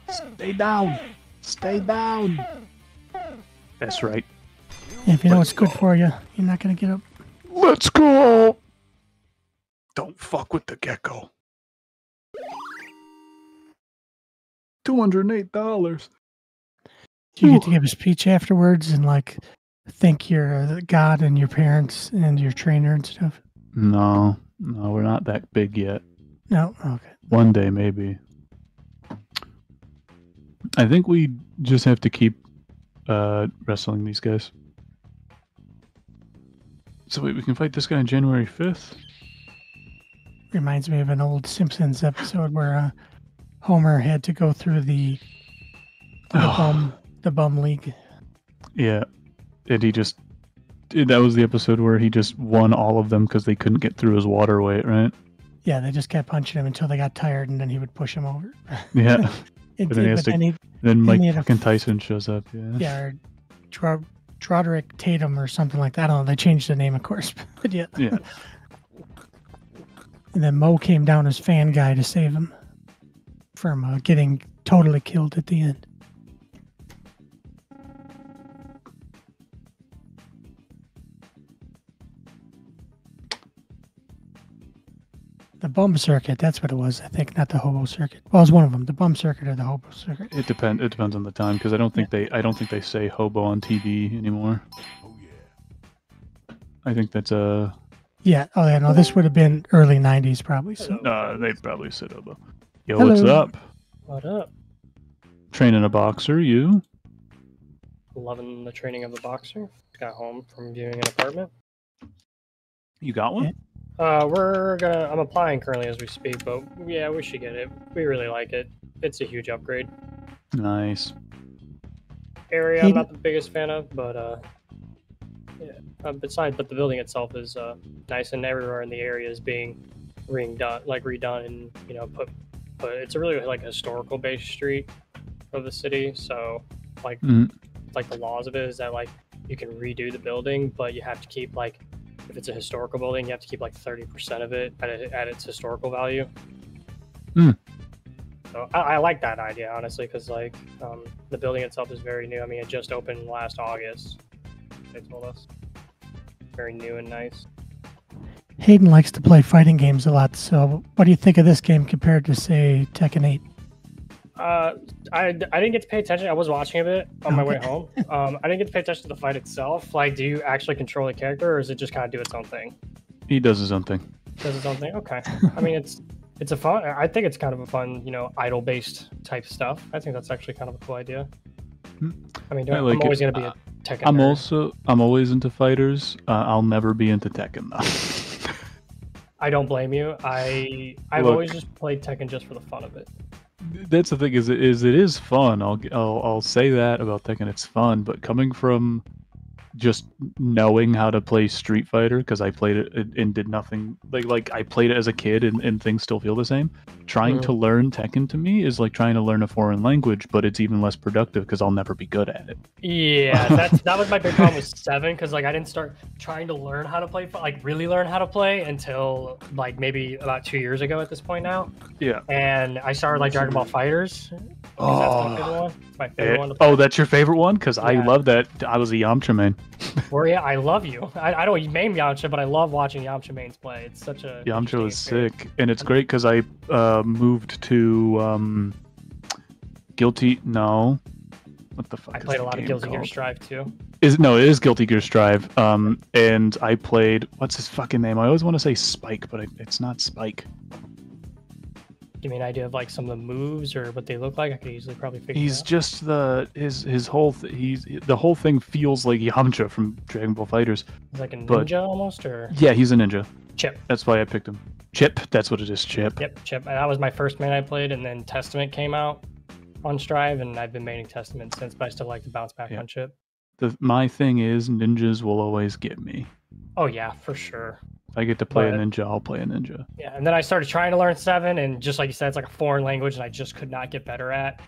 Stay down. Stay down. That's right. Yeah, if you know what's good for you, you're not going to get up. Let's go. Don't fuck with the gecko. $208. Do you get to give a speech afterwards and like thank your God and your parents and your trainer and stuff? No, we're not that big yet. No? Okay. One day, maybe. I think we just have to keep wrestling these guys. So wait, we can fight this guy on January 5th? Reminds me of an old Simpsons episode where Homer had to go through the bum league. Yeah. And that was the episode where he just won all of them because they couldn't get through his water weight, right? Yeah, they just kept punching him until they got tired, and then he would push him over. Yeah. Then Mike fucking Tyson shows up. Yeah, or Broderick Tatum or something like that. I don't know. They changed the name, of course. But yeah. Yeah. And then Mo came down as fan guy to save him from getting totally killed at the end. The bum circuit, that's what it was, I think, not the hobo circuit. Well, it was one of them, the bum circuit or the hobo circuit. It depends on the time because I don't think they say hobo on TV anymore. Oh yeah. I think that's Yeah, oh yeah, no, this would have been early 90s probably. So they probably said hobo. Yo, Hello. what's up? What up? Training a boxer, you? Loving the training of a boxer. Got home from viewing an apartment. You got one? I'm applying currently as we speak, but yeah, we should get it. We really like it. It's a huge upgrade. Nice. Area I'm not the biggest fan of, but yeah. But the building itself is nice, and everywhere in the area is being redone, and put. It's a really like historical based street of the city, so like the laws of it is that like you can redo the building, but you have to keep like. If it's a historical building, you have to keep like 30% of it at its historical value. So I like that idea, honestly, because like the building itself is very new. I mean, it just opened last August, they told us. Very new and nice. Hayden likes to play fighting games a lot, so what do you think of this game compared to, say, Tekken 8? I didn't get to pay attention. I was watching a bit on my way home. I didn't get to pay attention to the fight itself. Like, do you actually control the character, or is it just kind of do its own thing? He does his own thing. Does its own thing? Okay. I mean, it's a fun. I think it's kind of a fun, idle-based type stuff. I think that's actually kind of a cool idea. I mean, I'm always going to be a Tekken nerd. I'm always into fighters. I'll never be into Tekken though. I don't blame you. I've Look. always just played Tekken just for the fun of it. That's the thing it is fun. I'll say that about Tekken. It's fun, but coming from just knowing how to play Street Fighter, because I played it and did nothing like I played it as a kid and things still feel the same. Trying to learn Tekken to me is like trying to learn a foreign language, but it's even less productive because I'll never be good at it. Yeah, that was my big problem with 7, because like I didn't start trying to learn how to play, like really learn how to play until like maybe about 2 years ago at this point now. Yeah. And I started like Dragon Ball Fighters. Oh, that's my favorite one. It's my favorite one to play. Oh, that's your favorite one? Because I love that. I was a Yamcha main. Well, yeah, I love you. I don't main Yamcha, but I love watching Yamcha mains play. It's such a Yamcha was sick, and it's great because I moved to Guilty. No, what the fuck? I played a lot of Guilty Gear Strive too. It is Guilty Gear Strive. And I played what's his fucking name? I always want to say Spike, but it's not Spike. Give me an idea of like some of the moves or what they look like. I could easily probably figure. He's it out. just his whole the whole thing feels like Yamcha from Dragon Ball Fighters. He's like a ninja almost, or yeah, he's a ninja. Chip. That's why I picked him. Chip. That's what it is. Chip. Yep, Chip. That was my first main I played, and then Testament came out on Strive, and I've been maining Testament since. But I still like to bounce back on Chip. My thing is ninjas will always get me. Oh yeah, for sure. If I get to play a ninja, I'll play a ninja. Yeah, and then I started trying to learn 7, and just like you said, it's like a foreign language, and I just could not get better at.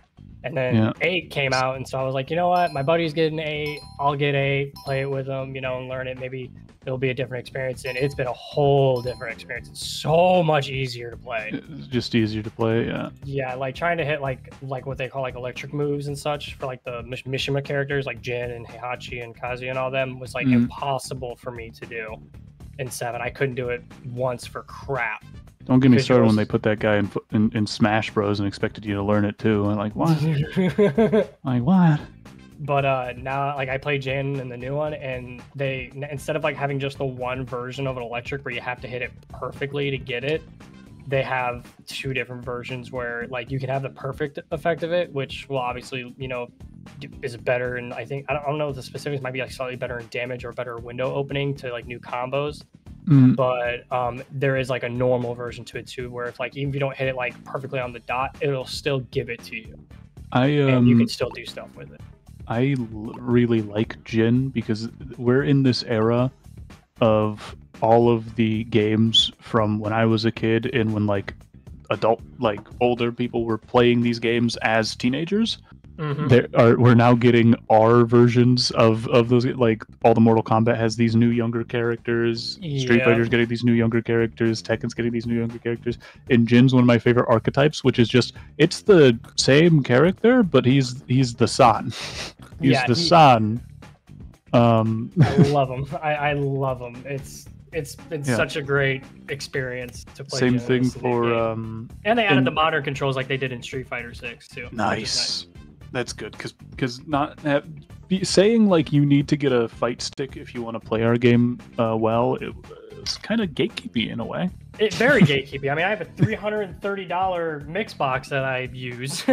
And then 8 came out, and so I was like, you know what? My buddy's getting 8. I'll get 8, play it with him, and learn it. Maybe it'll be a different experience, and it's been a whole different experience. It's so much easier to play. It's just easier to play, yeah. Yeah, like trying to hit like what they call like electric moves and such for like the Mishima characters like Jin and Heihachi and Kazuya and all them was like impossible for me to do in 7. I couldn't do it once for crap. Don't get me started when they put that guy in Smash Bros and expected you to learn it too. I'm like, what? Like, what? But now, like, I play Jin in the new one, and they, instead of like having just the one version of an electric where you have to hit it perfectly to get it, they have 2 different versions where like you can have the perfect effect of it, which will obviously, is better. And I think, I don't know if the specifics might be like slightly better in damage or better window opening to like new combos. But there is like a normal version to it too, where if like even if you don't hit it like perfectly on the dot, it'll still give it to you. And you can still do stuff with it. I really like Jin because we're in this era of all of the games from when I was a kid and when like older people were playing these games as teenagers. We're now getting our versions of those, like all the Mortal Kombat has these new younger characters, Street Fighter's getting these new younger characters, Tekken's getting these new younger characters, and Jin's one of my favorite archetypes, which is just it's the same character, but he's the San. He's the San. I love him. I love him. It's been such a great experience to play. Same thing for and they added the modern controls like they did in Street Fighter 6 too. Nice. That's good because not saying like you need to get a fight stick if you want to play our game it's kind of gatekeepy in a way. Very gatekeepy. I mean, I have a $330 mix box that I use.